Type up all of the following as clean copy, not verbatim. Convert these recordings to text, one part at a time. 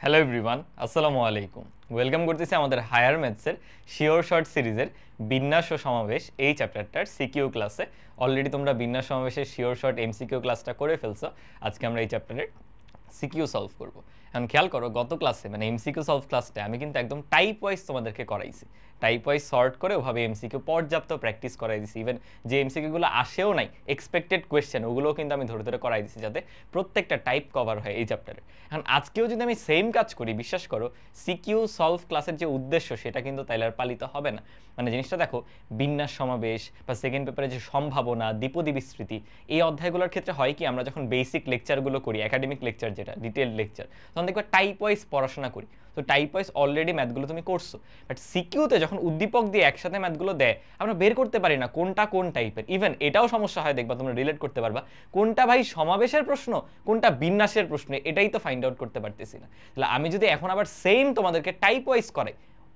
Hello everyone, আসসালামু আলাইকুম। Welcome করতেছি আমাদের হায়ার ম্যাথসের শিওর শর্ট সিরিজের বিন্যাস ও সমাবেশ এই চ্যাপ্টারটার সিকিউ ক্লাসে। অলরেডি তোমরা বিন্যাস সমাবেশের শিওর শর্ট এমসিকিউ ক্লাসটা করে ফেলছো। আজকে আমরা এই চ্যাপ্টারের সিকিউ সলভ করব। এখন খেয়াল করো, গত ক্লাসে মানে এমসিকিউ সলভ ক্লাসটা আমি কিন্তু একদম টাইপ ওয়াইজ তোমাদেরকে করাইছি। টাইপ ওয়াইজ সর্ট করে ওভাবে এমসিকিউ পর্যাপ্ত প্র্যাকটিস করাই দিছি। ইভেন যে এমসিকিউগুলো আসেও নাই, এক্সপেক্টেড কোয়েশ্চেন, ওগুলোও কিন্তু আমি ধরে ধরে করাই দিছি যাতে প্রত্যেকটা টাইপ কভার হয় এই চ্যাপ্টারে। এখন আজকেও যদি আমি সেম কাজ করি, বিশ্বাস করো সিকিউ সলভ ক্লাসের যে উদ্দেশ্য সেটা কিন্তু তাইলে আর পালিত হবে না। মানে জিনিসটা দেখো, বিন্যাস সমাবেশ বা সেকেন্ড পেপারে যে সম্ভাবনা, দ্বিপদী বিস্তৃতি, এই অধ্যায়গুলোর ক্ষেত্রে হয় কি, আমরা যখন বেসিক লেকচারগুলো করি, একাডেমিক লেকচার যেটা ডিটেল লেকচার, তখন দেখবে টাইপ ওয়াইজ পড়াশোনা করি। তো টাইপ ওয়াইজ অলরেডি ম্যাথগুলো তুমি করছো, বাট সিকিউতে যখন উদ্দীপক দিয়ে একসাথে ম্যাথগুলো দেয়, আমরা বের করতে পারি না কোনটা কোন টাইপের। ইভেন এটাও সমস্যা হয়, দেখবা তোমরা রিলেট করতে পারবা কোনটা ভাই সমাবেশের প্রশ্ন, কোনটা বিন্যাসের প্রশ্ন, এটাই তো ফাইন্ড আউট করতে পারতেছি না। তাহলে আমি যদি এখন আবার সেম তোমাদেরকে টাইপ ওয়াইজ করে,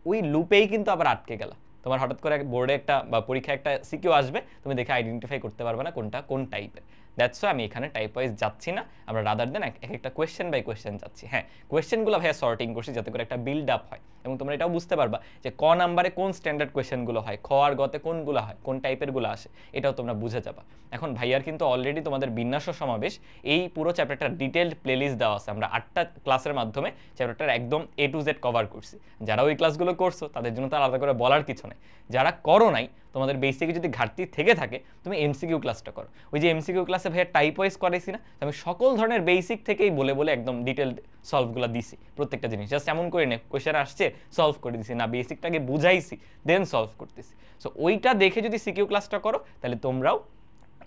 ওই লুপেই কিন্তু আবার আটকে গেলাম। তোমার হঠাৎ করে বোর্ডে একটা বা পরীক্ষায় একটা সিকিউ আসবে, তুমি দেখে আইডেন্টিফাই করতে পারবে না কোনটা কোন টাইপের। দ্যাটস ওয়াই আমি এখানে টাইপ ওয়াইজ যাচ্ছি না, আমরা রাদার দেন এক একটা কোয়েশ্চেন বাই কোয়েশ্চেন যাচ্ছি। হ্যাঁ, কোয়েশ্চেনগুলো ভাইয়া সর্টিং করছি যাতে করে একটা বিল্ড আপ হয়, এবং তোমরা এটাও বুঝতে পারবা যে ক নাম্বারে কোন স্ট্যান্ডার্ড কোয়েশ্চেনগুলো হয়, খ আর গতে কোনগুলো হয়, কোন টাইপেরগুলো আসে, এটাও তোমরা বুঝে যাবা। এখন ভাইয়ার কিন্তু অলরেডি তোমাদের বিন্যাস সমাবেশ এই পুরো চ্যাপ্টারটার ডিটেলড প্লেলিস্ট দেওয়া আছে। আমরা 8টা ক্লাসের মাধ্যমে চ্যাপ্টারটার একদম A to Z কভার করছি। যারা ওই ক্লাসগুলো করছো তাদের জন্য তো আলাদা করে বলার কিছু নেই। যারা করো নাই, তোমাদের বেসিকে যদি ঘাটতি থেকে থাকে, তুমি এমসিকিউ ক্লাসটা করো। ওই যে এমসিকিউ ক্লাসে ভাইয়া টাইপ ওয়াইজ করাইছি না, আমি সকল ধরনের বেসিক থেকেই বলে বলে একদম ডিটেল সলভগুলো দিছি। প্রত্যেকটা জিনিস জাস্ট এমন করে নে কোয়েশ্চেন আসছে সলভ করে দিছি না, বেসিকটাকে বুঝাইছি দেন সলভ করতেছি। সো ওইটা দেখে যদি সিকিউ ক্লাসটা করো, তাহলে তোমরাও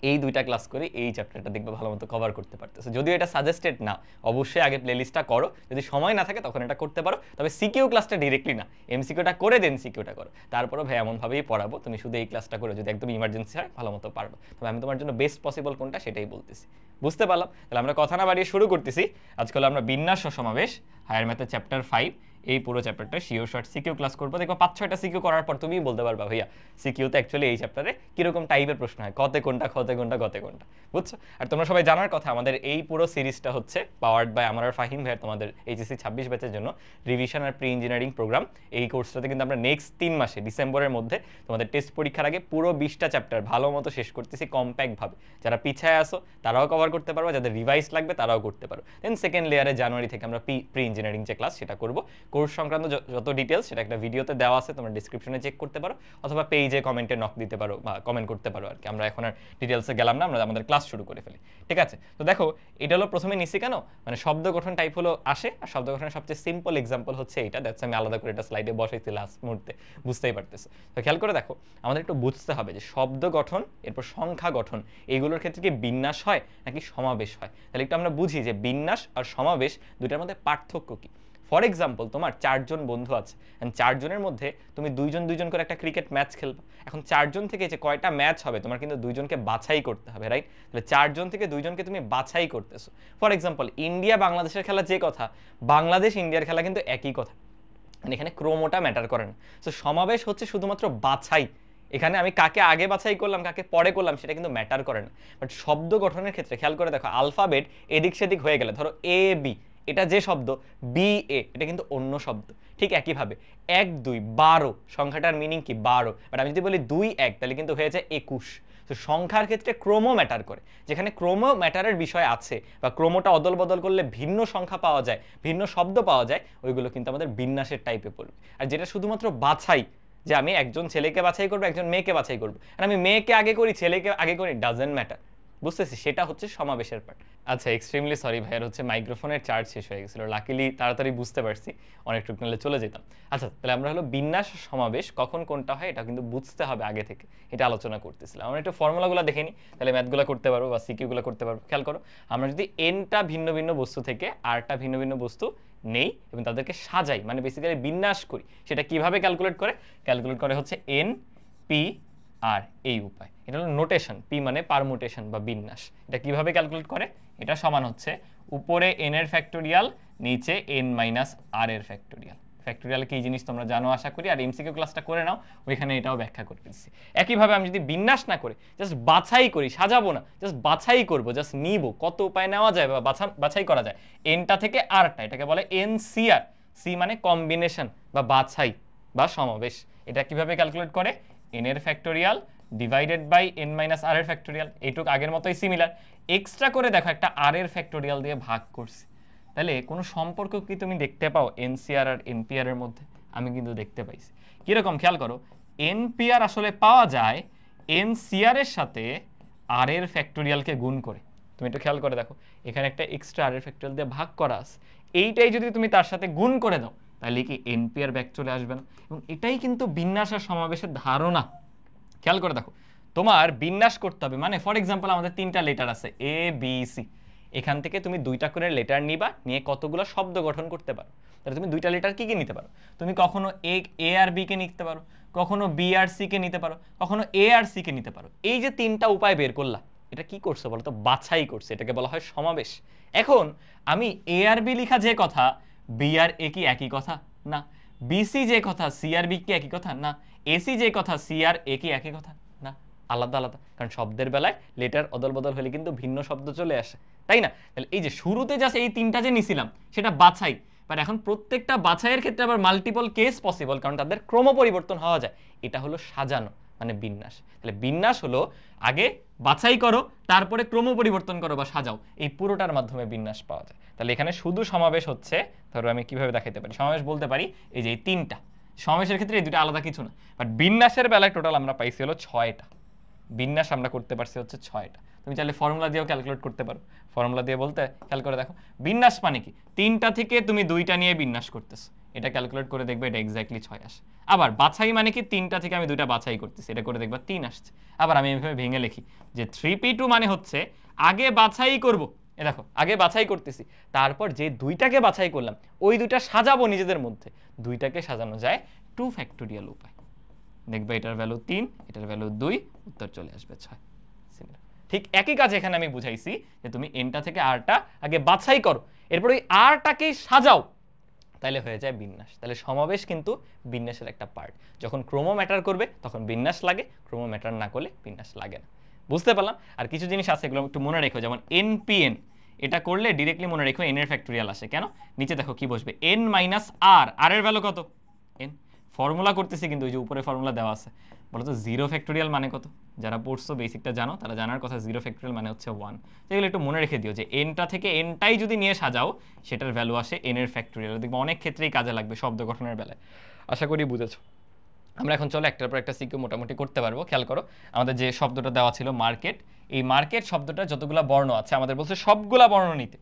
এই দুইটা ক্লাস করে এই চ্যাপ্টারটা দেখবে ভালো মতো কভার করতে পারতেছো। যদিও এটা সাজেস্টেড না, অবশ্যই আগে প্লেলিস্টটা করো, যদি সময় না থাকে তখন এটা করতে পারো। তবে সিকিউ ক্লাসটা ডিরেক্টলি না, এমসিকিউটা করে দেন সিকিউটা করো। তারপরও ভাই এমনভাবেই পড়াবো, তুমি শুধু এই ক্লাসটা করে যদি একদম ইমার্জেন্সি হয় ভালো মতো পারবে। তবে আমি তোমার জন্য বেস্ট পসিবল কোনটা সেটাই বলতেছি। বুঝতে পারলাম? তাহলে আমরা কথা না বাড়িয়ে শুরু করতেছি। আজকে হলো আমরা বিন্যাস ও সমাবেশ হায়ার ম্যাথের চ্যাপ্টার 5 এই পুরো চ্যাপ্টারটা শিওর শর্ট সিকিউ ক্লাস করবো। দেখো 5-6টা সিকিউ করার পর তুমিই বলতে পারবা ভাইয়া সিকিউতে অ্যাকচুয়ালি এই চ্যাপ্টারে কিরকম টাইপের প্রশ্ন হয়, কতে কোনটা, খতে কোনটা, গতে কোনটা। বুঝছো? আর তোমরা সবাই জানার কথা, আমাদের এই পুরো সিরিজটা হচ্ছে পাওয়ার্ড বাই আমার আর ফাহিম ভাইয়ের তোমাদের এইচএসসি 26 ব্যাচের জন্য রিভিশন আর প্রি ইঞ্জিনিয়ারিং প্রোগ্রাম। এই কোর্সটাতে কিন্তু আমরা নেক্সট 3 মাসে ডিসেম্বরের মধ্যে তোমাদের টেস্ট পরীক্ষার আগে পুরো 20টা চ্যাপ্টার ভালো মতো শেষ করতেছি কম্প্যাক্টভাবে। যারা পিছায় আসো তারাও কভার করতে পারবো, যাদের রিভাইস লাগবে তারাও করতে পারো। দেন সেকেন্ড লেয়ারে জানুয়ারি থেকে আমরা প্রি ইঞ্জিনিয়ারিং যে ক্লাস সেটা করবো। কোর্স সংক্রান্ত যত ডিটেলস সেটা একটা ভিডিওতে দেওয়া আছে, তোমরা ডিসক্রিপশনে চেক করতে পারো, অথবা পেজে কমেন্টে নক দিতে পারো বা কমেন্ট করতে পারো আর কি। আমরা এখন আর ডিটেলসে গেলাম না, আমরা আমাদের ক্লাস শুরু করে ফেলি। ঠিক আছে? তো দেখো, এটা হলো প্রথমে নিছি কেন, মানে শব্দ গঠন টাইপ হলো আসে, আর শব্দ গঠনের সবচেয়ে সিম্পল এক্সাম্পল হচ্ছে এইটা। দ্যাটস আমি আলাদা করে এটা স্লাইডে বসাইছি লাস্ট মুহূর্তে, বুঝতেই পারতেছো। তো খেয়াল করে দেখো, আমাদের একটু বুঝতে হবে যে শব্দ গঠন এরপর সংখ্যা গঠন এইগুলোর ক্ষেত্রে কি বিন্যাস হয় নাকি সমাবেশ হয়। তাহলে একটু আমরা বুঝি যে বিন্যাস আর সমাবেশ দুইটার মধ্যে পার্থক্য কি। ফর এক্সাম্পল, তোমার 4 জন বন্ধু আছে, 4 জনের মধ্যে তুমি 2 জন করে একটা ক্রিকেট ম্যাচ খেলবে। এখন 4 জন থেকে যে কয়টা ম্যাচ হবে তোমার কিন্তু 2 জনকে বাছাই করতে হবে, রাইট? তাহলে 4 জন থেকে 2 জনকে তুমি বাছাই করতেছো। ফর এক্সাম্পল, ইন্ডিয়া বাংলাদেশের খেলা যে কথা, বাংলাদেশ ইন্ডিয়ার খেলা কিন্তু একই কথা, মানে এখানে ক্রমটা ম্যাটার করে না। সো সমাবেশ হচ্ছে শুধুমাত্র বাছাই। এখানে আমি কাকে আগে বাছাই করলাম কাকে পরে করলাম সেটা কিন্তু ম্যাটার করে না। বাট শব্দ গঠনের ক্ষেত্রে খেয়াল করে দেখো, আলফাবেট এদিক সেদিক হয়ে গেলে, ধরো এ বি এটা যে শব্দ, বি এ এটা কিন্তু অন্য শব্দ। ঠিক একইভাবে 1 2 12 সংখ্যাটার মিনিং কি 12, বাট আমি যদি বলি 2 1 তাহলে কিন্তু হয়ে যায় 21। তো সংখ্যার ক্ষেত্রে ক্রম ম্যাটার করে। যেখানে ক্রম ম্যাটারের বিষয় আছে বা ক্রমটা অদল বদল করলে ভিন্ন সংখ্যা পাওয়া যায়, ভিন্ন শব্দ পাওয়া যায়, ওইগুলো কিন্তু আমাদের বিন্যাসের টাইপে পড়বে। আর যেটা শুধুমাত্র বাছাই, যে আমি একজন ছেলেকে বাছাই করবো একজন মেয়েকে বাছাই করবো, আর আমি মেয়েকে আগে করি ছেলেকে আগে করি, ডাজেন্ট ম্যাটার। বুঝতেছি? সেটা হচ্ছে সমাবেশের পার্ট। আচ্ছা, এক্সট্রিমলি সরি ভাইয়ের হচ্ছে মাইক্রোফোনের চার্জ শেষ হয়ে গেছিলো, লাকিলি তাড়াতাড়ি বুঝতে পারছি, অনেকটুকু নাহলে চলে যেতাম। আচ্ছা, তাহলে আমরা হলো বিন্যাস সমাবেশ কখন কোনটা হয় এটা কিন্তু বুঝতে হবে আগে থেকে, এটা আলোচনা করতেছিলাম। আমরা একটু ফর্মুলাগুলো দেখে নিই, তাহলে ম্যাথগুলো করতে পারবো বা সিকিউগুলো করতে পারবো। খেয়াল করো, আমরা যদি এনটা ভিন্ন ভিন্ন বস্তু থেকে আরটা ভিন্ন ভিন্ন বস্তু নেই এবং তাদেরকে সাজাই, মানে বেসিক্যালি বিন্যাস করি, সেটা কিভাবে ক্যালকুলেট করে হচ্ছে এন পি আর এই উপায়। এটা হলো নোটেশন, পি মানে পারমুটেশন বা বিন্যাস। এটা কিভাবে ক্যালকুলেট করে, এটা সমান হচ্ছে উপরে এন এর ফ্যাক্টোরিয়াল, নিচে এন মাইনাস আর এর ফ্যাক্টোরিয়াল। ফ্যাক্টোরিয়াল কি জিনিস তোমরা জানো আশা করি, আর এমসিকিউ ক্লাসটা করে নাও, ওইখানে এটাও ব্যাখ্যা করে দিচ্ছি। একইভাবে আমি যদি বিন্যাস না করে জাস্ট বাছাই করি, সাজাবো না, জাস্ট বাছাই করবো, জাস্ট নিব, কত উপায় নেওয়া যায় বা বাছাই করা যায় এনটা থেকে আরটা, এটাকে বলে এনসিআর। সি মানে কম্বিনেশন বা বাছাই বা সমাবেশ। এটা কিভাবে ক্যালকুলেট করে? এন এর factorial divided by n minus r এর ফ্যাক্টোরিয়াল, এইটুক আগের মতোই সিমিলার। এক্সট্রা করে দেখো একটা আর এর ফ্যাক্টোরিয়াল দিয়ে ভাগ করছি। তাহলে কোনো সম্পর্ক কি তুমি দেখতে পাও এনসিআর আর এনপিআর এর মধ্যে? আমি কিন্তু দেখতে পাইছি। কিরকম খেয়াল করো, এনপিআর আসলে পাওয়া যায় এনসিআর এর সাথে আর এর ফ্যাক্টোরিয়ালকে গুণ করে। তুমি একটু খেয়াল করে দেখো, এখানে একটা এক্সট্রা আর এর ফ্যাক্টোরিয়াল দিয়ে ভাগ করা আছে, এইটাই যদি তুমি তার সাথে গুণ করে দাও তাহলে কি এনপিআর ব্যাক চলে আসবে না? এবং এটাই কিন্তু বিন্যাস আর সমাবেশের ধারণা। খেয়াল করে দেখো, তোমার বিন্যাস করতে হবে, মানে ফর এক্সাম্পল আমাদের 3টা লেটার আছে এ বি সি, এখান থেকে তুমি 2টা করে লেটার নিবা, নিয়ে কতগুলো শব্দ গঠন করতে পারো। তাহলে তুমি 2টা লেটার কি কি নিতে পারো? তুমি কখনো এ আর বি কে নিতে পারো, কখনো বি আর সি কে নিতে পারো, কখনো এ আর সি কে নিতে পারো। এই যে 3টা উপায় বের করলা, এটা কি করছো বলো তো? বাছাই করছে, এটাকে বলা হয় সমাবেশ। এখন আমি এ আর বি লেখা যে কথা, বি আর এ কি একই কথা? না। বিসি যে কথা, সি আর বি কি একই কথা? না। এসি যে কথা, সি আর এ কি একই কথা? না, আলাদা আলাদা। কারণ শব্দের বেলায় লেটার অদল বদল হলে কিন্তু ভিন্ন শব্দ চলে আসে, তাই না? তাহলে এই যে শুরুতে জাস্ট এই 3টা যে নিছিলাম সেটা বাছাই, বাট এখন প্রত্যেকটা বাছাইয়ের ক্ষেত্রে আবার মাল্টিপল কেস পসিবল, কারণ তাদের ক্রম পরিবর্তন হওয়া যায়। এটা হলো সাজানো, মানে বিন্যাস। তাহলে বিন্যাস হলো আগে বাছাই করো, তারপরে ক্রম পরিবর্তন করো বা সাজাও, এই পুরোটার মাধ্যমে বিন্যাস পাওয়া যায়। তাহলে এখানে শুধু সমাবেশ হচ্ছে, ধরো আমি কিভাবে দেখাইতে পারি সমাবেশ বলতে পারি, এই যে এই 3টা সমাবেশের ক্ষেত্রে এই 2টা আলাদা কিছু না, বাট বিন্যাসের বেলায় টোটাল আমরা পাইছি হলো 6টা। বিন্যাস আমরা করতে পারছি হচ্ছে 6টা। তুমি চাইলে ফর্মুলা দিয়েও ক্যালকুলেট করতে পারো। ফর্মুলা দিয়ে বলতে খেয়াল করে দেখো, বিন্যাস মানে কি? 3টা থেকে তুমি 2টা নিয়ে বিন্যাস করতেছো, এটা ক্যালকুলেট করে দেখবে এটা এক্স্যাক্টলি 6 আসে। আবার বাছাই মানে কি? 3টা থেকে আমি 2টা বাছাই করতেছি, এটা করে দেখবা 3 আসছে। আবার আমি এইভাবে ভেঙে লিখি যে 3p2 মানে হচ্ছে আগে বাছাই করব, এ দেখো আগে বাছাই করতেছি, তারপর যে 2টাকে বাছাই করলাম ওই 2টা সাজাবো নিজেদের মধ্যে। 2টাকে সাজানো যায় 2 ফ্যাক্টোরিয়াল উপায়। দেখবে এটার ভ্যালু 3, এটার ভ্যালু 2, উত্তর চলে আসবে 6। ঠিক একই কাজ এখানে আমি বুঝাইছি যে তুমি এনটা থেকে আরটা আগে বাছাই করো, এরপর ওই আরটাকে সাজাও, তাহলে হয়ে যায় বিন্যাস। তাহলে সমাবেশ কিন্তু বিন্যাসের একটা পার্ট। যখন ক্রম ম্যাটার করবে তখন বিন্যাস লাগে, ক্রম ম্যাটার না করলে বিন্যাস লাগে না। বুঝতে পারলাম? আর কিছু জিনিস আছে এগুলো একটু মনে রেখো, যেমন এনপিএন, এটা করলে ডিরেক্টলি মনে রেখো এন এর ফ্যাক্টোরিয়াল আসে। কেন? নিচে দেখো কি বসবে, এন মাইনাস আর, আর এর ভ্যালু কত? এন। ফর্মুলা করতেছি কিন্তু ওই যে উপরে ফর্মুলা দেওয়া আছে, বলো তো 0 ফ্যাক্টোরিয়াল মানে কত? যারা পড়ছো বেসিকটা জানো, তারা জানার কথা 0 ফ্যাক্টোরিয়াল মানে হচ্ছে 1। এগুলো একটু মনে রেখে দিও যে এনটা থেকে এনটাই যদি নিয়ে সাজাও সেটার ভ্যালু আসে এন এর ফ্যাক্টোরিয়াল। দেখবে অনেক ক্ষেত্রেই কাজে লাগবে শব্দ গঠনের বেলায়। আশা করি বুঝেছো। আমরা এখন চলো একটার পর একটা সিকিউ মোটামুটি করতে পারবো। খেয়াল করো, আমাদের যে শব্দটা দেওয়া ছিল মার্কেট, এই মার্কেট শব্দটা যতগুলা বর্ণ আছে আমাদের বলছে সবগুলা বর্ণ নিতে।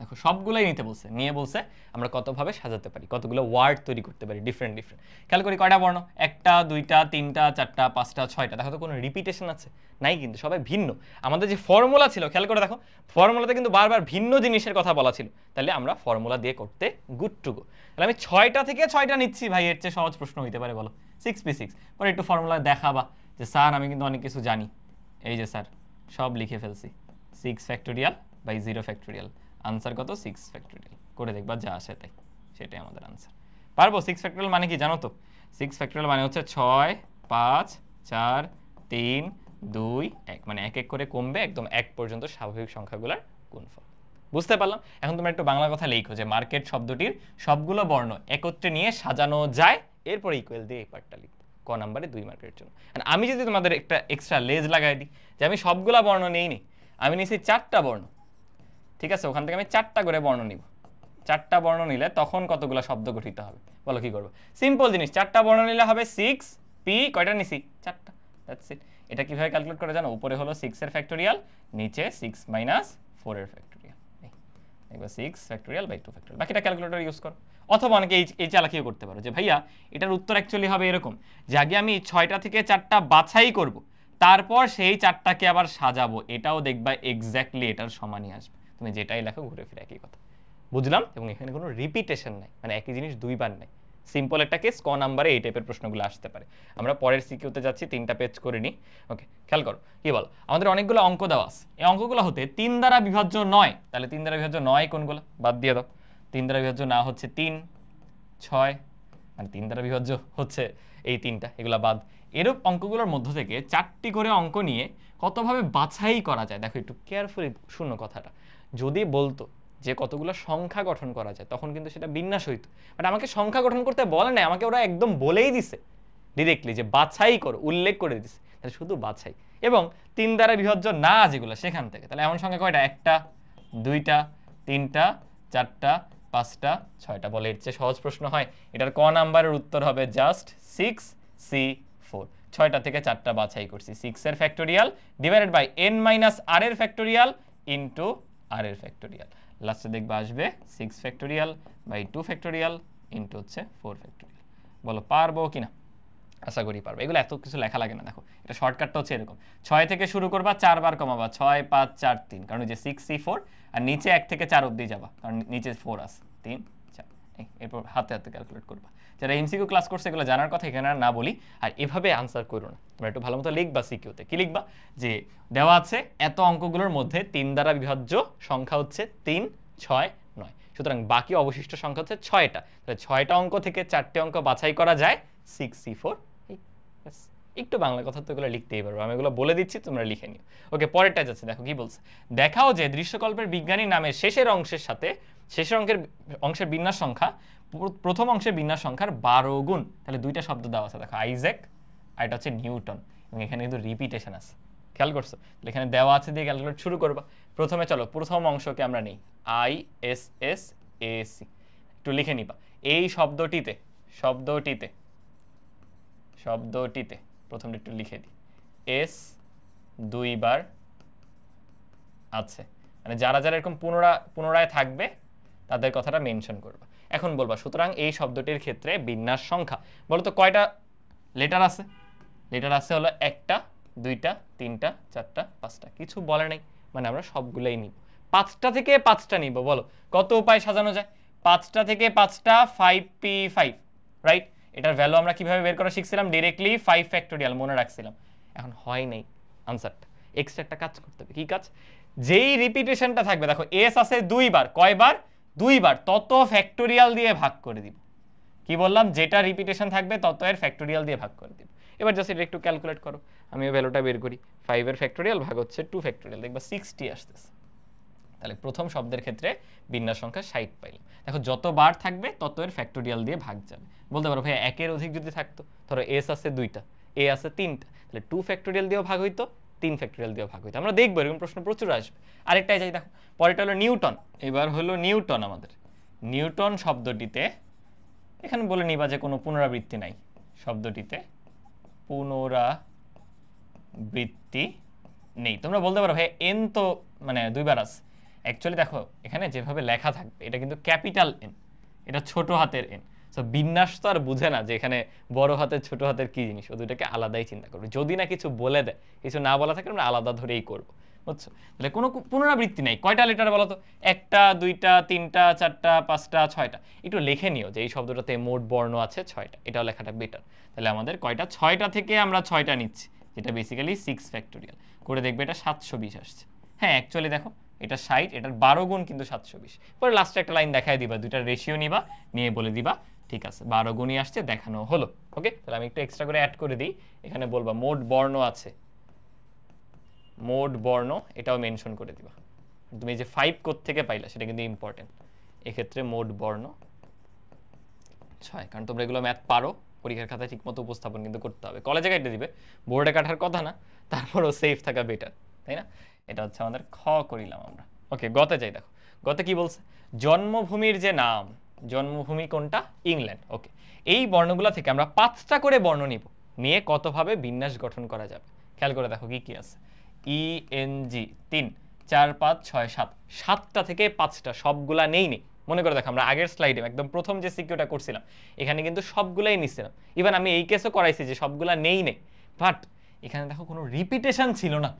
দেখো সবগুলাই নিতে বলছে, নিয়ে বলছে আমরা কতভাবে সাজাতে পারি, কতগুলো ওয়ার্ড তৈরি করতে পারি ডিফারেন্ট ডিফারেন্ট। খেয়াল করি কয়টা বর্ণ, 1টা 2টা 3টা 4টা 5টা 6টা। দেখো তো কোনো রিপিটেশন আছে? নাই, কিন্তু সবাই ভিন্ন। আমাদের যে ফর্মুলা ছিল খেয়াল করে দেখো, ফর্মুলাতে কিন্তু বারবার ভিন্ন জিনিসের কথা বলা ছিল, তাহলে আমরা ফর্মুলা দিয়ে করতে গুড টু গো। তাহলে আমি 6টা থেকে 6টা নিচ্ছি, ভাই এর চেয়ে সহজ প্রশ্ন হইতে পারে বলো? 6p6। পরে একটু ফর্মুলা দেখাবা যে স্যার আমি কিন্তু অনেক কিছু জানি, এই যে স্যার সব লিখে ফেলছি, 6 ফ্যাক্টোরিয়াল বাই 0 ফ্যাক্টোরিয়াল, আনসার কত? 6 ফ্যাক্টোরিয়াল। করে দেখবা যা আসে তাই, সেটাই আমাদের আনসার। পারবো? 6 ফ্যাক্টোরিয়াল মানে কি জানো তো? 6 ফ্যাক্টোরিয়াল মানে হচ্ছে 6 5 4 3 2 1, মানে এক এক করে কমবে একদম 1 পর্যন্ত স্বাভাবিক সংখ্যাগুলোর গুণফল। বুঝতে পারলাম? এখন তোমরা একটু বাংলা কথা লিখো যে মার্কেট শব্দটির সবগুলো বর্ণ একত্রে নিয়ে সাজানো যায়, এরপরে ইকুয়াল দিয়ে এই পার্টটা লিখবো ক নাম্বারে 2 মার্কের জন্য। আমি যদি তোমাদের একটা এক্সট্রা লেজ লাগাই দিই যে আমি সবগুলা বর্ণ নেইনি, আমি নিয়েছি 4টা বর্ণ, ঠিক আছে, ওখান থেকে আমি 4টা করে বর্ণ নিব। 4টা বর্ণ নিলে তখন কতগুলো শব্দ গঠিত হবে বলো? কি করবো? সিম্পল জিনিস, 4টা বর্ণ নিলে হবে 6p, কয়টা নিছি? 4টা। That's it. এটা কিভাবে ক্যালকুলেট করে জানো? উপরে হলো 6 এর ফ্যাক্টোরিয়াল, নিচে 6 - 4 এর ফ্যাক্টোরিয়াল। এবার 6 ফ্যাক্টোরিয়াল বাই 2 ফ্যাক্টোরিয়াল। বাকিটা ক্যালকুলেটর ইউজ করো, অথবা অনেকে এই চালাকিও করতে পারো যে ভাইয়া এটার উত্তর অ্যাকচুয়ালি হবে এরকম যে আগে আমি 6টা থেকে 4টা বাছাই করব, তারপর সেই 4টাকে আবার সাজাবো, এটাও দেখবা এক্স্যাক্টলি এটার সমানই আসবে। তুমি যেটাই লেখো ঘুরে ফিরে একই কথা। বুঝলাম? এবং এখানে কোনো রিপিটেশন নাই, মানে একই জিনিস দুইবার নাই। সিম্পল একটা কেস, ক নাম্বারে এই টাইপের প্রশ্নগুলো আসতে পারে। আমরা পরের সিকিউতে যাচ্ছি, 3টা পেজ করে নিই। ওকে, খেয়াল করো কি বলো, আমাদের অনেকগুলো অঙ্ক দেওয়া আছে, এই অঙ্কগুলো হতে 3 দ্বারা বিভাজ্য নয়। তাহলে 3 দ্বারা বিভাজ্য নয় কোনগুলো? বাদ দিয়ে দাও। 3 দ্বারা বিভাজ্য না হচ্ছে 3, 6, মানে 3 দ্বারা বিভাজ্য হচ্ছে এই 3টা, এগুলা বাদ। এরূপ অঙ্কগুলোর মধ্য থেকে 4টি করে অঙ্ক নিয়ে কতভাবে বাছাই করা যায়, দেখো একটু কেয়ারফুলি শুনো কথাটা। যদি বলতো যে কতগুলো সংখ্যা গঠন করা যায় তখন কিন্তু সেটা বিন্যাস হইতো, বাট আমাকে সংখ্যা গঠন করতে বলে না, আমাকে ওরা একদম বলেই দিছে ডিরেক্টলি যে বাছাই করো, উল্লেখ করে দিছে, তাহলে শুধু বাছাই। এবং 3 দ্বারা বিভাজ্য না যেগুলো সেখান থেকে, তাহলে এমন সংখ্যা কয়টা? 1টা, 2টা, 3টা, 4টা, 5টা, 6টা। বলে এর চেয়ে সহজ প্রশ্ন হয়? এটার ক নাম্বারের উত্তর হবে জাস্ট 6C4। 6টা থেকে 4টা বাছাই করছি। 6 এর factorial divided by n - r এর ফ্যাক্টোরিয়াল ইনটু r এর ফ্যাক্টোরিয়াল। লাস্টে দেখবে আসবে 6 ফ্যাক্টোরিয়াল বাই 2 ফ্যাক্টোরিয়াল ইনটু হচ্ছে 4 ফ্যাক্টোরিয়াল। বলো পারবো কিনা? আশা করি পারবো। এগুলো এত কিছু লেখা লাগে না। দেখো এটা শর্টকাটটা হচ্ছে এরকম, 6 থেকে শুরু করবা, 4 বার কমাবা, 6, 5, 4, 3, কারণ যে 6C4, আর নিচে 1 থেকে 4 অবধি যাবা, কারণ নিচে 4 আছে, 3, 4, এরপর হাতে হাতে ক্যালকুলেট করবা। যারা এমসিকিউ ক্লাস করছে এগুলো জানার কথা, এখানে না বলি। আর এভাবে আনসার করো না, তোমরা একটু ভালো মতো লিখবা সিকিউতে। কি লিখবা? যে দেওয়া আছে এত অঙ্কগুলোর মধ্যে 3 দ্বারা বিভাজ্য সংখ্যা হচ্ছে 3, 6, 9, সুতরাং বাকি অবশিষ্ট সংখ্যা হচ্ছে 6টা। তাহলে 6টা অঙ্ক থেকে 4টে অঙ্ক বাছাই করা যায় 6C4। একটু বাংলা কথা তো এগুলো লিখতেই পারবো, আমি এগুলো বলে দিচ্ছি, তোমরা লিখে নিও। ওকে, পরেরটা যাচ্ছে, দেখো কি বলছে। দেখাও যে দৃশ্যকল্পের বিজ্ঞানী নামের শেষের অংশের সাথে শেষের অংশের বিন্যাস সংখ্যা প্রথম অংশের বিন্যাস সংখ্যার 12 গুণ। তাহলে দুইটা শব্দ দেওয়া আছে, দেখো আইজ্যাক আর এটা হচ্ছে নিউটন, এবং এখানে কিন্তু রিপিটেশন আছে, খেয়াল করছো? তাহলে এখানে দেওয়া আছে দিয়ে ক্যালকুলেট শুরু করবা। প্রথমে চলো প্রথম অংশকে আমরা নেই, ISSAC, একটু লিখে নিবা। এই শব্দটিতে প্রথমটা একটু লিখে দিই, S 2 বার আছে, মানে যারা যারা এরকম পুনরায় থাকবে তাদের কথাটা মেনশন করবা। এখন বলবা সুতরাং এই শব্দটির ক্ষেত্রে বিন্যাস সংখ্যা বলতো কয়টা লেটার আছে? লেটার আছে হলো 1টা, 2টা, 3টা, 4টা, 5টা, কিছু বলে নাই, মানে আমরা সবগুলাই নিব। 5টা থেকে 5টা নিব। বলো কত উপায় সাজানো যায়? 5টা থেকে 5টা 5p5, রাইট? এটার ভ্যালু আমরা কিভাবে বের করা শিখছিলাম? ডাইরেক্টলি 5 ফ্যাক্টোরিয়াল মনে রাখছিলাম। এখন হয় নাই আনসারটা, এক্সট্রা একটা কাজ করতে হবে। কি কাজ? যেই রিপিটেশনটা থাকবে, দেখো এস আছে 2 বার, কয়বার? 2 বার, তত ফ্যাক্টোরিয়াল দিয়ে ভাগ করে দিব। কি বললাম? যেটা রিপিটেশন থাকবে তত এর ফ্যাক্টোরিয়াল দিয়ে ভাগ করে দিব। এবার জাস্ট এটা একটু ক্যালকুলেট করো, আমি ওই ভ্যালুটা বের করি। 5 এর ফ্যাক্টোরিয়াল ভাগ হচ্ছে 2 ফ্যাক্টোরিয়াল, দেখবা 60 আসতেছে। তাহলে প্রথম শব্দের ক্ষেত্রে বিন্যাস সংখ্যা 60 পাইলাম। দেখো যত বার থাকবে তত এর ফ্যাক্টোরিয়াল দিয়ে ভাগ যাবে। বলতে পারো ভাই একের অধিক যদি থাকতো, ধরো এস আছে 2টা, এ আছে 3টা, তাহলে 2 ফ্যাক্টোরিয়াল দিয়েও ভাগ হইতো, 3 ফ্যাক্টোরিয়াল দিয়েও ভাগ হইতো। আমরা দেখবো এরকম প্রশ্ন প্রচুর আসবে। আরেকটাই যাই, দেখো পরেরটা হলো নিউটন। এবার হলো নিউটন। আমাদের নিউটন শব্দটিতে এখানে বলে নিবা যে কোনো পুনরাবৃত্তি নাই, শব্দটিতে পুনরাবৃত্তি নেই। তোমরা বলতে পারো ভাই এন তো মানে 2 বার আছে। অ্যাকচুয়ালি দেখো এখানে যেভাবে লেখা থাকবে এটা কিন্তু ক্যাপিটাল এন, এটা ছোট হাতের এন। সো বিন্যাস তো আর বুঝে না যে এখানে বড় হাতের ছোট হাতের কি জিনিস, ও দুটাকে আলাদাই চিন্তা করবে। যদি না কিছু বলে দেয়, কিছু না বলা থাকে আমরা আলাদা ধরেই করবো, বুঝছো? তাহলে কোনো পুনরাবৃত্তি নেই। কয়টা লেটার বলো তো? 1টা, 2টা, 3টা, 4টা, 5টা, 6টা। একটু লিখে নিও যে এই শব্দটাতে মোট বর্ণ আছে 6টা, এটাও লেখাটা বেটার। তাহলে আমাদের কয়টা? 6টা থেকে আমরা 6টা নিচ্ছি, যেটা বেসিক্যালি 6 ফ্যাক্টোরিয়াল করে দেখবে এটা 720 আসছে। হ্যাঁ অ্যাকচুয়ালি দেখো এটা 60, এটার 12 গুণ কিন্তু 720। পরে লাস্টে একটা লাইন দেখায় দিবা, দুইটার রেশিও নিবা, নিয়ে বলে দিবা ঠিক আছে 12 গুণই আসছে, দেখানো হলো। ওকে, তাহলে আমি একটু এক্সট্রা করে অ্যাড করে দিই। এখানে বলবা মোট বর্ণ আছে, মোট বর্ণ এটাও মেনশন করে দিবা। তুমি যে 5 কোথা থেকে পাইলা সেটা কিন্তু ইম্পর্টেন্ট। এক্ষেত্রে মোট বর্ণ 6, কারণ তোমরা এগুলো ম্যাথ পারো, পরীক্ষার খাতায় ঠিকমতো উপস্থাপন কিন্তু করতে হবে। কলেজে কাটতে দিবে, বোর্ডে কাটার কথা না, তারপরও সেফ থাকা বেটার, তাই না? এটা হচ্ছে আমাদের খ করিলাম আমরা। ওকে, গতে যাই। দেখো গতে কি বলছে? জন্মভূমির যে নাম, জন্মভূমি কোনটা? ইংল্যান্ড। ওকে, এই বর্ণগুলো থেকে আমরা 5টা করে বর্ণ নিব, নিয়ে কতভাবে বিন্যাস গঠন করা যাবে খেয়াল করে দেখো কি কি আছে। ENG 3, 4, 5, 6, 7, 7টা থেকে 5টা সবগুলা নেই। মনে করে দেখো আমরা আগের স্লাইডে একদম প্রথম যে সিকিউটা করছিলাম এখানে কিন্তু সবগুলাই নিছিলাম। ইভেন আমি এই কেসও করাইছি যে সবগুলা নেই, বাট এখানে দেখো কোনো রিপিটেশন ছিল না,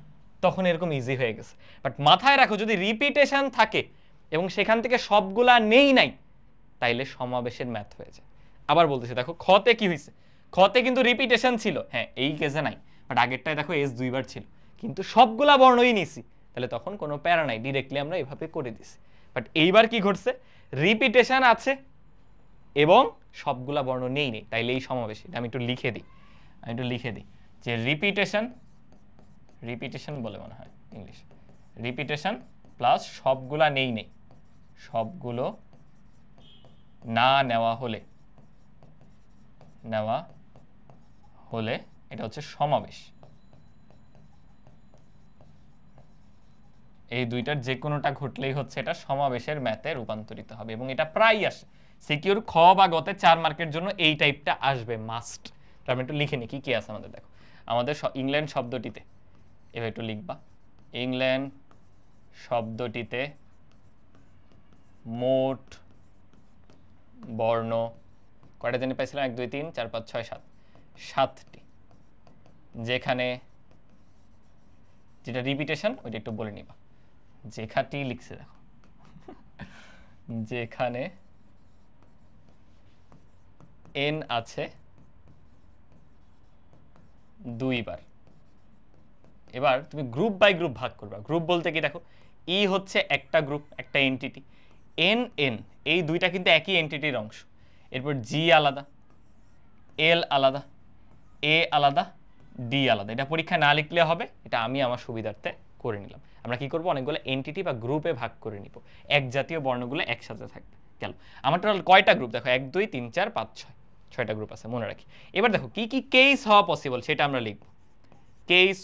তখন এরকম ইজি হয়ে গেছে। বাট মাথায় রাখো যদি রিপিটেশন থাকে এবং সেখান থেকে সবগুলা নেই তাইলে সমাবেশের ম্যাথ হয়ে যায়। আবার বলতেছি, দেখো খতে কি হয়েছে? খতে কিন্তু রিপিটেশন ছিল, হ্যাঁ এই কেসে নাই, বাট আগেরটায় দেখো এস 2 বার ছিল, কিন্তু সবগুলা বর্ণই নিছি, তাহলে তখন কোনো প্যারা নাই, ডিরেক্টলি আমরা এভাবে করে দিছি। বাট এইবার কি ঘটছে? রিপিটেশন আছে এবং সবগুলা বর্ণ নেই তাইলে এই সমাবেশ। এটা আমি একটু লিখে দিই যে রিপিটেশন বলে মনে হয় ইংলিশ, রিপিটেশন প্লাস সবগুলা নেই সবগুলো না নেওয়া হলে এটা হচ্ছে সমাবেশ। এই দুইটার যে কোনোটা ঘটলেই হচ্ছে এটা সমাবেশের ম্যাথে রূপান্তরিত হবে, এবং এটা প্রায় আসে সিকিউর খ বা গতে 4 মার্কের জন্য এই টাইপটা আসবে মাস্ট। তো আমি একটু লিখে নিই কি আছে আমাদের। দেখো আমাদের ইংল্যান্ড শব্দটিতে এবার একটু লিখবা, ইংল্যান্ড শব্দটিতে মোট বর্ণ কয়টা জানি পাইছিলাম? 1 2 3 4 5 6 7, 7টি। যেখানে যেটা রিপিটেশন ওইটা একটু বলে নিবা, যেখানেই লিখছে দেখো, যেখানে n আছে 2 বার। এবার তুমি গ্রুপ বাই গ্রুপ ভাগ করবা। গ্রুপ বলতে কি দেখো, ই হচ্ছে একটা গ্রুপ, একটা এন্টিটি, এন এই দুইটা কিন্তু একই এন্টিটির অংশ। এরপর জি আলাদা, এল আলাদা, এ আলাদা, ডি আলাদা। এটা পরীক্ষায় না লিখলে হবে, এটা আমি আমার সুবিধার্থে করে নিলাম। আমরা কি করব, অনেকগুলো এন্টিটি বা গ্রুপে ভাগ করে নিব, এক জাতীয় বর্ণগুলো একসাথে থাকবে। গেল আমার টোটাল কয়টা গ্রুপ দেখো, 1 2 3 4 5 6, 6টা গ্রুপ আছে মনে রাখি। এবার দেখো কি কি কেস হওয়া পসিবল সেটা আমরা লিখব। কেস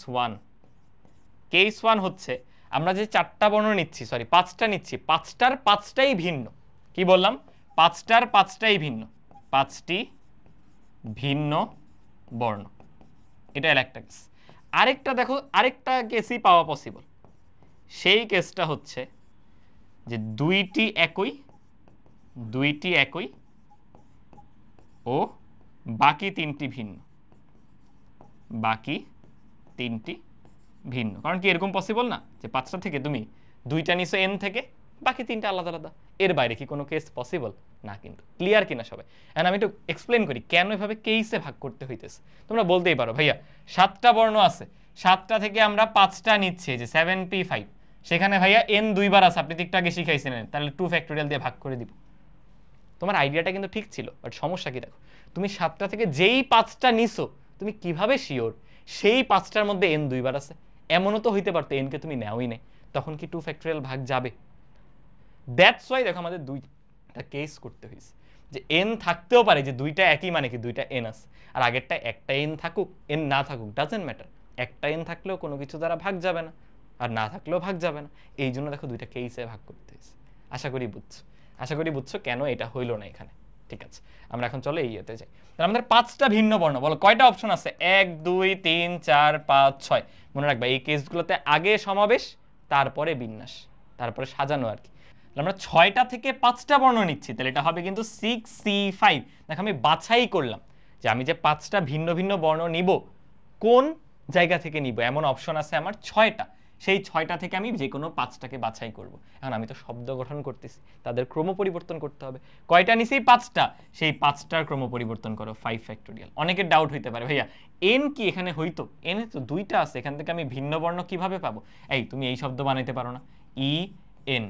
1 হচ্ছে আমরা যে 4টা বর্ণ নিচ্ছি, সরি 5টা নিচ্ছি, 5টার 5টাই ভিন্ন। কি বললাম? 5টার 5টাই ভিন্ন, 5টি ভিন্ন বর্ণ। এটা একটা কেস। আরেকটা দেখো, আরেকটা কেসই পাওয়া পসিবল। সেই কেসটা হচ্ছে যে দুইটি একই ও বাকি 3টি ভিন্ন। কারণ কি এরকম পসিবল না যে 5টা থেকে তুমি 2টা নিছো n থেকে, বাকি 3টা আলাদা আলাদা? এর বাইরে কি কোনো কেস পসিবল না? কিন্তু ক্লিয়ার কিনা সবাই? এখন আমি একটু এক্সপ্লেন করি কেন এভাবে কেসে ভাগ করতে হইতেছে। তোমরা বলতেই পারো ভাইয়া 7টা বর্ণ আছে, 7টা থেকে আমরা 5টা নিচ্ছি, যে 7p5, সেখানে ভাইয়া n 2 বার আছে, আপনি একটু আগে শিখাইছিলেন, তাহলে 2 ফ্যাক্টোরিয়াল দিয়ে ভাগ করে দিব। তোমার আইডিয়াটা কিন্তু ঠিক ছিল, বাট সমস্যা কি দেখো, তুমি 7টা থেকে যেই 5টা নিছো, তুমি কিভাবে শিওর সেই 5টার মধ্যে n 2 বার আছে? এমনও তো হইতে পারতো n কে তুমি নেওই নাই, তখন কি 2 ফ্যাক্টোরিয়াল ভাগ যাবে? দ্যাটস ওয়াই দেখো আমাদের দুইটা কেস করতে হয়েছে, যে n থাকতেও পারে যে দুইটা একই, মানে কি দুইটা n আছে, আর আগেরটা একটা n থাকুক n না থাকুক ডাজন্ট ম্যাটার, একটা n থাকলেও কোনো কিছু দ্বারা ভাগ যাবে না, আর না থাকলেও ভাগ যাবে না। এই জন্য দেখো দুইটা কেসে ভাগ করতে হয়েছে। আশা করি বুঝছো কেন এটা হইলো না এখানে। ঠিক আছে, আমরা এখন চলো এই ইয়েতে যাই। তাহলে আমাদের 5টা ভিন্ন বর্ণ, বলো কয়টা অপশন আছে? 1 2 3 4 5 6। মনে রাখবা এই কেসগুলোতে আগে সমাবেশ, তারপরে বিন্যাস, তারপরে সাজানো আর কি। আমরা 6টা থেকে 5টা বর্ণ নিচ্ছি, তাহলে এটা হবে কিন্তু 6c5। দেখো আমি বাছাই করলাম যে আমি যে 5টা ভিন্ন ভিন্ন বর্ণ নিব, কোন জায়গা থেকে নিব, এমন অপশন আছে আমার 6টা। সেই 6টা থেকে আমি যে কোনো 5টাকে বাছাই করব। এখন আমি তো শব্দ গঠন করতেছি, তাদের ক্রম পরিবর্তন করতে হবে। কয়টা নিছি? 5টা, সেই 5টার ক্রম পরিবর্তন করো 5 ফ্যাক্টোরিয়াল। অনেকের ডাউট হইতে পারে ভাইয়া n কি এখানে হইতো? n এ তো 2টা আছে, এখান থেকে আমি ভিন্ন বর্ণ কিভাবে পাবো? এই তুমি এই শব্দ বানাইতে পারো না, en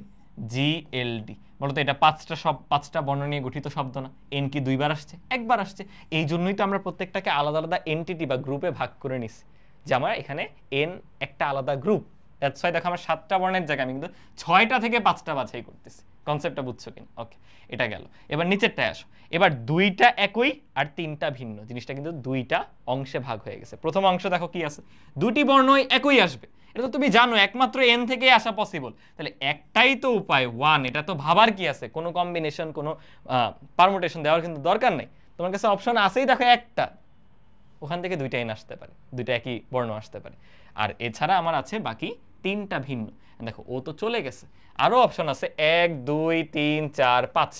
GLD, বলতো এটা 5টা বর্ণ নিয়ে গঠিত শব্দ না? n কি 2 বার আসছে? একবার আসছে। এই জন্যই তো আমরা প্রত্যেকটাকে আলাদা আলাদা এন্টিটি বা গ্রুপে ভাগ করে নিছি, যে আমার এখানে n একটা আলাদা গ্রুপ। দ্যাটস ওয়াই দেখো আমার 7টা বর্ণের জায়গায় আমি কিন্তু 6টা থেকে 5টা বাছাই করতেছি। কনসেপ্টটা বুঝছো কিনা? ওকে, এটা গেল। এবার নিচেরটায় আসো। এবার 2টা একই আর 3টা ভিন্ন, জিনিসটা কিন্তু 2টা অংশে ভাগ হয়ে গেছে। প্রথম অংশ দেখো কি আছে, 2টি বর্ণই একই আসবে, এটা তো তুমি জানো, একমাত্র n থেকে আসা পসিবল। তাহলে একটাই তো উপায় 1, এটা তো ভাবার কি আছে? কোনো কম্বিনেশন, কোনো পারমুটেশন দেওয়ার কিন্তু দরকার নেই, তোমার কাছে অপশন আছেই দেখো একটা, ওখান থেকে 2টা n আসতে পারে, 2টা একই বর্ণ আসতে পারে। আর এছাড়া আমার আছে বাকি 3টা ভিন্ন। দেখো ও তো চলে গেছে, আরো অপশন আছে 1 2 3 4 5।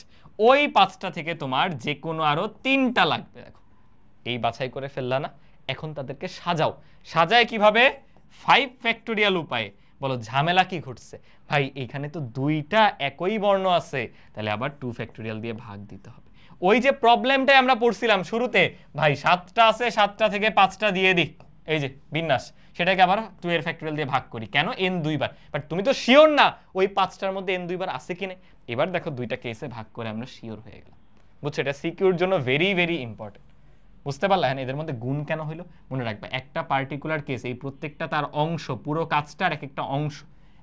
ওই 5টা থেকে তোমার যে কোনো আরো 3টা লাগবে। দেখো এই বাছাই করে ফেললা না, এখন তাদেরকে সাজায় কিভাবে? 5 ফ্যাক্টোরিয়াল উপায়ে। বলো ঝামেলা কি ঘটছে? ভাই এখানে তো 2টা একই বর্ণ আছে, তাহলে আবার 2 ফ্যাক্টোরিয়াল দিয়ে ভাগ দিতে হবে। ওই যে প্রবলেমটাই আমরা পড়ছিলাম শুরুতে, ভাই 7টা আছে, 7টা থেকে 5টা দিয়ে দিই, এই যে বিন্যাস, সেটাকে আবার 2 এর ফ্যাক্টোরিয়াল দিয়ে ভাগ করি। কেন? n 2 bar. বাট তুমি তো শিওর না ওই 5টার মধ্যে n 2 বার আছে কিনা। এবার দেখো 2টা কেসে ভাগ করে আমরা শিওর হয়ে গেলাম। বুঝছো? এটা সিকিউর জন্য ভেরি ভেরি ইম্পর্টেন্ট। বুঝতে পারলে? হ্যাঁ, এদের মধ্যে গুণ কেন হইলো মনে রাখবে, একটা পার্টিকুলার কেস, এই প্রত্যেকটা তার অংশ, পুরো কাজটার এক একটা অংশ,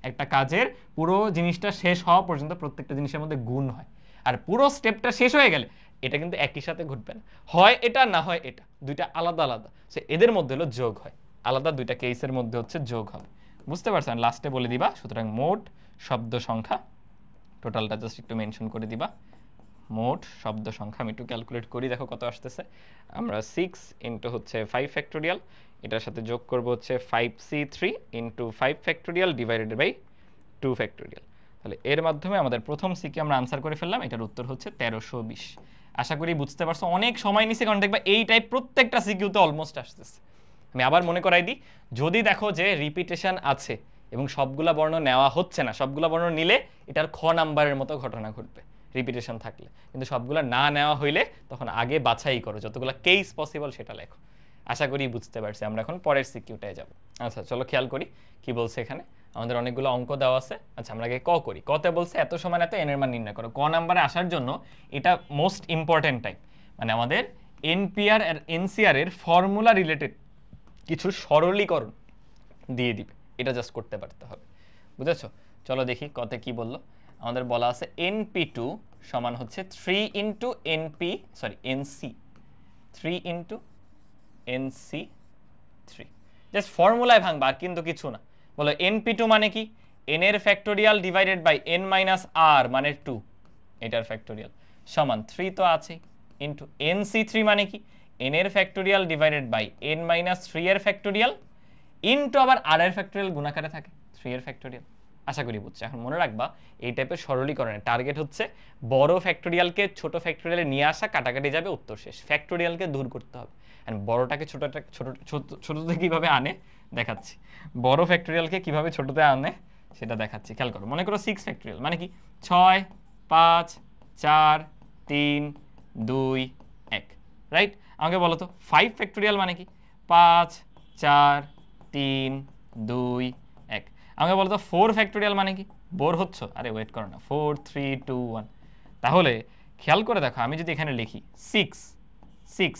একটা কাজের পুরো জিনিসটা শেষ হওয়া পর্যন্ত প্রত্যেকটা জিনিসের মধ্যে গুণ হয়। আর পুরো স্টেপটা শেষ হয়ে গেলে এটা কিন্তু একই সাথে ঘটবে না, হয় এটা না হয় এটা, দুইটা আলাদা আলাদা। সে এদের মধ্যে হলো যোগ হয়, আলাদা দুইটা কেসের মধ্যে হচ্ছে যোগ হবে। বুঝতে পারছেন? লাস্টে বলে দিবা, সুতরাং মোট শব্দ সংখ্যা, টোটালটা জাস্ট একটু মেনশন করে দিবা। মোট শব্দ সংখ্যা আমি একটু ক্যালকুলেট করি, দেখো কত আসতেছে। আমরা 6 ইন্টু হচ্ছে 5 ফ্যাক্টোরিয়াল, এটার সাথে যোগ করব হচ্ছে 5c3 into 5 factorial divided by 2 factorial. তাহলে এর মাধ্যমে আমাদের প্রথম সিকে আমরা আনসার করে ফেললাম, এটার উত্তর হচ্ছে 1320। আশা করি বুঝতে পারছো। অনেক সময় নিছে, কারণ দেখবা এই টাইপ প্রত্যেকটা সিকিউতে অলমোস্ট আসতেছে। আমি আবার মনে করাই দিই, যদি দেখো যে রিপিটেশন আছে এবং সবগুলা বর্ণ নেওয়া হচ্ছে না, সবগুলা বর্ণ নিলে এটার খ নাম্বারের মতো ঘটনা ঘটবে রিপিটেশন থাকলে, কিন্তু সবগুলা না নেওয়া হইলে তখন আগে বাছাই করো, যতগুলো কেস পসিবল সেটা লেখো। আশা করি বুঝতে পারছি। আমরা এখন পরের সিকিউটায় যাব। আচ্ছা চলো খেয়াল করি কি বলছে এখানে। আমাদের অনেকগুলো অঙ্ক দেওয়া আছে। আচ্ছা আমরা আগে ক করি। কতে বলছে এত সময় এত এন এর মান নির্ণয় করো। ক নাম্বারে আসার জন্য এটা মোস্ট ইম্পর্টেন্ট টাইপ, মানে আমাদের এনপিআর আর এনসিআর এর ফর্মুলা রিলেটেড কিছু সরলীকরণ দিয়ে দিবে, এটা জাস্ট করতে পারতে হবে। বুঝেছো? চলো দেখি কতে কি বললো। আমাদের বলা আছে np2 সমান হচ্ছে 3 into nP, sorry nC, 3 into nc3। Just ফর্মুলায় ভাঙবা, আর কিন্তু কিছু না। বলো np2 মানে কি, n এর factorial divided by n minus r মানে 2, এটার ফ্যাক্টোরিয়াল সমান 3 তো আছে, ইন্টু nc3 মানে কি, n এর factorial divided by n minus 3 এর ফ্যাক্টোরিয়াল ইন্টু আবার r এর ফ্যাক্টোরিয়াল গুণাকারে থাকে 3 এর ফ্যাক্টোরিয়াল। আশা করি বুঝছো। এখন মনে রাখবা এই টাইপের সরলীকরণের টার্গেট হচ্ছে বড় ফ্যাক্টোরিয়ালকে ছোট ফ্যাক্টোরিয়ালে নিয়ে আসা, কাটাকাটি যাবে, উত্তর শেষ। ফ্যাক্টোরিয়ালকে দূর করতে হবে, এন্ড বড়টাকে ছোটতে কিভাবে আনে দেখাচ্ছি। বড় ফ্যাক্টোরিয়ালকে কিভাবে ছোটতে আনে সেটা দেখাচ্ছি। খেয়াল করো, মনে করো 6 ফ্যাক্টোরিয়াল মানে কি 6 5 4 3 2 1, রাইট? আমাকে বলো তো 5 ফ্যাক্টোরিয়াল মানে কি 5 4 3 2 1। আমাকে বলো তো 4 ফ্যাক্টোরিয়াল মানে কি, বোর হচ্ছ? আরে ওয়েট করো না, 4 3 2 1। তাহলে খেয়াল করে দেখো, আমি যদি এখানে লিখি 6,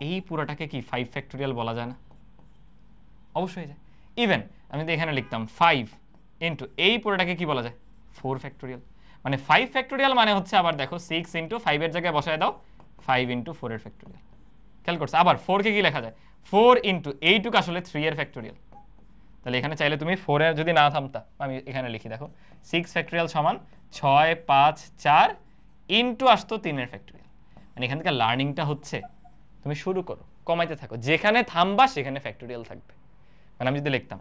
এই পুরোটাকে কি 5 ফ্যাক্টোরিয়াল বলা যায় না? অবশ্যই যায়। ইভেন আমি যদি এখানে লিখতাম 5 ইন্টু এই পুরোটাকে কি বলা যায়? 4 ফ্যাক্টোরিয়াল। মানে 5 ফ্যাক্টোরিয়াল মানে হচ্ছে, আবার দেখো 6 ইন্টু 5 এর জায়গায় বসায় দাও 5 ইন্টু 4 এর ফ্যাক্টোরিয়াল। খেয়াল করছো? আবার 4 কে কি লেখা যায়? 4 ইন্টু এইটুকু আসলে 3 এর ফ্যাক্টোরিয়াল। তাহলে এখানে চাইলে তুমি 4 এর যদি না থামতা, আমি এখানে লিখি দেখো 6 ফ্যাক্টোরিয়াল সমান 6 5 4 ইন্টু আসতো 3 এর ফ্যাক্টোরিয়াল। মানে এখান থেকে লার্নিংটা হচ্ছে তুমি শুরু করো, কমাইতে থাকো, যেখানে থামবা সেখানে ফ্যাক্টোরিয়াল থাকবে। মানে আমি যদি লিখতাম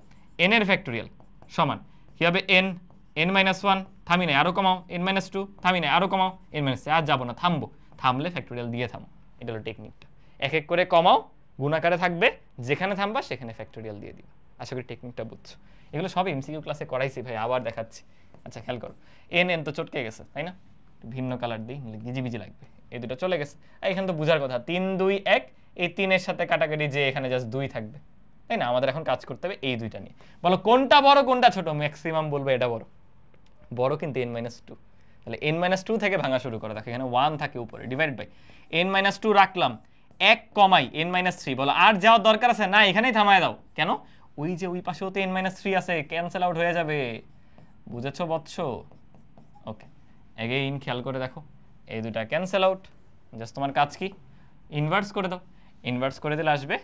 n এর ফ্যাক্টোরিয়াল সমান কি হবে, n মাইনাস 1, থামি নাই, আরো কমাও, n মাইনাস 2, থামি নাই, আরো কমাও, n মাইনাস 3, আর যাবো না, থামবো, থামলে ফ্যাক্টোরিয়াল দিয়ে থামো। এটা হলো টেকনিকটা। এক এক করে কমাও, গুণাকারে থাকবে, যেখানে থামবা সেখানে ফ্যাক্টোরিয়াল দিয়ে দিবা। আশা করি টেকনিকটা বুঝছো। এগুলো সব এমসিকিউ ক্লাসে করাইছি ভাই, আবার দেখাচ্ছি। আচ্ছা খেয়াল করো, n তো চটকে গেছে তাই না, ভিন্ন কালার দিই, গিজিবিজি লাগবে। এই দুটো চলে গেছে, এখানে তো বোঝার কথা 3 2 1, এই 3 এর সাথে কাটাকাটি যে এখানে জাস্ট 2 থাকবে তাই না। আমাদের এখন কাজ করতে হবে এই দুইটা নিয়ে। বলো কোনটা বড় কোনটা ছোট? ম্যাক্সিমাম বলবে এটা বড়, বড় কিন্তু n-2। তাহলে n-2 থেকে ভাঙা শুরু করো। দেখো এখানে 1 থাকে উপরে, ডিভাইড বাই n-2 রাখলাম, 1 কমাই n-3। বলো আর যাওয়ার দরকার আছে না, এখানেই থামায় দাও। কেন? ওই যে ওই পাশেও তো n-3 আছে, ক্যান্সেল আউট হয়ে যাবে। বুঝেছো বৎস? ওকে, এগেইন খেয়াল করে দেখো, এই দুটা ক্যান্সেল আউট। জাস্ট তোমার কাজ কি, ইনভার্স করে দাও। ইনভার্স করে দিলে আসবে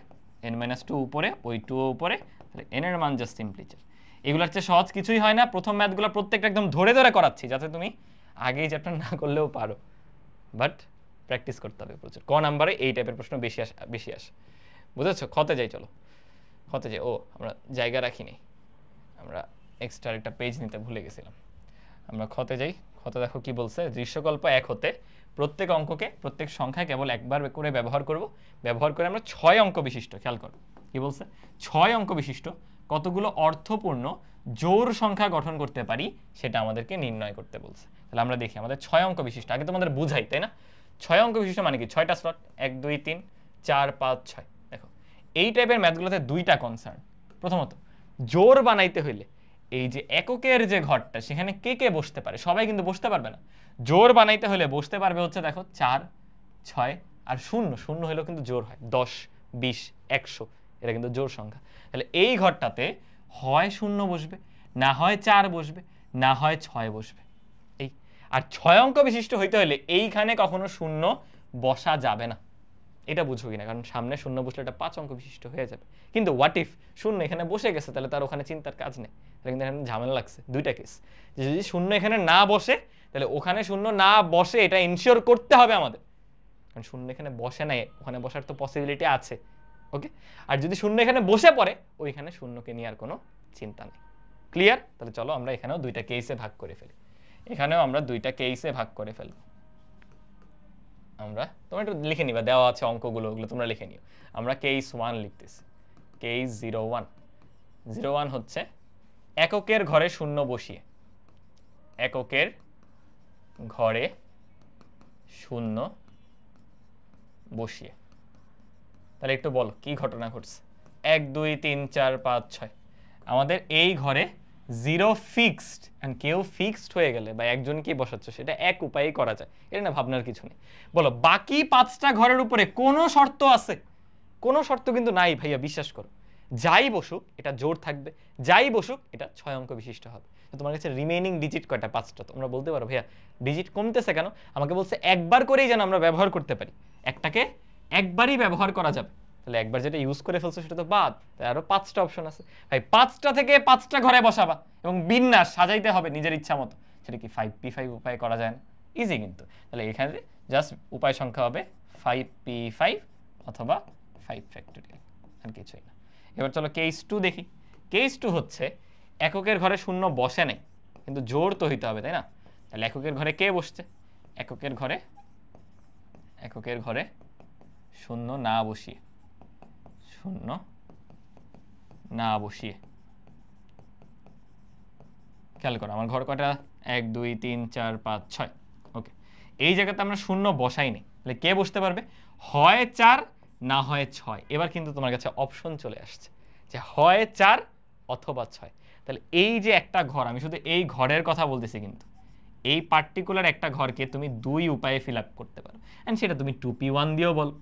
n-2 উপরে, ওই 2 উপরে, তাহলে n এর মান জাস্ট সিম্পলি 4। এগুলোর চেয়ে সহজ কিছুই হয় না। প্রথম ম্যাথগুলো প্রত্যেকটা একদম ধরে ধরে করাচ্ছি, যাতে তুমি আগেই চ্যাপ্টার না করলেও পারো, বাট প্র্যাকটিস করতে হবে প্রচুর। ক নাম্বারে এই টাইপের প্রশ্ন বেশি আসে। বুঝেছো? খতে যাই, চলো খতে যাই। ও আমরা জায়গা রাখিনি, আমরা এক্সট্রা একটা পেজ নিতে ভুলে গেছিলাম। আমরা খতে যাই। খতে দেখো কি বলছে, দৃশ্যকল্প 1 হতে প্রত্যেক অঙ্ককে, প্রত্যেক সংখ্যায় কেবল একবার করে ব্যবহার করব। ব্যবহার করে আমরা 6 অঙ্ক বিশিষ্ট, খেয়াল করো কি বলছে, 6 অঙ্ক বিশিষ্ট কতগুলো অর্থপূর্ণ জোড় সংখ্যা গঠন করতে পারি সেটা আমাদেরকে নির্ণয় করতে বলছে। তাহলে আমরা দেখি, আমাদের 6 অঙ্ক বিশিষ্ট, আগে তোমাদের বুঝাই তাই না। 6 অঙ্ক বিশিষ্ট মানে কি, 6টা স্লট, 1 2 3 4 5 6। দেখো এই টাইপের ম্যাথগুলোতে দুইটা কনসার্ন। প্রথমত, জোড় বানাইতে হইলে এই যে এককের যে ঘরটা, সেখানে কে কে বসতে পারে? সবাই কিন্তু বসতে পারবে না। জোড় বানাইতে হলে বসতে পারবে হচ্ছে দেখো 4, 6 আর 0 0 হলেও কিন্তু জোড় হয় 10 20 100 এটা কিন্তু জোড় সংখ্যা তাহলে এই ঘরটাতে হয় 0 বসবে না হয় 4 বসবে না হয় 6 বসবে এই আর 6 অঙ্ক বিশিষ্ট হইতে হলে এইখানে কখনো 0 বসা যাবে না এটা বুঝো কিনা কারণ সামনে 0 বসলে এটা 5 অঙ্ক বিশিষ্ট হয়ে যাবে কিন্তু হোয়াট ইফ 0 এখানে বসে গেছে তাহলে তার ওখানে চিন্তার কাজ নেই তাহলে কিন্তু এখানে ঝামেলা লাগছে দুইটা কেস যদি 0 এখানে না বসে তাহলে ওখানে 0 না বসে এটা ইনশিওর করতে হবে আমাদের কারণ 0 এখানে বসে নাই ওখানে বসার তো পসিবিলিটি আছে ওকে আর যদি 0 এখানে বসে পড়ে ওইখানে 0 কে নিয়ে আর কোনো চিন্তা নেই ক্লিয়ার তাহলে চলো আমরা এখানেও দুইটা কেসে ভাগ করে ফেলি এখানেও আমরা দুইটা কেসে ভাগ করে ফেলব আমরা তোমরা একটু লিখে নিবা দেওয়া আছে অঙ্কগুলো ওগুলো তোমরা লিখে নিও আমরা কেস 1 লিখতেছি কেস 01 01 হচ্ছে এককের ঘরে 0 বসিয়ে এককের ঘরে 0 বসিয়ে তাহলে একটু বলো কি ঘটনা ঘটছে 1 2 3 4 5 6 আমাদের এই ঘরে 0 ফিক্সড এন্ড কেউ ফিক্সড হয়ে গেলে বা একজন কি বসাচ্ছে সেটা এক উপায়েই করা যায় এটা না ভাবনার কিছু নেই বলো বাকি 5টা ঘরের উপরে কোনো শর্ত আছে কোনো শর্ত কিন্তু নাই ভাইয়া বিশ্বাস করো যাই বসুক এটা জোর থাকবে যাই বসুক এটা 6 অঙ্ক বিশিষ্ট হবে তো তোমার কাছে রিমেইনিং ডিজিট কয়টা 5টা তোমরা বলতে পারো ভাইয়া ডিজিট কমতেছে কেন আমাকে বলছে একবার করেই যেন আমরা ব্যবহার করতে পারি একটাকে একবারই ব্যবহার করা যাবে তাহলে একবার যেটা ইউজ করে ফেলছো সেটা তো বাদ তাই আরো 5টা অপশন আছে ভাই 5টা থেকে 5টা ঘরে বসাবা এবং বিন্যাস সাজাইতে হবে নিজের ইচ্ছা মতো সেটা কি 5p5 উপায় করা যায় না ইজি কিন্তু তাহলে এখানে জাস্ট উপায় সংখ্যা হবে 5p5 অথবা 5 ফ্যাক্টোরিয়াল আর কিছুই না এবার চলো কেস 2 দেখি কেস 2 হচ্ছে এককের ঘরে 0 বসে নাই কিন্তু জোড় তো হইতে হবে তাই না তাহলে এককের ঘরে কে বসছে এককের ঘরে 0 না বসিয়ে 0 না বসিয়ে খেয়াল করো আমার ঘর কয়টা 1 2 3 4 5 6 ওকে এই জায়গাতে আমরা 0 বসাই নেই তাহলে কে বসতে পারবে হয় 4 না হয় 6 এবার কিন্তু তোমার কাছে অপশন চলে আসছে যে হয় 4 অথবা 6 তাহলে এই যে একটা ঘর আমি শুধু এই ঘরের কথা বলতেছি কিন্তু এই পার্টিকুলার একটা ঘরকে তুমি দুই উপায়ে ফিল আপ করতে পারো এন্ড সেটা তুমি 2p1 দিয়েও বলো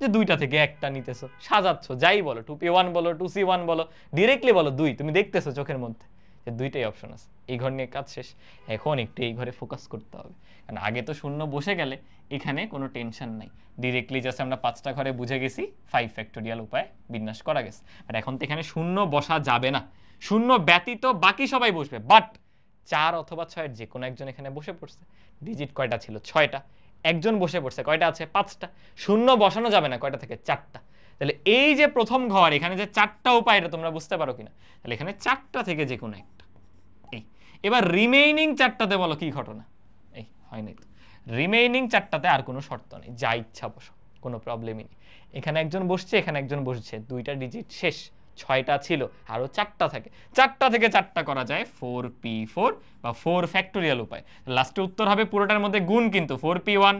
যে দুইটা থেকে একটা নিতেছো সাজাচ্ছো যাই বলো 2p1 বলো 2c1 বলো ডাইরেক্টলি বলো দুই তুমি দেখতেছো চোখের মধ্যে যে দুইটাই অপশন আছে এই ঘর নিয়ে কাজ শেষ এখন একটু এই ঘরে ফোকাস করতে হবে কারণ আগে তো 0 বসে গেলে এখানে কোনো টেনশন নাই ডাইরেক্টলি জাস্ট আমরা 5টা ঘরে বুঝে গেছি 5 ফ্যাক্টোরিয়াল উপায় বিন্যাস করা গেছে বাট এখন তো এখানে 0 বসা যাবে না 0 ব্যতীত বাকি সবাই বসবে বাট 4 অথবা 6 এর যে কোনো একজন এখানে বসে পড়ছে ডিজিট কয়টা ছিল 6টা একজন বসে পড়ছে কয়টা আছে 5টা 0 বসানো যাবে না কয়টা থেকে 4টা তাহলে এই যে প্রথম ঘর এখানে যে 4টা উপায় এটা তোমরা বুঝতে পারো কিনা তাহলে এখানে 4টা থেকে যে কোনো একটা এই এবার রিমেইনিং 4টাতে বলো কি ঘটনা এই হয় নাই তো রিমেইনিং 4টাতে আর কোনো শর্ত নেই যা ইচ্ছা বসো কোনো প্রবলেমই নেই এখানে একজন বসছে এখানে একজন বসছে দুইটা ডিজিট শেষ 6টা ছিল আরো 4টা থাকে 4টা থেকে 4টা করা যায় 4p4 বা 4 ফ্যাক্টোরিয়াল উপায় লাস্টে উত্তর হবে পুরোটার মধ্যে গুণ কিন্তু 4p1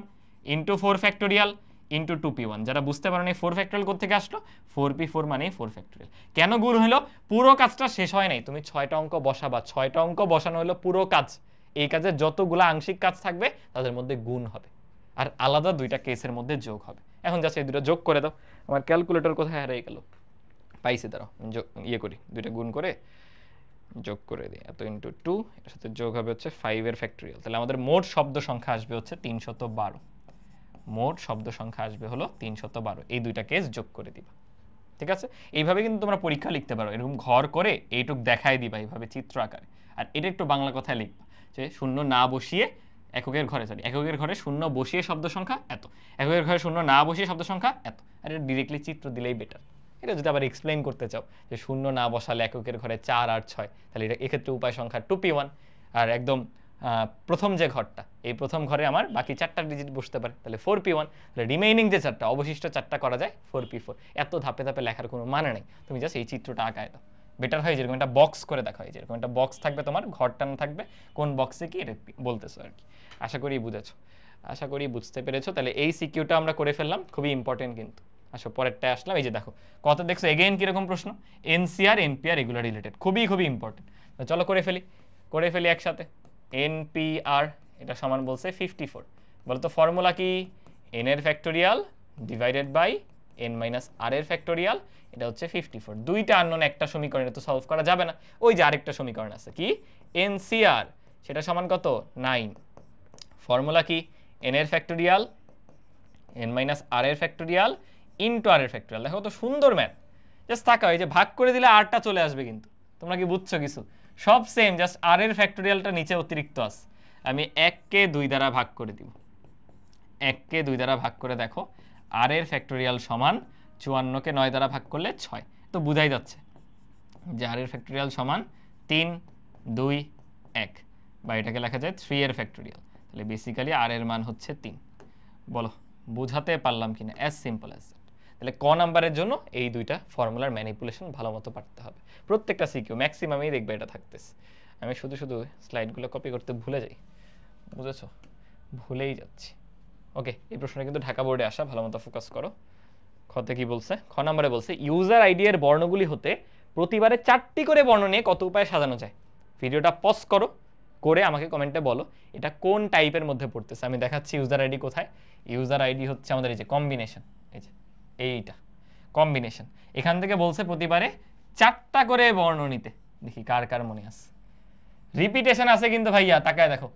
into 4 factorial into 2p1 যারা বুঝতে পারেন এই 4 ফ্যাক্টোরিয়াল কোথা থেকে আসলো 4p4 মানে 4 ফ্যাক্টোরিয়াল কেন গুণ হলো পুরো কাজটা শেষ হয় নাই তুমি 6টা অঙ্ক বসাবা 6টা অঙ্ক বসানো হলো পুরো কাজ এই কাজে যতগুলো আংশিক কাজ থাকবে তাদের মধ্যে গুণ হবে আর আলাদা দুইটা কেসের মধ্যে যোগ হবে এখন জাস্ট এই দুটো যোগ করে দাও আমার ক্যালকুলেটর কোথায় হারিয়ে গেল পাইছি দাঁড়াও ইয়ে করি দুইটা গুণ করে যোগ করে দিই এত ইনটু 2 এর সাথে যোগ হবে হচ্ছে 5 এর ফ্যাক্টোরিয়াল তাহলে আমাদের মোট শব্দ সংখ্যা আসবে হচ্ছে 312 মোট শব্দ সংখ্যা আসবে হলো 312 এই দুইটা কেস যোগ করে দিবা ঠিক আছে এইভাবে কিন্তু তোমরা পরীক্ষা লিখতে পারো এরকম ঘর করে এইটুক দেখাই দিবা এইভাবে চিত্র আকারে আর এটা একটু বাংলা কথায় লিখবা যে 0 না বসিয়ে এককের ঘরে এককের ঘরে 0 বসিয়ে শব্দ সংখ্যা এত এককের ঘরে 0 না বসিয়ে শব্দ সংখ্যা এত আর এটা ডাইরেক্টলি চিত্র দিলেই বেটার এটা যদি আবার এক্সপ্লেইন করতে চাও যে 0 না বসালে এককের ঘরে 4 আর 6 তাহলে এটা এক্ষেত্রে উপায় সংখ্যা 2p1 আর একদম প্রথম যে ঘরটা এই প্রথম ঘরে আমার বাকি 4টা ডিজিট বসতে পারে তাহলে 4p1 তাহলে রিমেইনিং যে 4টা অবশিষ্ট 4টা করা যায় 4p4 এত ধাপে ধাপে লেখার কোনো মানে নেই তুমি জাস্ট এই চিত্রটা আঁকায় দাও বেটার হয় যেরকম একটা বক্স করে দেখা হয় যেরকম একটা বক্স থাকবে তোমার ঘরটা না থাকবে কোন বক্সে কি এটা বলতেছো আর কি আশা করি বুঝেছো আশা করি বুঝতে পেরেছো তাহলে এই সিকিউটা আমরা করে ফেললাম খুবই ইম্পর্টেন্ট কিন্তু আসো পরেরটায় আসলাম এই যে দেখো কত দেখছো এগেইন কিরকম প্রশ্ন এনসিআর এনপিআর এগুলো রিলেটেড খুবই খুবই ইম্পর্টেন্ট তো চলো করে ফেলি একসাথে এনপিআর এটা সমান বলছে 54 বলো তো ফর্মুলা কি n এর factorial divided by n minus r এর ফ্যাক্টোরিয়াল, এটা হচ্ছে 54। দুইটা আননোন একটা সমীকরণে তো সলভ করা যাবে না, ওই যে আরেকটা সমীকরণ আছে কি NCR, সেটা সমান কত 9। ফর্মুলা কি n এর ফ্যাক্টোরিয়াল n মাইনাস r এর ফ্যাক্টোরিয়াল ইনটু r এর ফ্যাক্টোরিয়াল। দেখো তো সুন্দর ম্যাথ, জাস্ট তাকাও এই যে ভাগ করে দিলে rটা চলে আসবে, কিন্তু তোমরা কি বুঝছো কিছু? সব সেম, জাস্ট r এর ফ্যাক্টোরিয়ালটা নিচে অতিরিক্ত আছে। আমি 1 কে 2 দ্বারা ভাগ করে দিব, 1 কে 2 দ্বারা ভাগ করে দেখো r এর ফ্যাক্টোরিয়াল সমান 54 কে 9 দ্বারা ভাগ করলে 6। তো বুঝাই যাচ্ছে যে r এর ফ্যাক্টোরিয়াল সমান 3 2 1, বা এটাকে লেখা যায় 3 এর ফ্যাক্টোরিয়াল। তাহলে বেসিক্যালি r এর মান হচ্ছে 3। বলো বুঝাতে পারলাম কিনা? As simple as that. তাহলে ক নাম্বারের জন্য এই দুইটা ফর্মুলার ম্যানিপুলেশন ভালো মতো পারতে হবে। প্রত্যেকটা সিকিউ ম্যাক্সিমামই দেখবে এটা থাকতেছে। আমি শুধু শুধু স্লাইডগুলো কপি করতে ভুলে যাই, বুঝেছো? ভুলেই যাচ্ছি। ওকে, এই প্রশ্নটা কিন্তু ঢাকা বোর্ডে আসা, ভালো মতো ফোকাস করো। খতে কি বলছে? খ নম্বরে বলছে ইউজার আইডি এর বর্ণগুলি হতে প্রতিবারে 4টি করে বর্ণ নিয়ে কত উপায়ে সাজানো যায়। ভিডিওটা পজ করো, করে আমাকে কমেন্টে বলো এটা কোন টাইপের মধ্যে পড়তেছে। আমি দেখাচ্ছি ইউজার আইডি কোথায়। ইউজার আইডি হচ্ছে আমাদের এই যে কম্বিনেশন, এই যে এইটা কম্বিনেশন। এখান থেকে বলছে প্রতিবারে 4টা করে বর্ণ নিতে। দেখি কার কার মনে আছে। রিপিটেশন আছে কিন্তু ভাইয়া, তাকায় দেখো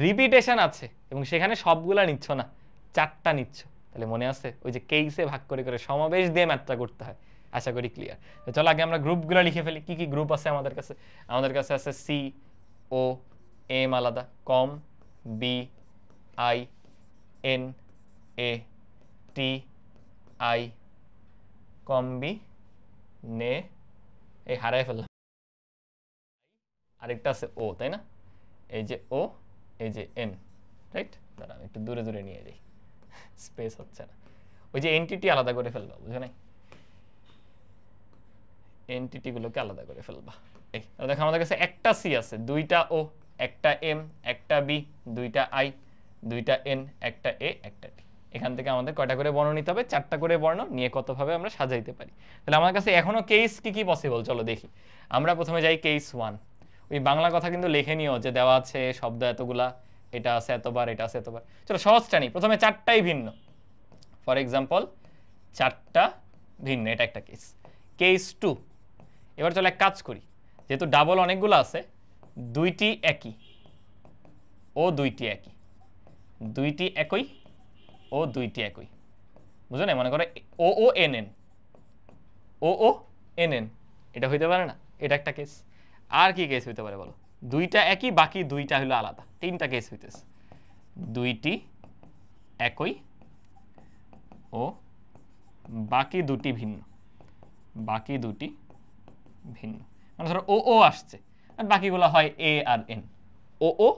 রিপিটেশন আছে, এবং সেখানে সবগুলা নিচ্ছ না, 4টা নিচ্ছ। তাহলে মনে আছে ওই যে কেসে ভাগ করে করে সমাবেশ দিয়ে ম্যাথটা করতে হয়। আশা করি ক্লিয়ার। তো চলো আগে আমরা গ্রুপগুলো লিখে ফেলি। কি কি গ্রুপ আছে আমাদের কাছে? আমাদের কাছে আছে সি ও এম আলাদা, com B I N A T I, com B নে, এই হারাই ফেললাম, আরেকটা আছে ও, তাই না? এই যে ও, এই যে এন, রাইট? দাঁড়া আমি একটু দূরে দূরে নিয়ে যাই, স্পেস হচ্ছে না। ওই যে এনটিটি আলাদা করে ফেলবা, বুঝো নাই? এনটিটি গুলোকে আলাদা করে ফেলবা। এই দেখো আমাদের কাছে একটা সি আছে, দুইটা ও, একটা এম, একটা বি, দুইটা আই, দুইটা এন, একটা এ, একটা টি। এখান থেকে আমাদের কয়টা করে বর্ণ নিতে হবে? 4টা করে বর্ণ নিয়ে কতভাবে আমরা সাজাইতে পারি। তাহলে আমার কাছে এখনো কেস কি কি পসিবল, চলো দেখি। আমরা প্রথমে যাই কেস 1। ওই বাংলা কথা কিন্তু লিখে নিও যে দেওয়া আছে শব্দ এতগুলা, এটা আছে এতবার, এটা আছে এতবার। চলো সহজটা নিই, প্রথমে 4টাই ভিন্ন। ফর এক্সাম্পল 4টা ভিন্ন, এটা একটা কেস। কেস 2। এবার চলো এক কাজ করি, যেহেতু ডাবল অনেকগুলো আছে, দুইটি একই ও দুইটি একই, দুইটি একই ও দুইটি একই, বুঝো না? মনে করো ও ও এন এন, ও ও এন এন, এটা হইতে পারে না? এটা একটা কেস। আর কি কেস হইতে পারে বলো? দুইটা একই, বাকি দুইটা হলো আলাদা। 3টা কেস হইতেছে, দুইটি একই ও বাকি দুটি ভিন্ন, বাকি দুটি ভিন্ন। মানে ধরো ও ও আসছে আর বাকিগুলো হয় এ আর N, O O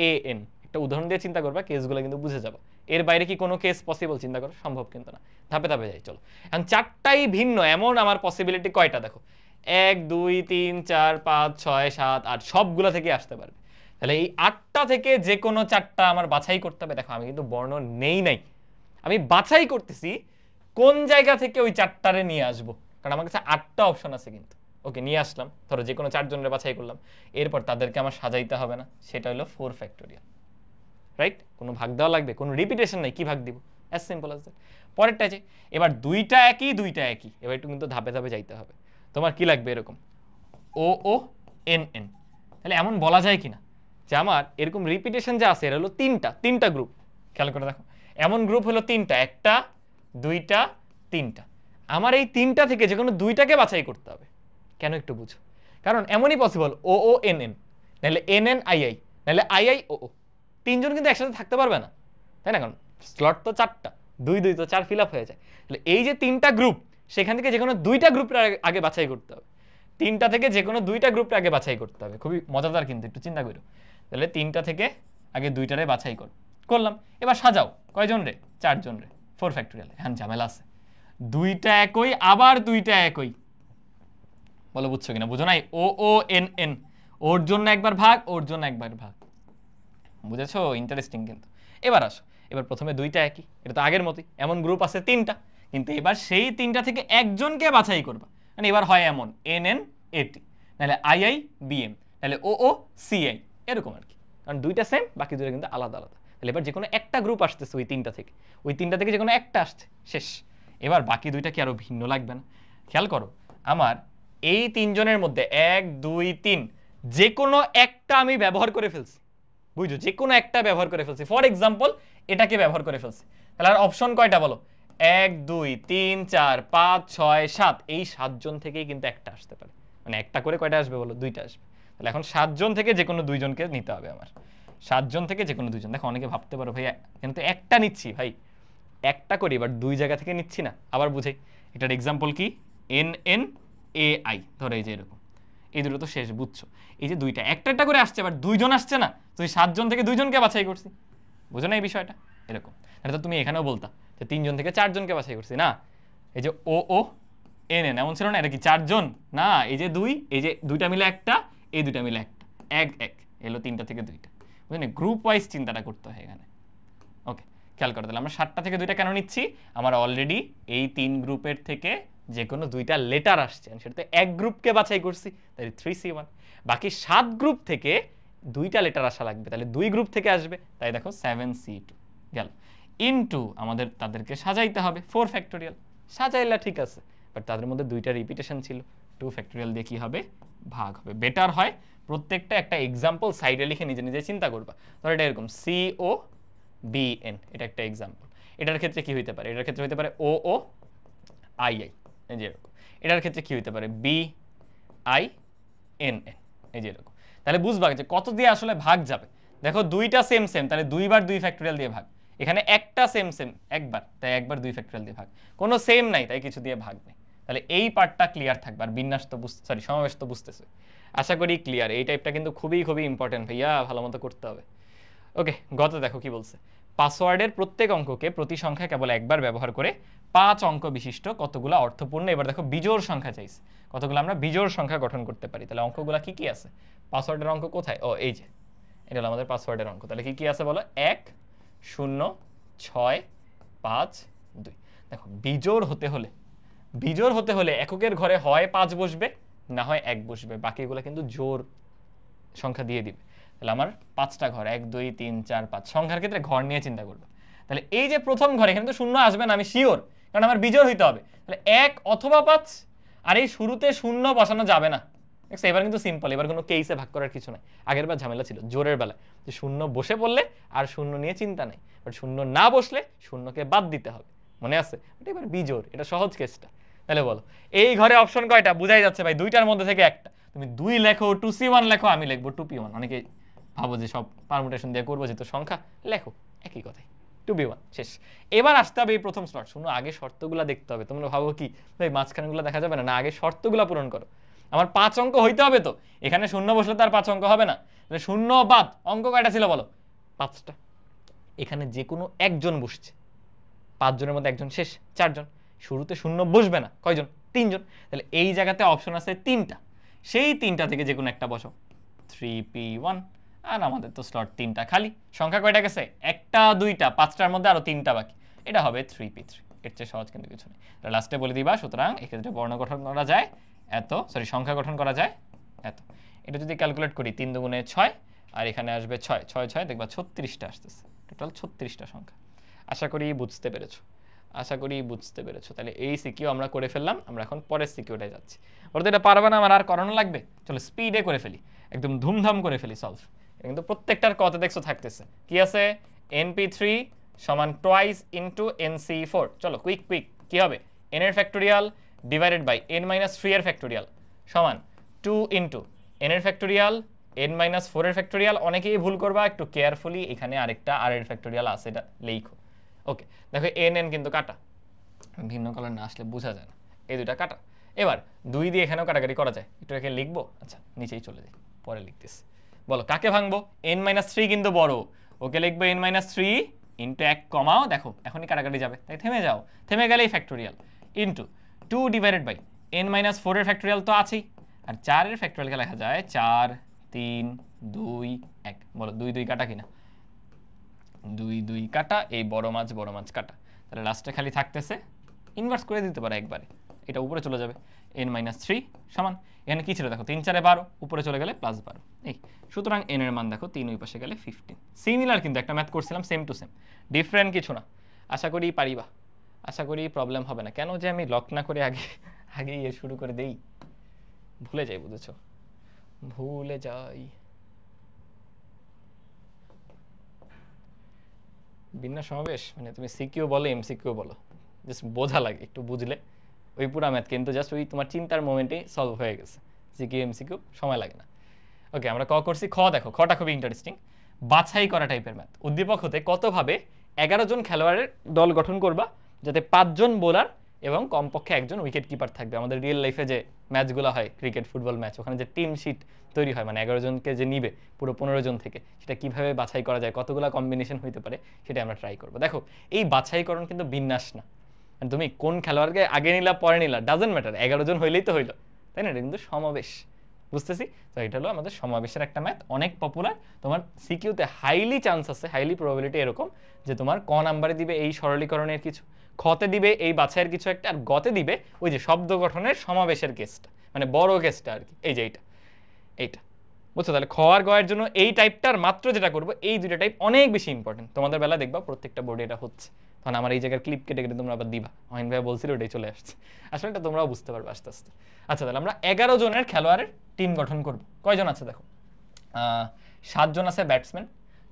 A N. একটা উদাহরণ দিয়ে চিন্তা করবা, কেসগুলো কিন্তু বুঝে যাবে। এর বাইরে কি কোনো কেস পসিবল চিন্তা করো? সম্ভব কিন্তু না। ধাপে ধাপে যাই চলো। এখন 4টাই ভিন্ন, এমন আমার পসিবিলিটি কয়টা দেখো? 1 2 3 4 5 6 7 8, সবগুলো থেকে আসতে পারবে। তাহলে এই 8টা থেকে যে কোনো 4টা আমার বাছাই করতে হবে। দেখো আমি কিন্তু বর্ণ নেই নাই, আমি বাছাই করতেছি কোন জায়গা থেকে ওই 4টারে নিয়ে আসবো, কারণ আমার কাছে 8টা অপশন আছে। কিন্তু ওকে নিয়ে আসলাম, ধরো যে কোনো 4 জনের বাছাই করলাম, এরপর তাদেরকে আমার সাজাইতে হবে না, সেটা হলো 4 ফ্যাক্টোরিয়াল, রাইট? কোনো ভাগ দেওয়া লাগবে? কোনো রিপিটেশন নাই, কি ভাগ দিব? As simple as that. পরেরটা যে এবার দুইটা একই, দুইটা একই, এবার একটু কিন্তু ধাপে ধাপে যাইতে হবে। তোমার কি লাগবে? এরকম ও ও এন এন। তাহলে এমন বলা যায় কিনা যে আমার এরকম রিপিটেশন যা আছে এর হলো 3টা গ্রুপ। খেয়াল করে দেখো, এমন গ্রুপ হলো 3টা, 1টা 2টা 3টা। আমার এই 3টা থেকে যে কোনো 2টাকে বাছাই করতে হবে। কেন একটু বুঝো, কারণ এমনই পসিবল ও ও এন এন, নাহলে এন এন আই আই, নাহলে আই আই ও ও। 3জন কিন্তু একসাথে থাকতে পারবে না, তাই না? কারণ স্লট তো 4টা, 2 2 তো 4 ফিল আপ হয়ে যায়। তাহলে এই যে 3টা গ্রুপ, সেখান থেকে যে কোনো 2টা গ্রুপের আগে বাছাই করতে হবে। 3টা থেকে যে কোনো 2টা গ্রুপের আগে বাছাই করতে হবে। খুবই মজাদার কিন্তু, একটু চিন্তা করো। তাহলে 3টা থেকে আগে 2টারে বাছাই করলাম। এবার সাজাও কয়জন রে? 4 জন রে, 4 ফ্যাক্টোরিয়াল। এখন ঝামেলা আছে, 2টা একই আবার 2টা একই। বলো বুঝছো কিনা? বুঝো নাই? ও ও এন এন, ওর জন্য একবার ভাগ, ওর জন্য একবার ভাগ। বুঝেছো? ইন্টারেস্টিং কিন্তু। এবার আসো, এবার প্রথমে 2টা একই, এটা তো আগের মতোই। এমন গ্রুপ আছে 3টা, কিন্তু এবার সেই 3টা থেকে একজনকে বাছাই করবা। মানে এবার হয় এমন এন এন এটি, নাহলে আই আই বি এম, নাহলে ও ও সি আই, এরকম আর কি। কারণ 2টা সেম, বাকি 2টা কিন্তু আলাদা আলাদা। তাহলে এবার যে কোনো একটা গ্রুপ আসতেছে ওই তিনটা থেকে যে কোনো একটা আসছে, শেষ। এবার বাকি দুইটা কি আরো ভিন্ন লাগবে না? খেয়াল করো, আমার এই তিনজনের মধ্যে 1 2 3 যে কোনো একটা আমি ব্যবহার করে ফেলছি, বুঝছো, যে কোনো একটা ব্যবহার করে ফেলছি। ফর এক্সাম্পল এটাকে ব্যবহার করে ফেলছি, তাহলে আর অপশন কয়টা বলো? 1 2 3 4 5 6 7, এই 7 জন থেকেই কিন্তু একটা আসতে পারে, মানে একটা করে কয়টা আসবে বলো? দুইটা আসবে। তাহলে এখন 7 জন থেকে যে কোনো দুইজনকে নিতে হবে আমার, 7 জন থেকে যে কোনো দুইজন। দেখো অনেকে ভাবতে পারো ভাই কিন্তু একটা নিচ্ছি, ভাই একটা করি, বাট দুই জায়গা থেকে নিচ্ছি না। আবার বুঝাই, এটার এক্সাম্পল কি? এন এন এ আই, ধরো এই যে এরকম, এই দুটো তো শেষ, বুঝছো? এই যে দুইটা একটা একটা করে আসছে, বাট দুইজন আসছে না, তুই 7 জন থেকে দুইজনকে বাছাই করছি, বুঝো না এই বিষয়টা? এরকম। তাহলে তো তুমি এখানেও বলতা যে 3 জন থেকে 4 জনকে বাছাই করছি, না এই যে ও ও এন এন এমন ছিল না, এটা কি 4 জন? না, এই যে দুই, এই যে দুইটা মিলে একটা, এই দুইটা মিলে একটা, এক এক এলো 3টা থেকে 2টা, বুঝলি? গ্রুপ ওয়াইজ চিন্তাটা করতে হয় এখানে। ওকে, খেয়াল করো, তাহলে আমরা 7টা থেকে 2টা কেন নিচ্ছি? আমার অলরেডি এই 3 গ্রুপের থেকে যে কোনো 2টা লেটার আসছে, সেটাতে এক গ্রুপকে বাছাই করছি, তাই 3C1। বাকি 7 গ্রুপ থেকে 2টা লেটার আসা লাগবে, তাহলে 2 গ্রুপ থেকে আসবে, তাই দেখো 7C2 গেল। ইনটু আমাদের তাদেরকে সাজাইতে হবে 4 ফ্যাক্টোরিয়াল, সাজাইলা ঠিক আছে, বাট তাদের মধ্যে 2টা রিপিটেশন ছিল, 2 ফ্যাক্টোরিয়াল দিয়ে কি হবে? ভাগ হবে। বেটার হয় প্রত্যেকটা একটা এক্সাম্পল সাইডে লিখে নিজে নিজে চিন্তা করবা। ধরো এটা এরকম CO BN, এটা একটা এক্সাম্পল। এটার ক্ষেত্রে কি হইতে পারে? এটার ক্ষেত্রে হইতে পারে OO II, এই যে এরকম। এটার ক্ষেত্রে কি হইতে পারে? BINN, এই যে এরকম। তাহলে বুঝবা যে কত দিয়ে আসলে ভাগ যাবে। দেখো দুইটা সেম সেম, তাহলে 2 বার 2 ফ্যাক্টোরিয়াল দিয়ে ভাগ। এখানে একটা সেম সেম একবার, তাই একবার 2 ফ্যাক্টোরিয়াল দিয়ে ভাগ। কোনো সেম নাই, তাই কিছু দিয়ে ভাগ নেই। তাহলে এই পার্টটা ক্লিয়ার থাকবে। আর বিন্যাস তো সমাবেশ তো বুঝতেছে, আশা করি ক্লিয়ার। এই টাইপটা কিন্তু খুবই খুবই ইম্পর্টেন্ট ভাইয়া, ভালো মতো করতে হবে। ওকে, গত দেখো কি বলছে? পাসওয়ার্ডের প্রত্যেক অঙ্ককে প্রতি সংখ্যা কেবল একবার ব্যবহার করে 5 অঙ্ক বিশিষ্ট কতগুলো অর্থপূর্ণ, এবার দেখো বিজোড় সংখ্যা চাইছে, কতগুলো আমরা বিজোড় সংখ্যা গঠন করতে পারি। তাহলে অঙ্কগুলো কি কি আছে? পাসওয়ার্ডের অঙ্ক কোথায়? ও এই যে, এটা হলো আমাদের পাসওয়ার্ডের অঙ্ক। তাহলে কি কি আছে বলো? 1 0 6 5 2। দেখো বিজোড় হতে হলে এককের ঘরে হয় 5 বসবে, না হয় 1 বসবে, বাকিগুলো কিন্তু জোড় সংখ্যা দিয়ে দিবে। তাহলে আমার 5টা ঘর, 1 2 3 4 5, সংখ্যার ক্ষেত্রে ঘর নিয়ে চিন্তা করবো। তাহলে এই যে প্রথম ঘর, এখানে তো শূন্য আসবে না, আমি শিওর, কারণ আমার বিজোড় হইতে হবে। তাহলে 1 অথবা 5, আর এই শুরুতে শূন্য বসানো যাবে না। এবার কিন্তু সিম্পল, এবার কোনো কেসে ভাগ করার কিছু নাই। আগের বার ঝামেলা ছিল জোরের বেলায়, যে শূন্য বসে পড়লে আর শূন্য নিয়ে চিন্তা নেই, বাট শূন্য না বসলে শূন্যকে বাদ দিতে হবে, মনে আছে? এবার বিজোড়, এটা সহজ কেসটা। তাহলে বলো এই ঘরে অপশন কয়টা? বুঝাই যাচ্ছে ভাই, দুইটার মধ্যে থেকে একটা। তুমি 2 লেখো, 2C1 লেখো, আমি লিখবো 2P1। অনেকে ভাবো যে সব পারমুটেশন দিয়ে করবো, যেহেতু সংখ্যা, লেখো একই কথাই 2B1, শেষ। এবার আসতে হবে এই প্রথম স্লট। শুনো, আগে শর্তগুলো দেখতে হবে। তোমরা ভাবো কি ভাই মাঝখানগুলো দেখা যাবে না? না, আগে শর্তগুলো পূরণ করো। আমার 5 অঙ্ক হইতে হবে তো, এখানে শূন্য বসলে তার 5 অঙ্ক হবে না। তাহলে শূন্য বাদ অঙ্ক কয়টা ছিল বলো? 5টা। এখানে যে কোনো একজন বসছে, 5 জনের মধ্যে একজন, শেষ। 4 জন। শুরুতে শূন্য বসবে না, কয়জন? 3 জন। তাহলে এই জায়গাতে অপশন আছে 3টা, সেই 3টা থেকে যে কোনো একটা বসো, 3P1। আর আমাদের তো স্লট 3টা খালি। সংখ্যা কয়টা গেছে? 1টা 2টা, 5টার মধ্যে আরো 3টা বাকি, এটা হবে 3P3। এর চেয়ে সহজ কিন্তু কিছু নেই। লাস্টে বলে দিবা, সুতরাং এক্ষেত্রে বর্ণ গঠন করা যায় এত, সংখ্যা গঠন করা যায় এত। এটা যদি ক্যালকুলেট করি, 3 দুগুণে 6, আর এখানে আসবে 6 6 6, দেখবা 36টা আসতেছে, টোটাল 36টা সংখ্যা। আশা করি বুঝতে পেরেছো। তাহলে এই সিকিউ আমরা করে ফেললাম। আমরা এখন পরের সিকিউটায় যাচ্ছি। ওরা তো এটা পারবে না, আমার আর করানো লাগবে। চলো স্পিডে করে ফেলি, একদম ধুমধাম করে ফেলি সলভ। কিন্তু প্রত্যেকটার কত দেখছো থাকতেছে, কি আছে? NP3 সমান টুয়াইস ইন্টু NC4। চলো কুইক কি হবে? n এর ফ্যাক্টোরিয়াল ডিভাইডেড বাই n-3 এর ফ্যাক্টোরিয়াল সমান 2 ইন্টু n এর ফ্যাক্টোরিয়াল n-4 এর ফ্যাক্টোরিয়াল। অনেকেই ভুল করবা, একটু কেয়ারফুলি, এখানে আরেকটা r এর ফ্যাক্টোরিয়াল আছে, এটা লেখো। ওকে, দেখো n কিন্তু কাটা, ভিন্ন কালার না আসলে বোঝা যায় না, এই দুটা কাটা। এবার 2 দিয়ে এখানেও কাটাকাটি করা যায়, একটু এখানে লিখবো। আচ্ছা নিচেই চলে যাই, পরে লিখতেছি। বলো কাকে ভাঙবো? n-3 কিন্তু বড়, ওকে লিখবো n-3 ইন্টু 1 কমাও, দেখো এখনই কাটাকাটি যাবে, তাই থেমে যাও, থেমে গেলেই factorial, into 2 divided by n-4 এর ফ্যাক্টোরিয়াল তো আছেই, আর 4 এর ফ্যাক্টোরিয়ালকে লেখা যায় 4 3 2 1। বলো 2 2 কাটা কিনা? 2 2 কাটা, এই বড় মাছ কাটা। তাহলে লাস্টে খালি থাকতেছে, ইনভার্স করে দিতে পারে একবারে, এটা উপরে চলে যাবে। n-3 সমান এখানে কি ছিল দেখো 3 4 12 উপরে চলে গেলে +12 এই সুতরাং n এর মান দেখো 3 ওই পাশে গেলে 15 সিমিলার কিন্তু একটা ম্যাথ করছিলাম সেম টু সেম ডিফারেন্ট কিছু না আশা করি পারিবা আশা করি প্রবলেম হবে না কেন যে আমি লক না করে আগে শুরু করে দেই ভুলে যাই বুঝেছো ভুলে যাই বিন্যাস সমাবেশ মানে তুমি সিকিউ বলো এমসিকিউ বলো জাস্ট বোঝা লাগে একটু বুঝলে ওই পুরো ম্যাথ কিন্তু জাস্ট ওই তোমার চিন্তার মোমেন্টে সলভ হয়ে গেছে সিকিউ এমসিকিউ সময় লাগে না ওকে আমরা ক করছি খ দেখো খটা খুবই ইন্টারেস্টিং বাছাই করা টাইপের ম্যাথ উদ্দীপক হতে কতভাবে 11 জন খেলোয়াড়ের দল গঠন করবা যাতে 5 জন বোলার এবং কমপক্ষে একজন উইকেট কিপার থাকবে আমাদের রিয়েল লাইফে যে ম্যাচগুলো হয় ক্রিকেট ফুটবল ম্যাচ ওখানে যে টিম শিট তৈরি হয় মানে 11 জনকে যে নিবে পুরো 15 জন থেকে সেটা কিভাবে বাছাই করা যায় কতগুলো কম্বিনেশন হইতে পারে সেটা আমরা ট্রাই করব দেখো এই বাছাইকরণ কিন্তু বিন্যাস না তুমি কোন খেলোয়াড়কে আগে নিলা পরে নিলা ডাজন্ট ম্যাটার 11 জন হইলেই তো হইলো তাই না এটা কিন্তু সমাবেশ বুঝতেছি তো এটা হলো আমাদের সমাবেশের একটা ম্যাথ অনেক পপুলার তোমার সিকিউতে হাইলি চান্স আছে হাইলি প্রবাবিলিটি এরকম যে তোমার ক নাম্বারে দিবে এই সরলীকরণের কিছু খতে দিবে এই বাছাইয়ের কিছু একটা আর গতে দিবে ওই যে শব্দ গঠনের সমাবেশের কেসটা মানে বড় কেসটা আর কি এই যে এইটা বুঝছো তাহলে খ আর গ এর জন্য এই টাইপটার মাত্র যেটা করবো এই দুইটা টাইপ অনেক বেশি ইম্পর্টেন্ট তোমাদের বেলা দেখবা প্রত্যেকটা বোর্ডে এটা হচ্ছে তখন আমার এই জায়গার ক্লিপ কেটে কেটে তোমরা আবার দিবা অহিন ভাই বলছিল ওটাই চলে আসছে আসলে এটা তোমরাও বুঝতে পারবে আস্তে আস্তে আচ্ছা তাহলে আমরা 11 জনের খেলোয়াড়ের টিম গঠন করব কয়জন আছে দেখো 7 জন আছে ব্যাটসম্যান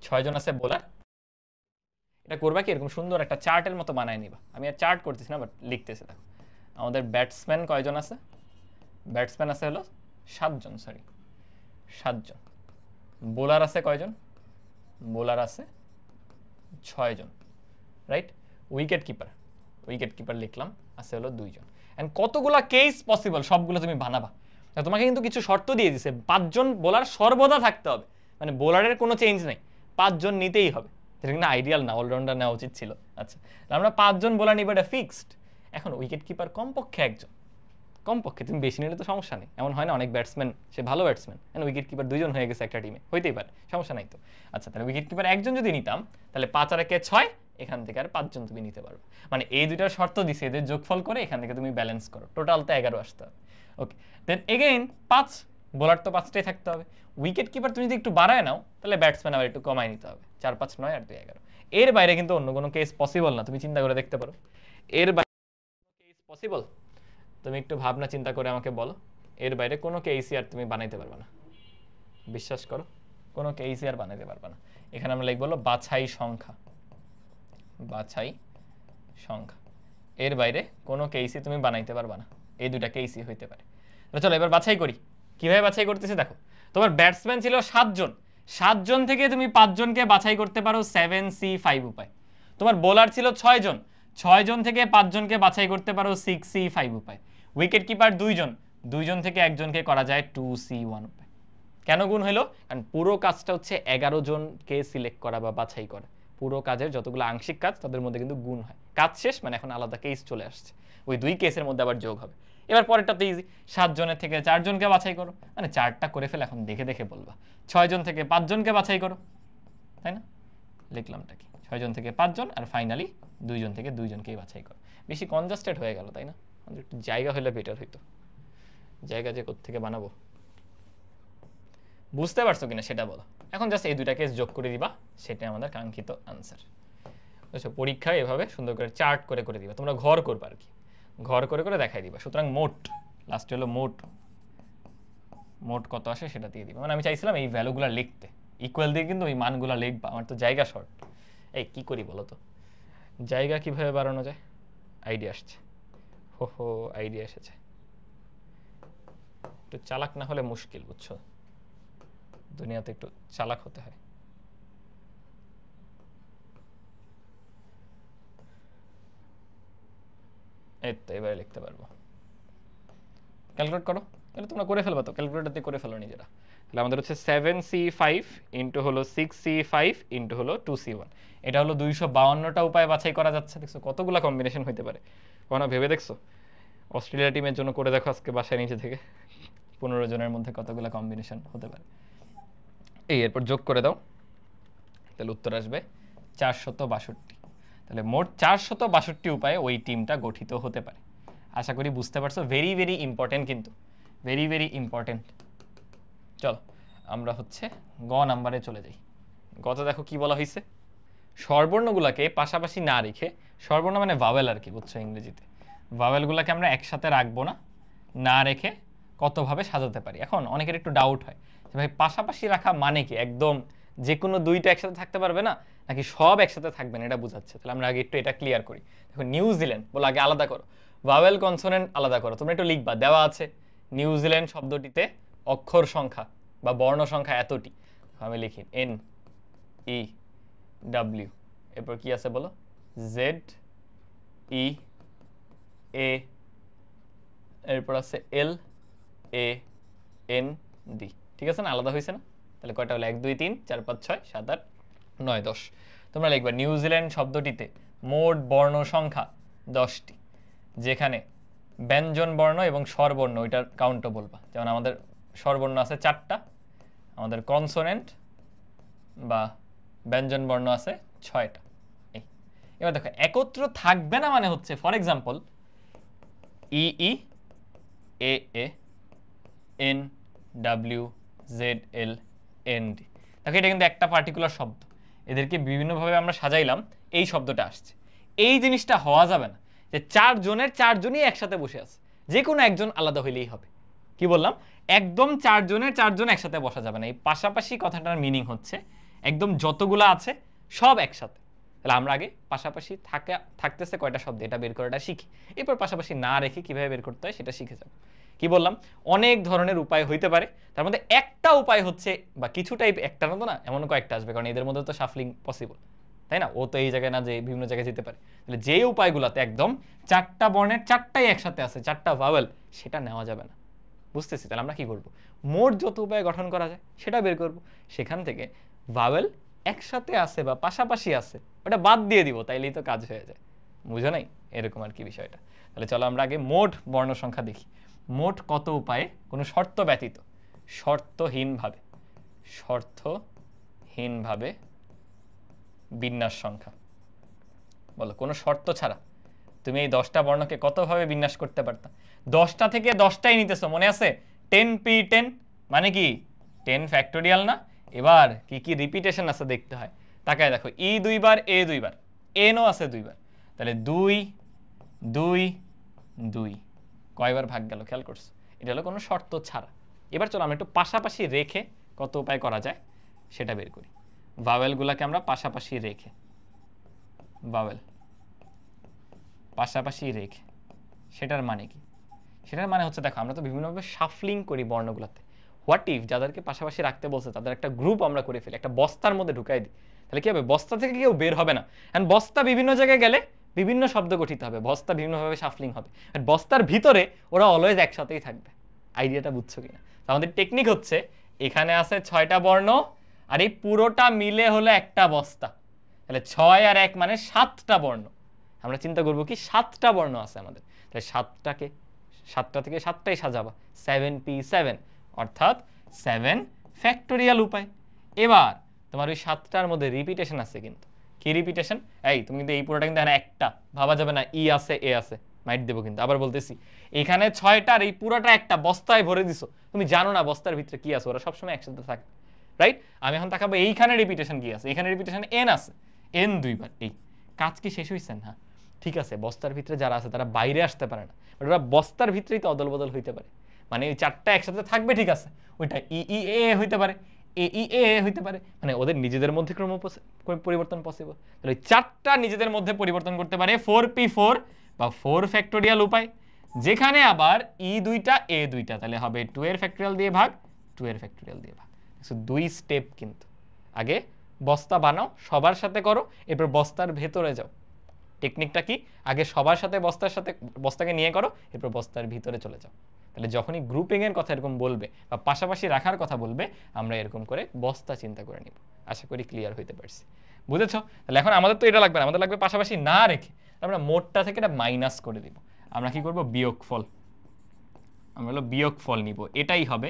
6 জন আছে বোলার এটা করবা কি এরকম সুন্দর একটা চার্টের মতো বানায় নিবা আমি আর চার্ট করতেছি না বাট লিখতেছি দেখো আমাদের ব্যাটসম্যান কয়জন আছে ব্যাটসম্যান আছে হলো 7 জন সরি 7 জন বোলার আছে কয়জন বোলার আছে 6 জন রাইট উইকেট কিপার লিখলাম আছে হলো 2 জন এন্ড কতগুলা কেস পসিবল সবগুলো তুমি বানাবা তোমাকে কিন্তু কিছু শর্ত দিয়ে দিছে 5 জন বোলার সর্বদা থাকতে হবে মানে বোলারের কোনো চেঞ্জ নাই 5 জন নিতেই হবে যেটা কিন্তু আইডিয়াল না অলরাউন্ডার নেওয়া উচিত ছিল আচ্ছা আমরা 5 জন বোলার নিব এটা ফিক্সড এখন উইকেট কিপার কমপক্ষে একজন কমপক্ষে তুমি বেশি নিলে তো সমস্যা নেই এমন হয় না অনেক ব্যাটসম্যান সে ভালো ব্যাটসম্যান এন্ড উইকেট কিপার 2 জন হয়ে গেছে একটা টিমে হইতেই পারে সমস্যা নাই তো আচ্ছা তাহলে উইকেট কিপার একজন যদি নিতাম তাহলে 5 আর 1 6 এখান থেকে আর 5 জন তুমি নিতে পারবে মানে এই দুইটার শর্ত দিছে এদের যোগফল করে এখান থেকে তুমি ব্যালেন্স করো টোটাল তো 11 আসতে হবে ওকে দেন এগেইন 5 বোলার তো 5টাই থাকতে হবে উইকেট কিপার তুমি যদি একটু বাড়ায় নাও তাহলে ব্যাটসম্যান আবার একটু কমায় নিতে হবে 4 5 9 আর 2 11 এর বাইরে কিন্তু অন্য কোনো কেস পসিবল না তুমি চিন্তা করে দেখতে পারো এর বাইরে কেস পসিবল তুমি একটু ভাবনা চিন্তা করে আমাকে বলো এর বাইরে কোনো কেসই আর তুমি বানাইতে পারবে না বিশ্বাস করো কোনো কেসই আর বানাইতে পারবে না এখানে আমরা লিখব হলো বাছাই সংখ্যা এর বাইরে কোনো কেসই তুমি বানাইতে পারবে না এই দুইটা কেসই হইতে পারে তাহলে চলো এবার বাছাই করি কিভাবে বাছাই করতেছি দেখো তোমার ব্যাটসম্যান ছিল 7 জন থেকে তুমি 5 জনকে বাছাই করতে পারো 7C5 উপায় তোমার বোলার ছিল 6 জন থেকে 5 জনকে বাছাই করতে পারো 6C5 উপায় উইকেট কিপার 2 জন থেকে একজনকে করা যায় 2C1 উপায় কেন গুণ হলো কারণ পুরো কাজটা হচ্ছে 11 জনকে সিলেক্ট করা বা বাছাই করা পুরো কাজের যতগুলো আংশিক কাজ তাদের মধ্যে কিন্তু গুণ হয় কাজ শেষ মানে এখন আলাদা কেস চলে আসছে ওই দুই কেসের মধ্যে আবার যোগ হবে এবার পরেরটা তো ইজি 7 জনের থেকে 4 জনকে বাছাই করো মানে 4টা করে ফেলে এখন দেখে দেখে বলবা 6 জন থেকে 5 জনকে বাছাই করো তাই না লিখলামটা কি 6 জন থেকে 5 জন আর ফাইনালি 2 জন থেকে 2 জনকেই বাছাই করো বেশি কনজাস্টেড হয়ে গেল তাই না আমাদের একটু জায়গা হলে বেটার হইতো জায়গা যে কোত্থেকে বানাবো বুঝতে পারছো কিনা সেটা বলো এখন জাস্ট এই দুইটা কেস যোগ করে দিবা সেটা আমাদের কাঙ্ক্ষিত আনসার বুঝছো পরীক্ষায় এভাবে সুন্দর করে চার্ট করে করে দিবা তোমরা ঘর করবে আর কি ঘর করে করে দেখাই দিবা সুতরাং মোট লাস্টে হলো মোট কত আসে সেটা দিয়ে দিবা মানে আমি চাইছিলাম এই ভ্যালুগুলো লিখতে ইকুয়াল দিয়ে কিন্তু ওই মানগুলো লিখবা আমার তো জায়গা শর্ট এই কি করি বলো তো জায়গা কিভাবে বাড়ানো যায় আইডিয়া আসছে হো আইডিয়া এসেছে একটু চালাক না হলে মুশকিল বুঝছো দুনিয়াতে একটু চালাক হতে হয় এই তো এবারে লিখতে পারবো ক্যালকুলেট করো তাহলে তোমরা করে ফেলবা তো ক্যালকুলেটর দিয়ে করে ফেলো নিজেরা তাহলে আমাদের হচ্ছে 7C5 ইনটু হলো 6C5 ইনটু হলো 2C1 এটা হলো 252টা উপায় বাছাই করা যাচ্ছে দেখছো কতগুলা কম্বিনেশন হইতে পারে কোনো ভেবে দেখছো অস্ট্রেলিয়া টিমের জন্য করে দেখো আজকে বাসায় নিচে থেকে 15 জনের মধ্যে কতগুলা কম্বিনেশন হতে পারে এই এরপর যোগ করে দাও তাহলে উত্তর আসবে 462 তাহলে মোট 462 উপায়ে ওই টিমটা গঠিত হতে পারে আশা করি বুঝতে পারছো, ভেরি ভেরি ইম্পর্টেন্ট, কিন্তু ভেরি ভেরি ইম্পর্টেন্ট। চলো আমরা হচ্ছে গ নাম্বারে চলে যাই। গত দেখো কি বলা হয়েছে, স্বরবর্ণগুলোকে পাশাপাশি না রেখে, স্বরবর্ণ মানে ভাওয়েল আর কি, বুঝছো ইংরেজিতে, ভাওয়েলগুলোকে আমরা একসাথে রাখবো না, না রেখে কতভাবে সাজাতে পারি। এখন অনেকের একটু ডাউট হয় যে ভাই পাশাপাশি রাখা মানে কি, একদম যে কোনো দুইটা একসাথে থাকতে পারবে না নাকি সব একসাথে থাকবে না, এটা বোঝাচ্ছে। তাহলে আমরা আগে একটু এটা ক্লিয়ার করি। দেখো নিউজিল্যান্ড বলে আগে আলাদা করো, ভাওয়েল কনসোনেন্ট আলাদা করো। তোমরা একটু লিখবা, দেওয়া আছে নিউজিল্যান্ড শব্দটিতে অক্ষর সংখ্যা বা বর্ণ সংখ্যা এতটি। আমি লিখি এন ই ডাব্লিউ, এরপর কি আছে বলো, জেড ই এ, এরপর আছে এল এ এন ডি। ঠিক আছে না, আলাদা হয়েছে না? তাহলে কয়টা হলো, 1 2 3 4 5 6 7 8 9 10। তোমরা লিখবা নিউজিল্যান্ড শব্দটিতে মোট বর্ণ সংখ্যা 10টি, যেখানে ব্যঞ্জন বর্ণ এবং স্বরবর্ণ ওইটার কাউন্টও বলবা। যেমন আমাদের স্বরবর্ণ আছে 4টা, আমাদের কনসোনেন্ট বা ব্যঞ্জন বর্ণ আছে 6টা। এই এবার দেখো একত্র থাকবে না মানে হচ্ছে, for example E E A A N W Z L N D. দেখো এটা কিন্তু একটা পার্টিকুলার শব্দ, এদেরকে বিভিন্নভাবে আমরা সাজাইলাম, এই শব্দটা আসছে। এই জিনিসটা হওয়া যাবে না যে চারজনই একসাথে বসে আছে, যে কোনো একজন আলাদা হইলেই হবে। কি বললাম, একদম চারজন একসাথে বসা যাবে না। এই পাশাপাশি কথাটার মিনিং হচ্ছে একদম যতগুলো আছে সব একসাথে। তাহলে আমরা আগে পাশাপাশি থাকতেছে কয়টা শব্দ এটা বের করাটা শিখি, এরপর পাশাপাশি না রেখে কিভাবে বের করতে হয় সেটা শিখে যাব। কি বললাম, অনেক ধরনের উপায় হইতে পারে, তার মধ্যে একটা উপায় হচ্ছে, বা কিছু টাইপ, একটা না তো না, এমন কয়েকটা আসবে, কারণ এদের মধ্যে তো শাফলিং পসিবল, তাই না? ও তো এই জায়গায় না যে বিভিন্ন জায়গায় যেতে পারে। তাহলে যে উপায়গুলোতে একদম 4টা বর্ণের 4টাই একসাথে আছে, 4টা ভাওয়েল, সেটা নেওয়া যাবে না। বুঝতেছি? তাহলে আমরা কি করব, মোট যত উপায় গঠন করা যায় সেটা বের করব, সেখান থেকে ভাওয়েল একসাথে আছে বা পাশাপাশি আছে ওটা বাদ দিয়ে দিব, তাইলেই তো কাজ হয়ে যায়। বুঝো নাই? এরকম আর কি বিষয়টা। তাহলে চলো আমরা আগে মোট বর্ণ সংখ্যা দেখি। মোট কত উপায়ে কোনো শর্ত ব্যতীত, শর্তহীনভাবে বিন্যাস সংখ্যা, বলো কোনো শর্ত ছাড়া তুমি এই 10টা বর্ণকে কতভাবে বিন্যাস করতে পারতা? 10টা থেকে 10টাই নিতেছো, মনে আছে? 10p10 মানে কি 10 ফ্যাক্টোরিয়াল না? এবার কি কি রিপিটেশন আছে দেখতে হয়। তাকায় দেখো, ই 2 বার, এ 2 বার, এনও আছে 2 বার, তাহলে 2 2 2 কয়বার ভাগ গেল খেয়াল করছো? এটা হলো কোনো শর্ত ছাড়া। এবার চলো আমরা একটু পাশাপাশি রেখে কত উপায় করা যায় সেটা বের করি। ভাওয়েলগুলোকে আমরা পাশাপাশি রেখে, ভাওয়েল পাশাপাশি রেখে, সেটার মানে কি? সেটার মানে হচ্ছে দেখো আমরা তো বিভিন্নভাবে শাফলিং করি বর্ণগুলোতে। হোয়াট ইফ যাদেরকে পাশাপাশি রাখতে বলছে তাদের একটা গ্রুপ আমরা করে ফেলি, একটা বস্তার মধ্যে ঢুকাই দিই, তাহলে কি হবে? বস্তা থেকে কেউ বের হবে না। এন্ড বস্তা বিভিন্ন জায়গায় গেলে বিভিন্ন শব্দ গঠিত হবে, বস্তা বিভিন্নভাবে শাফলিং হবে, আর বস্তার ভিতরে ওরা অলওয়েজ একসাথেই থাকবে। আইডিয়াটা বুঝছো কিনা? আমাদের টেকনিক হচ্ছে এখানে আছে 6টা বর্ণ, আর এই পুরোটা মিলে হলো একটা বস্তা, তাহলে 6 আর 1 মানে 7টা বর্ণ। আমরা চিন্তা করবো কি 7টা বর্ণ আছে আমাদের, তাহলে 7টা থেকে 7টাই সাজাবা, 7p7 অর্থাৎ 7 ফ্যাক্টোরিয়াল উপায়। এবার তোমার ওই 7টার মধ্যে রিপিটেশন আছে, কিন্তু কি রিপিটেশন? এই তুমি কিন্তু এই পুরোটা কিন্তু একটা ভাবা যাবে না, ই আছে এ আছে, মাইট দেবো কিন্তু। আবার বলতেছি, এখানে 6টার এই পুরোটা একটা বস্তায় ভরে দিছো, তুমি জানো না বস্তার ভিতরে কি আছে, ওরা সবসময় একসাথে থাকে, রাইট? আমি এখন তাকাবো এইখানে রিপিটেশন কি আছে, এখানে রিপিটেশন এন আছে, এন 2 বার। এই কাজ কি শেষ হয়েছে না? ঠিক আছে, বস্তার ভিতরে যারা আছে তারা বাইরে আসতে পারে না, ওরা বস্তার ভিতরেই তো অদল বদল হইতে পারে। মানে ওই 4টা একসাথে থাকবে, ঠিক আছে, ওইটা ই ই এ হইতে পারে, এ ই এ হইতে পারে, মানে ওদের নিজেদের মধ্যে ক্রম পরিবর্তন পসিবল। তাহলে 4টা নিজেদের মধ্যে পরিবর্তন করতে পারে 4p4 বা 4 ফ্যাক্টোরিয়াল উপায়, যেখানে আবার ই 2টা এ 2টা, তাহলে হবে 2 এর ফ্যাক্টোরিয়াল দিয়ে ভাগ, 2 এর ফ্যাক্টোরিয়াল দিয়ে ভাগ। সো 2 স্টেপ, কিন্তু আগে বস্তা বানাও, সবার সাথে করো, এরপর বস্তার ভেতরে যাও। টেকনিকটা কি? আগে সবার সাথে বস্তাকে নিয়ে করো, এরপর বস্তার ভিতরে চলে যাও। তাহলে যখনই গ্রুপিং এর কথা এরকম বলবে বা পাশাপাশি রাখার কথা বলবে, আমরা এরকম করে বস্তা চিন্তা করে নিব। আশা করি ক্লিয়ার হইতে পারছি, বুঝেছো? তাহলে এখন আমাদের তো এটা লাগবে না, আমাদের লাগবে পাশাপাশি না রেখে আমরা মোটটা থেকে এটা মাইনাস করে দিব। আমরা কি করব? বিয়োগফল, আমরা হলো বিয়োগফল নিব, এটাই হবে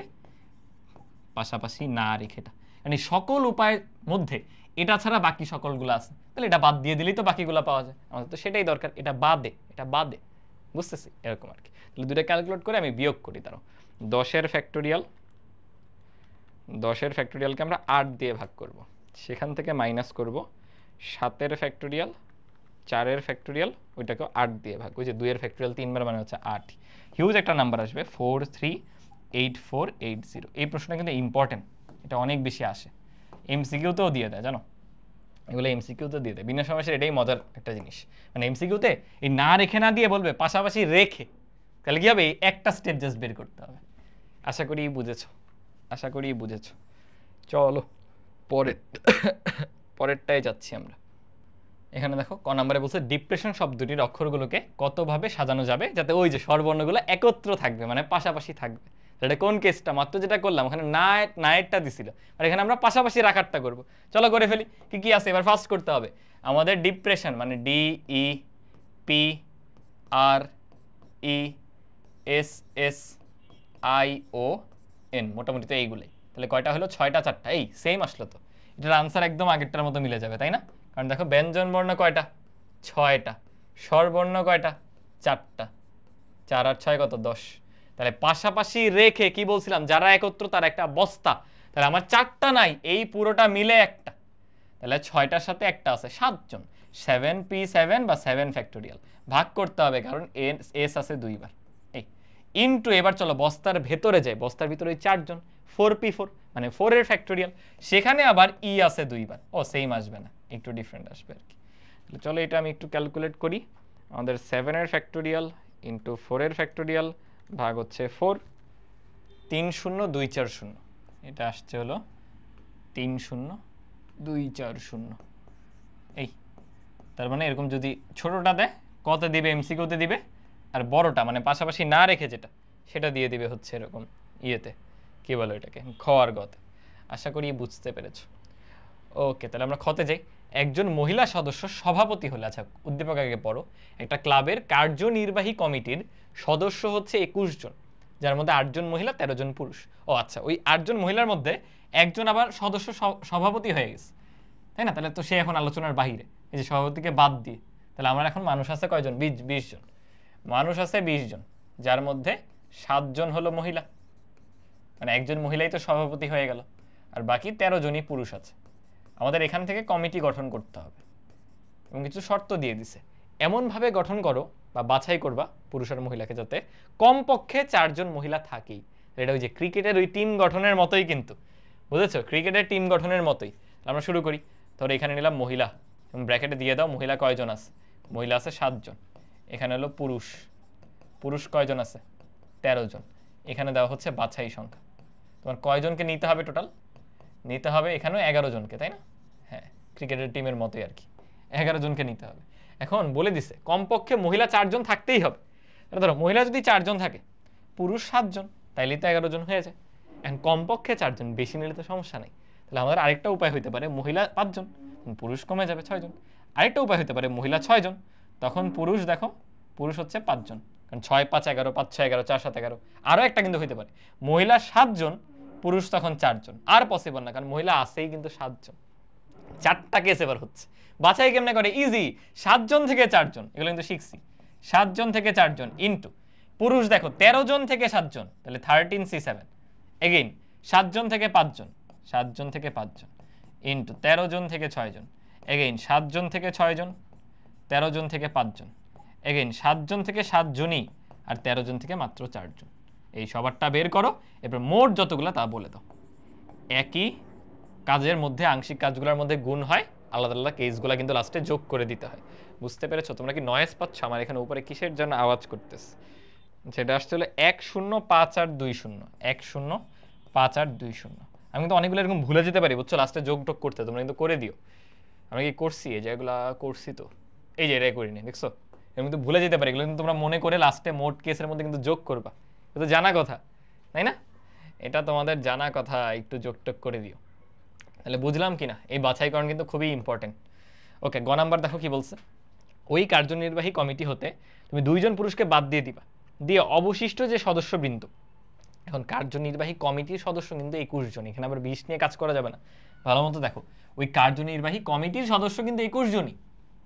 পাশাপাশি না রেখেটা। মানে সকল উপায়ের মধ্যে এটা ছাড়া বাকি সকলগুলো আছে, তাহলে এটা বাদ দিয়ে দিলেই তো বাকিগুলো পাওয়া যায়। আমাদের তো সেটাই দরকার, এটা বাদে বুঝতেছি এরকম আর কি। তাহলে দুটো ক্যালকুলেট করে আমি বিয়োগ করি। তারও 10-এর ফ্যাক্টোরিয়ালকে আমরা 8 দিয়ে ভাগ করব, সেখান থেকে মাইনাস করব 7-এর ফ্যাক্টোরিয়াল, 4-এর ফ্যাক্টোরিয়াল, ওইটাকেও 8 দিয়ে ভাগ, ওই যে 2-এর ফ্যাক্টোরিয়াল 3বার মানে হচ্ছে 8। হিউজ একটা নাম্বার আসবে 438480। এই প্রশ্নটা কিন্তু ইম্পর্টেন্ট, এটা অনেক বেশি আসে, এমসিকিউতেও দিয়ে দেয় জানো, এগুলো এমসিকিউতে দিয়ে দেয়। বিনা সমাবেশের এটাই মজার একটা জিনিস, মানে এমসিকিউতে এই না রেখে না দিয়ে বলবে পাশাপাশি রেখে, তাহলে কি হবে, একটা স্টেপ জাস্ট বের করতে হবে। আশা করি বুঝেছো। চলো পরেরটায় যাচ্ছি আমরা। এখানে দেখো ক নম্বরে বলছে ডিপ্রেশন শব্দটির অক্ষরগুলোকে কতভাবে সাজানো যাবে যাতে ওই যে স্বরবর্ণগুলো একত্র থাকবে, মানে পাশাপাশি থাকবে। এটা কোন কেসটা, মাত্র যেটা করলাম ওখানে নায়েরটা দিছিল, আর এখানে আমরা পাশাপাশি রাখারটা করব। চলো করে ফেলি। কি কি আছে এবার ফার্স্ট করতে হবে আমাদের, ডিপ্রেশন মানে DEPRESSION, মোটামুটি তো এইগুলোই। তাহলে কয়টা হলো, 6টা 4টা, এই সেম আসলো তো। এটার আনসার একদম আগেরটার মতো মিলে যাবে, তাই না? কারণ দেখো ব্যঞ্জন বর্ণ কয়টা, 6টা, স্বরবর্ণ কয়টা, 4টা, 4 আর 6 কত, 10। তাহলে পাশাপাশি রেখে কি বলছিলাম, যারা একত্র তার একটা বস্তা। তাহলে আমার 4টা নাই, এই পুরোটা মিলে একটা, তাহলে 6টার সাথে একটা আছে, 7 জন। 7p7 বা 7 ফ্যাক্টোরিয়াল ভাগ করতে হবে, কারণ এস আছে 2বার। এই ইনটু, এবার চলো বস্তার ভেতরে যাই, বস্তার ভিতরে 4 জন, 4p4 মানে 4-এর ফ্যাক্টোরিয়াল, সেখানে আবার ই আছে 2বার। ও সেম আসবে না, একটু ডিফারেন্ট আসবে আর কি। তাহলে চলো এটা আমি একটু ক্যালকুলেট করি। আমাদের 7-এর ফ্যাক্টোরিয়াল ইন্টু 4-এর ফ্যাক্টোরিয়াল ভাগ হচ্ছে 4, 30240, এটা আসছে হলো 30240। এই তার মানে এরকম যদি ছোটটা দেয় কত দিবে, এমসিকিউতে দিবে, আর বড়টা মানে পাশাপাশি না রেখে যেটা, সেটা দিয়ে দিবে হচ্ছে এরকম ইয়েতে, কি বলো এটাকে, খ আর গতে। আশা করি বুঝতে পেরেছো। ওকে, তাহলে আমরা খতে যাই। একজন মহিলা সদস্য সভাপতি হলে, আচ্ছা উদ্দীপক আগে পড়ো, একটা ক্লাবের কার্যনির্বাহী কমিটির সদস্য হচ্ছে 21 জন, যার মধ্যে 8 জন মহিলা 13 জন পুরুষ। ও আচ্ছা, ওই 8 জন মহিলার মধ্যে একজন আবার সদস্য সভাপতি হয়ে গেছে, তাই না? তাহলে তো সে এখন আলোচনার বাহিরে, এই যে সভাপতিকে বাদ দিয়ে। তাহলে আমার এখন মানুষ আছে কয়জন, 20 জন মানুষ আছে, 20 জন, যার মধ্যে 7 জন হলো মহিলা, মানে একজন মহিলাই তো সভাপতি হয়ে গেল, আর বাকি 13 জনই পুরুষ আছে। আমাদের এখান থেকে কমিটি গঠন করতে হবে এবং কিছু শর্ত দিয়ে দিছে, এমনভাবে গঠন করো বা বাছাই করবা পুরুষ আর মহিলাকে যাতে কমপক্ষে 4 জন মহিলা থাকেই। এটা ওই যে ক্রিকেটের ওই টিম গঠনের মতোই, কিন্তু বুঝেছো, ক্রিকেটের টিম গঠনের মতোই। আমরা শুরু করি, ধরো এখানে নিলাম মহিলা এবং ব্র্যাকেটে দিয়ে দাও মহিলা কয়জন আছে, মহিলা আছে 7 জন। এখানে হলো পুরুষ কয়জন আছে, 13 জন। এখানে দেওয়া হচ্ছে বাছাই সংখ্যা, তোমার কয়জনকে নিতে হবে, টোটাল নিতে হবে এখানেও 11 জনকে, তাই না? হ্যাঁ, ক্রিকেটের টিমের মতোই আর কি, 11 জনকে নিতে হবে। এখন বলে দিছে কমপক্ষে মহিলা 4 জন থাকতেই হবে। ধরো মহিলা যদি 4 জন থাকে, পুরুষ 7 জন, তাইলেই তো 11 জন হয়ে যায়। এখন কমপক্ষে 4 জন, বেশি নিলে তো সমস্যা নেই। তাহলে আমাদের আরেকটা উপায় হইতে পারে, মহিলা 5 জন, পুরুষ কমে যাবে 6 জন। আরেকটা উপায় হতে পারে মহিলা 6 জন, তখন পুরুষ দেখো, পুরুষ হচ্ছে 5 জন, কারণ 6 5 11, 5 6 11, 4 7 11। আরও একটা কিন্তু হইতে পারে, মহিলা 7 জন, পুরুষ তখন 4 জন। আর পসিবল না, কারণ মহিলা আছেই কিন্তু 7 জন। 4টা কেস এবার হচ্ছে, বাছাই কেমনে করে, ইজি, 7 জন থেকে 4 জন, এগুলো কিন্তু শিখছি। 7 জন থেকে 4 জন ইন্টু পুরুষ দেখো 13 জন থেকে 7 জন, তাহলে 13c7। এগেইন 7 জন থেকে 5 জন, 7 জন থেকে 5 জন ইন্টু 13 জন থেকে 6 জন। এগেইন 7 জন থেকে 6 জন, 13 জন থেকে 5 জন। এগেইন 7 জন থেকে 7 জনই, আর 13 জন থেকে মাত্র 4 জন। এই সবারটা বের করো, এরপর মোট যতগুলো তা বলে দাও। একই কাজের মধ্যে আংশিক কাজগুলোর মধ্যে গুণ হয়, আলাদা আলাদা কেসগুলো কিন্তু লাস্টে যোগ করে দিতে হয়। বুঝতে পেরেছো? তোমরা কি নয়েজ পাচ্ছ? আমার এখানে উপরে কিসের জন্য আওয়াজ করতেছে? সেটা আসছে হলো 105820, 105820। আমি কিন্তু অনেকগুলো এরকম ভুলে যেতে পারি, বুঝছো, লাস্টে যোগ টোগ করতে, তোমরা কিন্তু করে দিও। আমরা কি করছি, এই যেগুলো করছি তো, এই যে এটাই করিনি, দেখছো, এর মধ্যে ভুলে যেতে পারি, এগুলো কিন্তু তোমরা মনে করে লাস্টে মোট কেসের মধ্যে কিন্তু যোগ করবা। এটা তো জানা কথা, তাই না? এটা তোমাদের জানা কথা, একটু যোগ টোগ করে দিও। তাহলে বুঝলাম কি না, এই বাছাইকরণ কিন্তু খুবই ইম্পর্টেন্ট। ওকে, গ নাম্বার দেখো কি বলছে, ওই কার্যনির্বাহী কমিটি হতে তুমি 2 জন পুরুষকে বাদ দিয়ে দিবা, দিয়ে অবশিষ্ট যে সদস্যবৃন্দ, এখন কার্যনির্বাহী কমিটির সদস্য কিন্তু 21 জন, এখানে আবার 20 নিয়ে কাজ করা যাবে না, ভালো মতো দেখো, ওই কার্যনির্বাহী কমিটির সদস্য কিন্তু 21 জনই,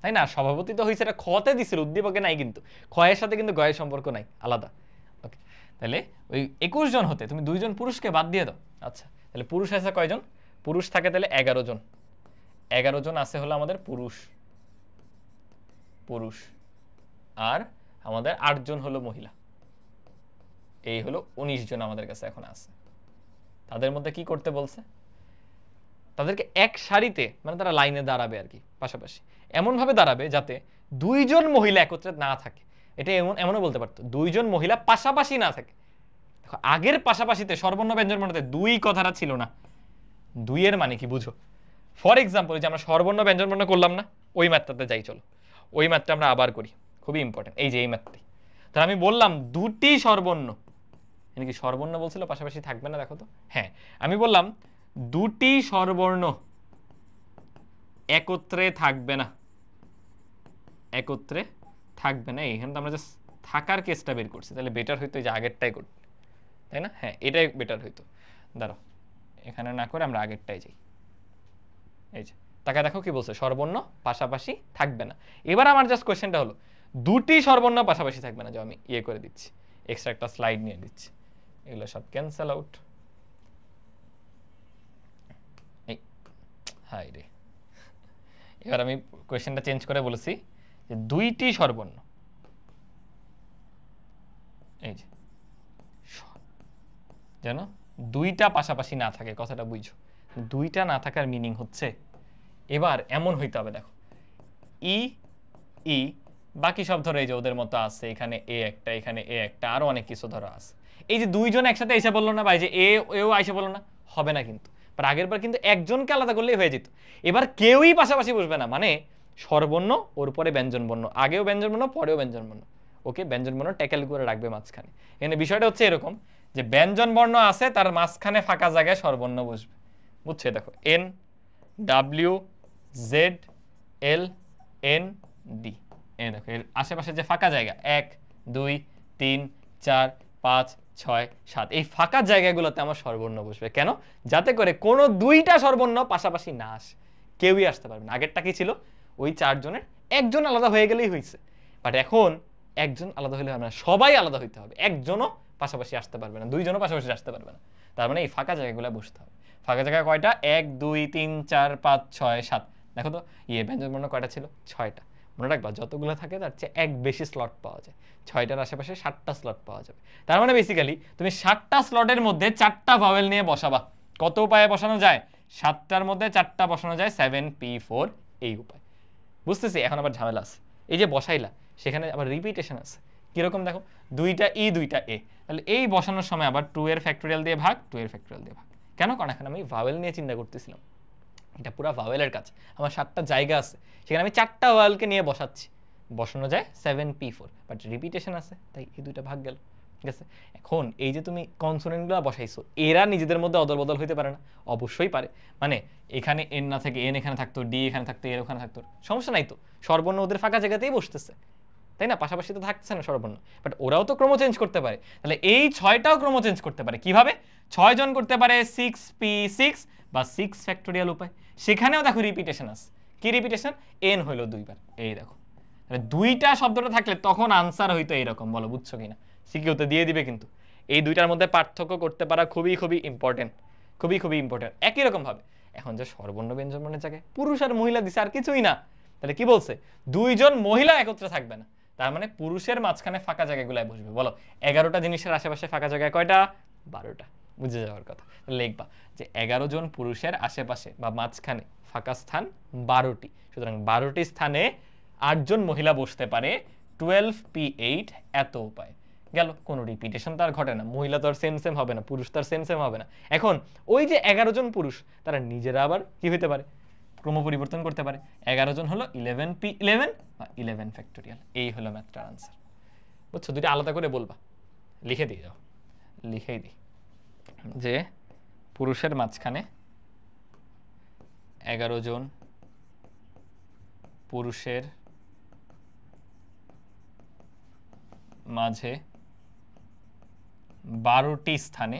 তাই না? সভাপতি তো হয়েছে, এটা খতে দিছিল, উদ্দীপকে নাই, কিন্তু খয়ের সাথে কিন্তু গয়ের সম্পর্ক নাই, আলাদা। ওকে, তাহলে ওই 21 জন হতে তুমি 2 জন পুরুষকে বাদ দিয়ে দাও। আচ্ছা, তাহলে পুরুষ আছে কয়জন? পুরুষ থাকে তাহলে 11 জন। 11 জন আছে হলো আমাদের পুরুষ, পুরুষ, আর আমাদের 8 জন হলো মহিলা। এই হলো 19 জন আমাদের কাছে এখন আছে। তাদের মধ্যে কি করতে বলছে? তাদেরকে এক সারিতে, মানে তারা লাইনে দাঁড়াবে আর কি, পাশাপাশি এমনভাবে দাঁড়াবে যাতে 2 জন মহিলা একত্রে না থাকে। এটা এমনও বলতে পারতো 2 জন মহিলা পাশাপাশি না থাকে। দেখো, আগের পাশাপাশিতে সর্বর্ণ ব্যঞ্জন বর্ণতে 2 কথাটা ছিল না। 2 এর মানে কি বুঝো? ফর এক্সাম্পল, যে আমরা সর্বর্ণ ব্যঞ্জন বর্ণ করলাম না, ওই ম্যাথটাতে যাই, চলো ওই ম্যাথটা আমরা আবার করি, খুবই ইম্পর্টেন্ট। এই যে এই ম্যাথটি, তাহলে আমি বললাম 2টি সর্বর্ণ, মানে কি সর্বর্ণ বলছিল পাশাপাশি থাকবে না? দেখো তো, হ্যাঁ, আমি বললাম 2টি সর্বর্ণ একত্রে থাকবে না, একত্রে থাকবে না। এইখানে তো আমরা জাস্ট থাকার কেসটা বের করছি, তাহলে বেটার হইতো যে আগেরটাই করতে, তাই না? হ্যাঁ, এটাই বেটার হইতো। দাঁড়াও, এখানে না করে আমরা আগেরটাই যাই। এই যে তাকে দেখো কি বলছে, সর্বর্ণ পাশাপাশি থাকবে না। এবার আমার জাস্ট কোয়েশ্চেনটা হলো 2টি সর্বর্ণ পাশাপাশি থাকবে না, যে আমি ইয়ে করে দিচ্ছি, এক্সট্রা একটা স্লাইড নিয়ে দিচ্ছি, এগুলো সব ক্যান্সেল আউট। এই হাই রে, এবার আমি কোয়েশ্চেনটা চেঞ্জ করে বলেছি যে 2টি সর্বর্ণ, এই যে যেন 2টা পাশাপাশি না থাকে, কথাটা বুঝো। 2টা না থাকার মিনিং হচ্ছে, এবার এমন হইতে হবে, দেখো ই ই বাকি সব ধরো এই যে ওদের মতো আছে, এখানে এ একটা, এখানে এ একটা, আরো অনেক কিছু ধরো আছে। এই যে 2 জন একসাথে এসে বললো না ভাই যে এও আইসে বললো না, হবে না কিন্তু। বাট আগের বার কিন্তু একজনকে আলাদা করলেই হয়ে যেত, এবার কেউই পাশাপাশি বসবে না, মানে স্বরবর্ণ ওর পরে ব্যঞ্জন বর্ণ, আগেও ব্যঞ্জন বর্ণ পরেও ব্যঞ্জন বর্ণ। ওকে, ব্যঞ্জন বর্ণ ট্যাকেল করে রাখবে মাঝখানে। এখানে বিষয়টা হচ্ছে এরকম যে ব্যঞ্জন বর্ণ আছে, তার মাঝখানে ফাঁকা জায়গায় স্বরবর্ণ বসবে, বুঝছে? দেখো N W Z L N D, এই দেখো এর আশেপাশে যে ফাঁকা জায়গা 1 2 3 4 5 6 7, এই ফাঁকা জায়গাগুলোতে আমার স্বরবর্ণ বসবে। কেন? যাতে করে কোনো 2টা স্বরবর্ণ পাশাপাশি না আসে, কেউই আসতে পারবে না। আগেরটা কি ছিল? ওই 4 জনের একজন আলাদা হয়ে গেলেই হয়েছে। বাট এখন একজন আলাদা হলে হবে না, সবাই আলাদা হইতে হবে, একজনও পাশাপাশি আসতে পারবে না, 2 জনও পাশাপাশি আসতে পারবে না। তার মানে এই ফাঁকা জায়গাগুলো বসতে হবে। ফাঁকা জায়গা কয়টা? 1 2 3 4 5 6 7। দেখো তো ব্যঞ্জন বর্ণ কয়টা ছিল? 6টা। মনে রাখবা, যতগুলো থাকে তার চেয়ে 1 বেশি স্লট পাওয়া যায়। 6টার আশেপাশে 7টা স্লট পাওয়া যাবে। তার মানে বেসিক্যালি তুমি 7টা স্লটের মধ্যে 4টা ভাওয়েল নিয়ে বসাবা। কত উপায়ে বসানো যায়? 7টার মধ্যে 4টা বসানো যায় 7p4, এই উপায়। বুঝতেছি? এখন আবার ঝামেলা আছে, এই যে বসাইলা সেখানে আবার রিপিটেশন আছে। কিরকম দেখো, 2টা ই 2টা এ, তাহলে এই বসানোর সময় আবার 2 এর ফ্যাক্টোরিয়াল দিয়ে ভাগ, 2 এর ফ্যাক্টোরিয়াল দিয়ে ভাগ। কেন? কারণ এখন আমি ভাওয়েল নিয়ে চিন্তা করতেছিলাম, এটা পুরো ভাওয়েলের কাজ। আমার 7টা জায়গা আছে, সেখানে আমি 4টা ভাওয়েলকে নিয়ে বসাচ্ছি, বসানো যায় 7p4, বাট রিপিটেশন আছে, তাই এই 2টা ভাগ গেল। ঠিক আছে, এখন এই যে তুমি কনসোনেন্টগুলো বসাইছো, এরা নিজেদের মধ্যে অদল বদল হইতে পারে না? অবশ্যই পারে। মানে এখানে এন না থেকে এন এখানে থাকতো, ডি এখানে থাকতো, এর ওখানে থাকতো, সমস্যা নাই তো, স্বরবর্ণ ওদের ফাঁকা জায়গাতেই বসতেছে, তাই না? পাশাপাশি তো থাকছে না স্বরবর্ণ, বাট ওরাও তো ক্রম চেঞ্জ করতে পারে। তাহলে এই 6টাও ক্রম চেঞ্জ করতে পারে। কিভাবে? 6 জন করতে পারে 6p6 বা 6 ফ্যাক্টোরিয়াল উপায়। সেখানেও দেখো রিপিটেশন আছে। কি রিপিটেশন? এন হইলো 2বার, এই দেখো। তাহলে 2টা শব্দটা থাকলে তখন আনসার হইতো এইরকম, বলো বুঝছো কিনা? সিকিউতে দিয়ে দিবে কিন্তু। এই 2টার মধ্যে পার্থক্য করতে পারা খুবই খুবই ইম্পর্টেন্ট, খুবই খুবই ইম্পর্টেন্ট। একই রকম ভাবে এখন যে স্বরবর্ণ ব্যঞ্জন বর্ণের জায়গায় পুরুষ আর মহিলা দিছে, আর কিছুই না, তাহলে কি বলছে? 2 জন মহিলা একত্রে থাকবে না, তার মানে পুরুষের মাঝখানে ফাঁকা জায়গাগুলোয় বসবে। বলো 11টা জিনিসের আশেপাশে ফাঁকা জায়গায় কয়টা? 12টা। বুঝে যাওয়ার কথা। লিখবা যে 11 জন পুরুষের আশেপাশে বা মাঝখানে ফাঁকা স্থান 12টি, সুতরাং 12টি স্থানে 8 জন মহিলা বসতে পারে, 12p8 এত উপায় গেল। কোনো রিপিটেশন তার ঘটে না, মহিলা তো আর সেম সেম হবে না, পুরুষ তার সেম সেম হবে না। এখন ওই যে 11 জন পুরুষ, তারা নিজেরা আবার কি হইতে পারে? ক্রম পরিবর্তন করতে পারে। 11 জন হলো 11p11 বা 11 ফ্যাক্টোরিয়াল। এই হলো ম্যাথটার আনসার। বুঝছো? 2টা আলাদা করে বলবা, লিখে দিয়ে যাও, লিখেই দিই যে পুরুষের মাঝখানে 11 জন পুরুষের মাঝে 12টি স্থানে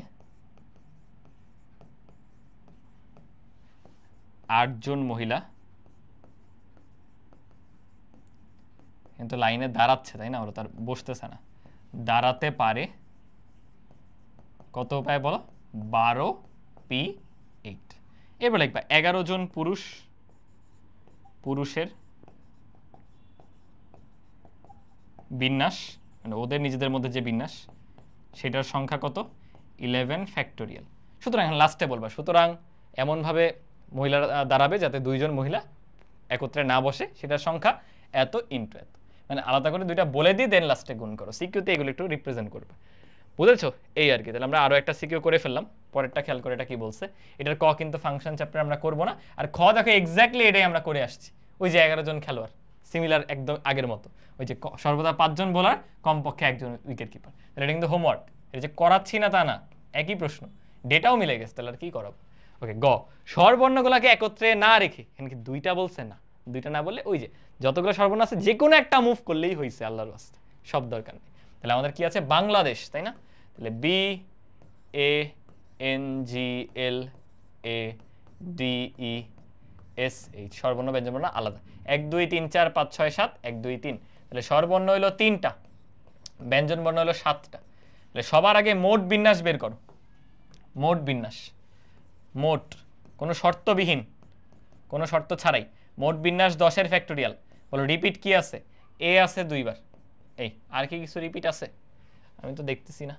8 জন মহিলা কিন্তু লাইনে দাঁড়াচ্ছে, তাই না? ওরা তার বসতেছে না, দাঁড়াতে পারে। কত উপায় বলো? 12p8। এবার লিখবা 11 জন পুরুষের বিন্যাস, মানে ওদের নিজেদের মধ্যে যে বিন্যাস সেটার সংখ্যা কত? 11 ফ্যাক্টোরিয়াল। সুতরাং লাস্টে বলবা, সুতরাং এমনভাবে মহিলা দাঁড়াবে যাতে দুইজন মহিলা একত্রে না বসে, সেটার সংখ্যা এত ইন্টু এত। মানে আলাদা করে দুইটা বলে দিই, দেন লাস্টে গুণ করো। সিকিউতে এগুলো একটু রিপ্রেজেন্ট করবে, বুঝেছো? এই আর কি। তাহলে আমরা আরও একটা সিকিউ করে ফেললাম। পরেরটা খেয়াল করে, এটা কি বলছে? এটার ক কিন্তু ফাংশন চ্যাপ্টার আমরা করবো না, আর খ দেখো এক্স্যাক্টলি এটাই আমরা করে আসছি। ওই যে 11 জন খেলোয়াড়, সিমিলার একদম আগের মতো। ওই যে সর্বদা 5 জন বোলার, কমপক্ষে 1 জন উইকেট কিপার। তাহলে এটা কিন্তু হোমওয়ার্ক, এটা যে করাচ্ছি না তা না, একই প্রশ্ন, ডেটাও মিলে গেছে। তাহলে আর কি করাবো? ওকে, গ স্বরবর্ণগুলোকে একত্রে না রেখে, এখানে কি দুইটা বলছে? না, দুইটা না বললে ওই যে যতগুলো স্বরবর্ণ আছে যে কোনো একটা মুভ করলেই হয়েছে, আল্লাহর রাস্তায়, সব দরকার নেই। তাহলে আমাদের কি আছে? বাংলাদেশ, তাই না? তাহলে BANGLADESH, স্বরবর্ণ ব্যঞ্জনবর্ণ আলাদা। 1 2 3 4 5 6 7, 1 2 3। তাহলে স্বরবর্ণ হইলো 3টা, ব্যঞ্জনবর্ণ হলো 7টা। তাহলে সবার আগে মোট বিন্যাস বের করো। মোট বিন্যাস, মোট, কোনো শর্তবিহীন, কোনো শর্ত ছাড়াই মোট বিন্যাস 10-এর ফ্যাক্টোরিয়াল। বলো রিপিট কি আছে? এ আছে 2 বার। এই আর কি কিছু রিপিট আছে? আমি তো দেখতেছি না,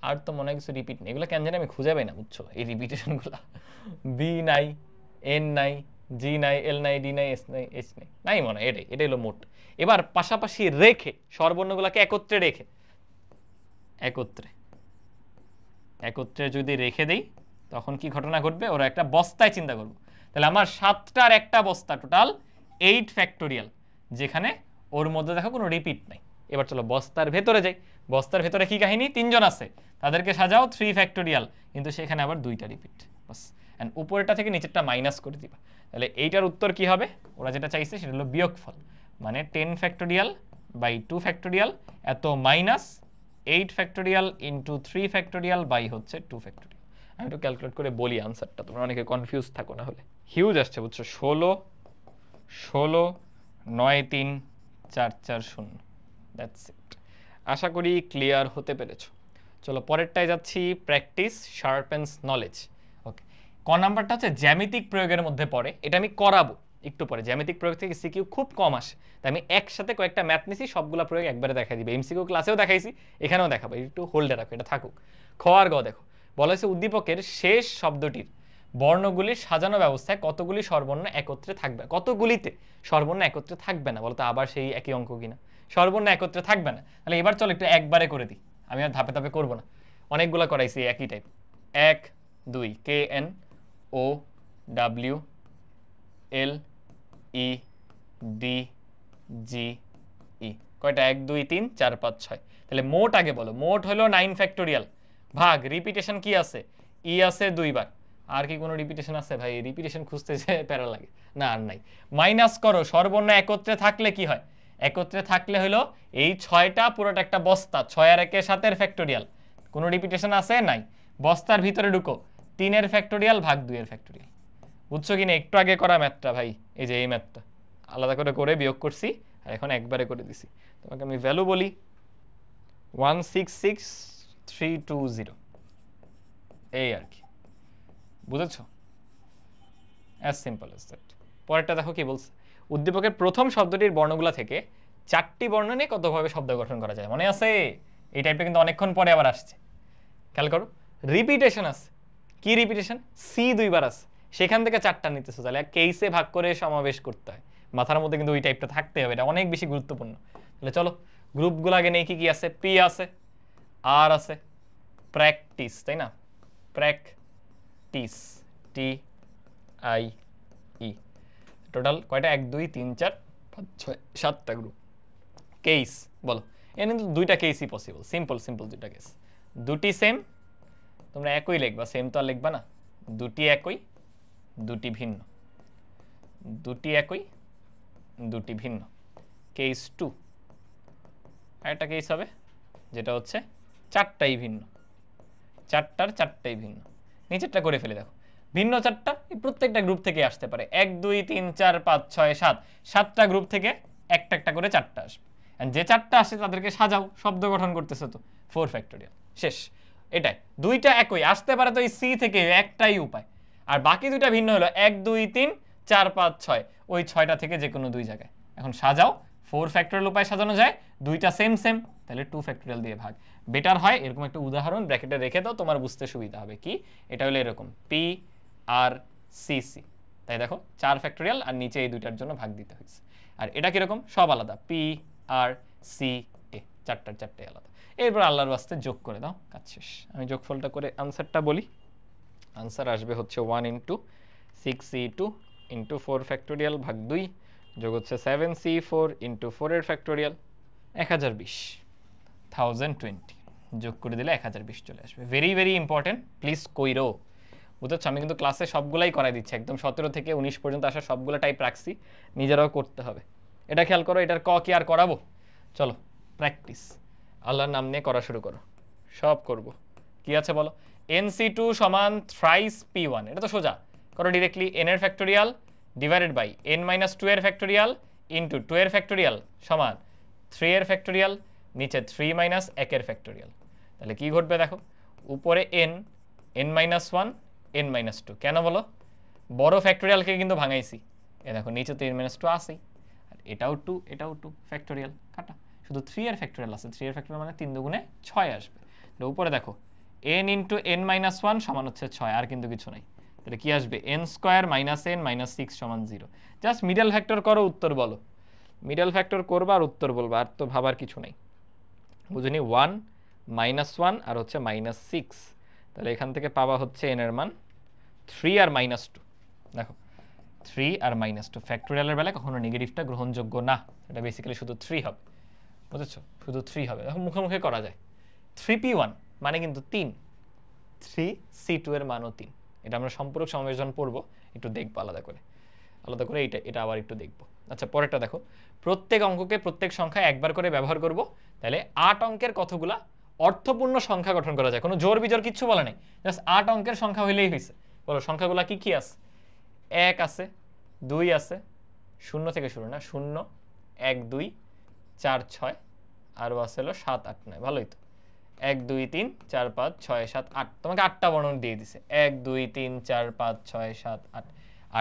আর তো মনে হয় কিছু রিপিট নেই। এগুলো কেন জানি আমি খুঁজে পাই না, বুঝছো? এই রিপিটেশনগুলো, বি নাই, এন নাই, জি নাই, এল নাই, ডি নাই, এস নাই, এইচ নাই, নাই মনে হয়। এটাই হলো মোট। এবার পাশাপাশি রেখে স্বরবর্ণগুলোকে একত্রে রেখে, একত্রে যদি রেখে দেই তখন কি ঘটনা ঘটবে? ওরা একটা বস্তায় চিন্তা করবো। তাহলে আমার 7টার একটা বস্তা, টোটাল 8 ফ্যাক্টোরিয়াল, যেখানে ওর মধ্যে দেখো কোনো রিপিট নাই। এবার চলো বস্তার ভেতরে যাই। বস্তার ভেতরে কি কাহিনী? 3 জন আছে, তাদেরকে সাজাও 3 ফ্যাক্টোরিয়াল, কিন্তু সেখানে আবার 2টা রিপিট, বাস। এন্ড উপরেরটা থেকে নিচেরটা মাইনাস করে দিবা। তাহলে এইটার উত্তর কি হবে? ওরা যেটা চাইছে সেটা হলো বিয়োগফল, মানে 10 ফ্যাক্টোরিয়াল বাই 2 ফ্যাক্টোরিয়াল এত minus 8 factorial into 3 factorial by হচ্ছে 2 ফ্যাক্টোরিয়াল। আমি একটু ক্যালকুলেট করে বলি আনসারটা, তোমরা অনেকে কনফিউজ থাকো না হলে। হিউজ আসছে, বুঝছো? 16 9 3 4 4 0। That's it. আশা করি ক্লিয়ার হতে পেরেছো। চলো পরেরটায় যাচ্ছি, প্র্যাকটিস শার্পেন্স নলেজ। ওকে, ক নাম্বারটা হচ্ছে জ্যামিতিক প্রয়োগের মধ্যে পড়ে। এটা আমি করাবো একটু পরে। জ্যামিতিক প্রয়োগ থেকে সিকিউ খুব কম আসে, তাই আমি একসাথে কয়েকটা ম্যাথ নিছি, সবগুলো প্রয়োগ একবারে দেখাই দিবে। এমসিকিউ ক্লাসেও দেখাইছি, এখানেও দেখাবো। একটু হোল্ডে রাখো, এটা থাকুক। খ আর গ দেখো, বলা হয়েছে উদ্দীপকের শেষ শব্দটির বর্ণগুলির সাজানো ব্যবস্থায় কতগুলি স্বরবর্ণ একত্রে থাকবে। কতগুলিতে স্বরবর্ণ একত্রে থাকবে না বলতো? আবার সেই একই অঙ্ক কিনা, স্বরবর্ণ একত্রে থাকবে না। তাহলে এবার চলো একটু একবারে করে দিই, আমি আর ধাপে ধাপে করবো না, অনেকগুলো করাইছি একই type. 1 2 KN O W L E D G E, কয়টা? 1 2 3 4 5 6। তাহলে মোট আগে বলো। মোট হলো 9 ফ্যাক্টোরিয়াল, ভাগ রিপিটেশন কি আছে? ই আছে 2 বার। আর কি কোনো রিপিটেশন আছে ভাই? রিপিটেশন খুঁজতে যে প্যারা লাগে না, আর নাই। মাইনাস করো, স্বরবর্ণ একত্রে থাকলে কি হয়? একত্রে থাকলে হলো এই 6টা পুরোটা একটা বস্তা, 6 আর 1 এর 7-এর ফ্যাক্টোরিয়াল। কোনো রিপিটেশন আছে? নাই। বস্তার ভিতরে ঢুকো, 3-এর ফ্যাক্টোরিয়াল ভাগ 2-এর ফ্যাক্টোরিয়াল। বুঝছো কিনা? একটু আগে করা ম্যাথটা ভাই, এই যে এই ম্যাথটা আলাদা করে করে বিয়োগ করছি, আর এখন একবারে করে দিছি। তোমাকে আমি ভ্যালু বলি 166320, এই আর কি, বুঝেছো? As simple as that. পরেরটা দেখো কি বলছে, উদ্দীপকের প্রথম শব্দটির বর্ণগুলা থেকে 4টি বর্ণ নিয়ে কতভাবে শব্দ গঠন করা যায়। মনে আছে? এই টাইপটা কিন্তু অনেকক্ষণ পরে আবার আসছে, খেয়াল করো। রিপিটেশন আছে, কি রিপিটেশন? সি 2 বার আছে, সেখান থেকে 4টা নিতেছো, তাহলে কেসে ভাগ করে সমাবেশ করতে হয়। মাথার মধ্যে কিন্তু ওই টাইপটা থাকতে হবে, এটা অনেক বেশি গুরুত্বপূর্ণ। তাহলে চলো গ্রুপগুলো আগে নেই। কি কি আছে? পি আছে, আর আছে, প্র্যাকটিস, তাই না? Practice, TIE। টোটাল কয়টা? 1 2 3 4 5 6 7টা গ্রুপ। কেস বলো, এখানে কিন্তু 2টা কেসই পসিবল, সিম্পল 2টা কেস। 2টি সেম, তোমরা একই লিখবা, সেম তো আর লিখবা না। 2টি একই, 2টি ভিন্ন। 2টি একই, 2টি ভিন্ন। কেস 2। আরেকটা কেস হবে যেটা হচ্ছে 4টাই ভিন্ন, 4টার 4টাই ভিন্ন। নিচেরটা করে ফেলে দেখো, ভিন্ন 4টা, এই প্রত্যেকটা গ্রুপ থেকে আসতে পারে। 1 2 3 4 5 6 7, 7টা গ্রুপ থেকে একটা একটা করে 4টা আসবে, এন্ড যে 4টা আসে তাদেরকে সাজাও, শব্দ গঠন করতেছে তো 4 ফ্যাক্টোরিয়াল, শেষ। এটাই দুইটা একই আসতে পারে, তো এই সি থেকে একটাই উপায়, আর বাকি দুইটা ভিন্ন হলো 1 2 3 4 5 6, ওই 6টা থেকে যে কোনো দুই জায়গায়। এখন সাজাও, 4 ফ্যাক্টোরিয়াল উপায় সাজানো যায়, দুইটা সেম সেম, তাহলে 2 ফ্যাক্টোরিয়াল দিয়ে ভাগ বেটার হয়। এরকম একটা উদাহরণ ব্র্যাকেটে রেখে দাও, তোমার বুঝতে সুবিধা হবে। কি এটা হলো এরকম পি আর সি সি, তাই দেখো 4 ফ্যাক্টোরিয়াল আর নিচে এই দুইটার জন্য ভাগ দিতে হয়েছে। আর এটা কিরকম, সব আলাদা, পি আর সি এ, চারটে আলাদা। এরপর আল্লাহর ওয়াস্তে যোগ করে দাও, কাজ শেষ। আমি যোগফলটা করে আনসারটা বলি। আনসার আসবে হচ্ছে 1 × 6c2 × 4 ফ্যাক্টোরিয়াল ভাগ 2 যোগ হচ্ছে 7c4 × 4 এর ফ্যাক্টোরিয়াল 1020, 1020 যোগ করে দিলে 1020 চলে আসবে। ভেরি ভেরি ইম্পর্টেন্ট, প্লিজ কইরো, বুঝছো? আমি কিন্তু ক্লাসে সবগুলাই করাই দিচ্ছি, একদম 17 থেকে 19 পর্যন্ত আসা সবগুলো টাইপ রাখছি, নিজেরাও করতে হবে। এটা খেয়াল করো, এটার ক কি আর করাবো? চলো প্র্যাকটিস, আল্লাহর নাম নিয়ে করা শুরু করো, সব করব। কি আছে বলো, nc2 সমান থ্রাইস p1, এটা তো সোজা করো ডিরেক্টলি। n এর ফ্যাক্টোরিয়াল ডিভাইডেড বাই n - 2 এর ফ্যাক্টোরিয়াল ইন্টু 2 এর ফ্যাক্টোরিয়াল সমান 3 এর ফ্যাক্টোরিয়াল, নিচে 3 - 1 এর ফ্যাক্টোরিয়াল। তাহলে কি ঘটবে দেখো, উপরে n, n - 1, n - 2, কেন বলো? বড় ফ্যাক্টোরিয়ালকে কিন্তু ভাঙাইছি, এ দেখো নিচে তো n - 2 আসেই, আর এটাও 2 এটাও 2 ফ্যাক্টোরিয়াল কাটা, শুধু 3 এর ফ্যাক্টোরিয়াল আছে, 3 এর ফ্যাক্টোরিয়াল মানে 3 দুগুণে 6 আসবে। উপরে দেখো n × n - 1 সমান হচ্ছে 6, আর কিন্তু কিছু নাই, তাহলে কি আসবে n² - n - 6 সমান 0। জাস্ট মিডল ফ্যাক্টর করো, উত্তর বলো, মিডল ফ্যাক্টর করবা আর উত্তর বলবা, আর তো ভাবার কিছু নাই, বুঝুনি? 1 - 1 আর হচ্ছে -6, তাহলে এখান থেকে পাওয়া হচ্ছে n এর মান 3 আর -2। দেখো 3 আর -2 ফ্যাক্টোরিয়ালের বেলায় কখনো নেগেটিভটা গ্রহণযোগ্য না, এটা বেসিক্যালি শুধু 3 হবে, বুঝেছো? শুধু 3 হবে, এখন মুখে মুখে করা যায়। 3p1 মানে কিন্তু 3, 3c2 এর মানও 3, এটা আমরা সম্পূরক সমাবেশ যখন পড়বো একটু দেখবো আলাদা করে এটা আবার একটু দেখবো। আচ্ছা পরেরটা দেখো, প্রত্যেক অঙ্ককে প্রত্যেক সংখ্যা একবার করে ব্যবহার করব, তাহলে 8 অঙ্কের কতগুলা অর্থপূর্ণ সংখ্যা গঠন করা যায়। কোনো জোর বিজোর কিচ্ছু বলা নেই, জাস্ট 8 অঙ্কের সংখ্যা হইলেই হয়েছে। বলো সংখ্যাগুলা কি কি আছে? 1 আছে, 2 আছে, 0 থেকে শুরু না, 0 1 2 4 6, আরও আছে হলো 7 8 9, ভালোই তো, 1 2 3 4 5 6 7 8, তোমাকে 8টা বর্ণন দিয়ে দিছে, 1 2 3 4 5 6 7 8,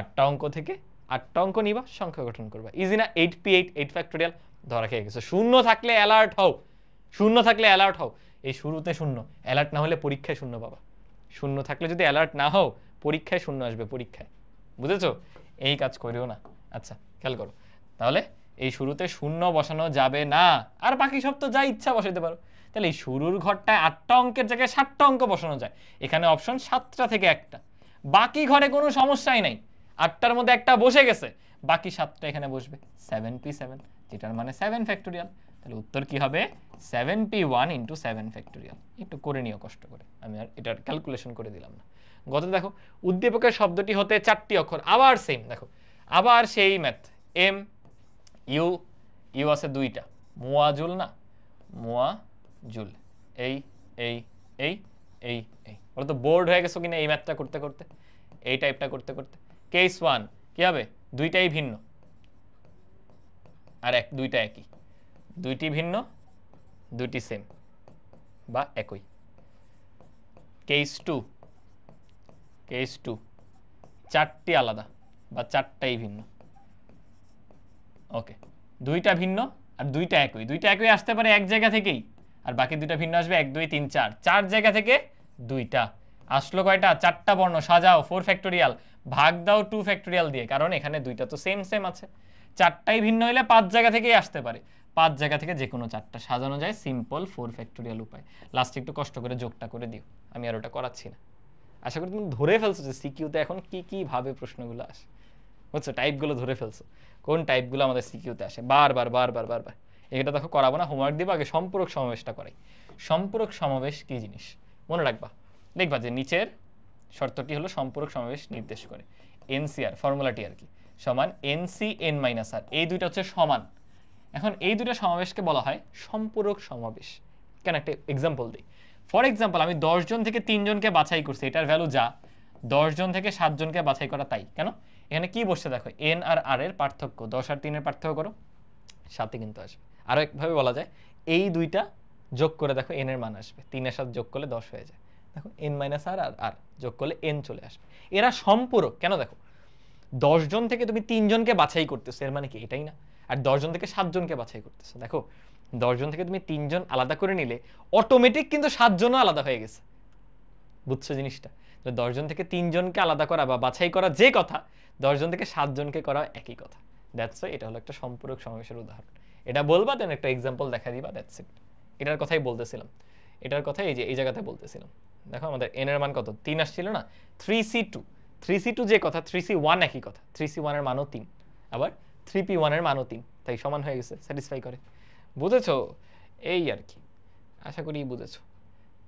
8টা অঙ্ক থেকে 8টা অঙ্ক নিবা, সংখ্যা গঠন করবা, ইজি না? 8p8 8 ফ্যাক্টোরিয়াল ধরা খেয়ে গেছে। শূন্য থাকলে অ্যালার্ট হও, শূন্য থাকলে অ্যালার্ট হও, এই শুরুতে শূন্য, অ্যালার্ট না হলে পরীক্ষায় শূন্য পাবা। শূন্য থাকলে যদি অ্যালার্ট না হও, পরীক্ষায় শূন্য আসবে, পরীক্ষায়, বুঝেছো? এই কাজ করিও না। আচ্ছা খেয়াল করো, তাহলে এই শুরুতে শূন্য বসানো যাবে না, আর বাকি সব তো যা ইচ্ছা বসাইতে পারো। তাহলে এই শুরুর ঘরটায় 8টা অঙ্কের জায়গায় 7টা অঙ্ক বসানো যায়, এখানে অপশন 7টা থেকে একটা, বাকি ঘরে কোনো সমস্যাই নাই, 8টার মধ্যে একটা বসে গেছে, বাকি 7টা এখানে বসবে, 7p7, যেটার মানে 7 ফ্যাক্টোরিয়াল। তাহলে উত্তর কি হবে? 7p1 × 7 factorial. একটু করে নিও কষ্ট করে, আমি আর এটার ক্যালকুলেশন করে দিলাম না। গত দেখো উদ্দীপকের শব্দটি হতে 4টি অক্ষর, আবার সেম, দেখো আবার সেই ম্যাথ, এম ইউ, ইউ আছে 2টা, মুয়াজুল না, মুয়াজুল, এই এই এই এই এই, বলো তো বোর্ড হয়ে গেছো কিনা এই ম্যাথটা করতে করতে, এই টাইপটা করতে করতে। কেস 1 কি হবে? দুইটাই ভিন্ন, আর দুইটা একই, দুইটি ভিন্ন দুইটি সেম বা একই। কেস 2, কেস 2 4টি আলাদা বা 4টাই ভিন্ন, ওকে, দুইটা ভিন্ন আর দুইটা একই, দুইটা একই আসতে পারে এক জায়গা থেকেই, আর বাকি দুইটা ভিন্ন আসবে 1 2 3 4, 4 জায়গা থেকে দুইটা আসলো। কয়টা? 4টা বর্ণ, সাজাও 4 ফ্যাক্টোরিয়াল, ভাগ দাও 2 ফ্যাক্টোরিয়াল দিয়ে, কারণ এখানে দুইটা তো সেম সেম আছে, 4টাই ভিন্ন হইলে 5 জায়গা থেকেই আসতে পারে, 5 জায়গা থেকে যে কোনো 4টা সাজানো যায়, সিম্পল 4 ফ্যাক্টোরিয়াল উপায়। লাস্টে একটু কষ্ট করে যোগটা করে দিও, আমি আর ওটা করাচ্ছি না। আশা করি তুমি ধরে ফেলছো যে সিকিউতে এখন কি কি ভাবে প্রশ্নগুলো আসে, বুঝছো? টাইপগুলো ধরে ফেলছো, কোন টাইপগুলো আমাদের সিকিউতে আসে, বারবার বারবার বারবার। এটা দেখো করাবো না, হোমওয়ার্ক দিব, আগে সম্পূরক সমাবেশটা করাই। সম্পূরক সমাবেশ কি জিনিস মনে রাখবা, দেখবা যে নিচের শর্তটি হলো সম্পূরক সমাবেশ নির্দেশ করে, এনসিআর ফর্মুলাটি আর কি, সমান এনসি n - r, এই দুইটা হচ্ছে সমান। এখন এই দুইটা সমাবেশকে বলা হয় সম্পূরক সমাবেশ। কেন? একটা এক্সাম্পল দিই। ফর এক্সাম্পল, আমি 10 জন থেকে 3 জনকে বাছাই করছি, এটার ভ্যালু যা, 10 জন থেকে 7 জনকে বাছাই করা তাই। কেন? এখানে কি বসছে দেখো, n আর r এর পার্থক্য, 10 আর 3 এর পার্থক্য করো, 7ই কিন্তু আসবে। আরও একভাবে বলা যায় এই দুইটা যোগ করে দেখো n এর মান আসবে, 3 এর সাথে যোগ করলে 10 হয়ে যায়। দেখো n মাইনাস আর আর আর যোগ করলে n চলে আসবে। এরা সম্পূরক কেন দেখো, 10 জন থেকে তুমি 3 জনকে বাছাই করতেছো, এর মানে কি এটাই না? আর 10 জন থেকে 7 জনকে বাছাই করতেছো, দেখো 10 জন থেকে তুমি 3 জন আলাদা করে নিলে অটোমেটিক কিন্তু 7 জনও আলাদা হয়ে গেছে। বুঝছো জিনিসটা? 10 জন থেকে 3 জনকে আলাদা করা বা বাছাই করা যে কথা, 10 জন থেকে 7 জনকে করা একই কথা। দ্যাটস ওয়াই এটা হলো একটা সম্পূরক সমাবেশের উদাহরণ। এটা বলবা, দেন একটা এক্সাম্পল দেখা দিবা, দ্যাটস ইট। এটার কথাই বলতেছিলাম, এটার কথাই এই যে এই জায়গাতে বলতেছিলাম। দেখো আমাদের n এর মান কত, 3 আসছিল না? 3c2, 3c2 যে কথা, 3c1 একই কথা, 3c1 এর মানও 3, আবার 3p1 এর মানও 3, তাই সমান হয়ে গেছে, স্যাটিসফাই করে। বুঝেছো? এই আর কি, আশা করি বুঝেছো।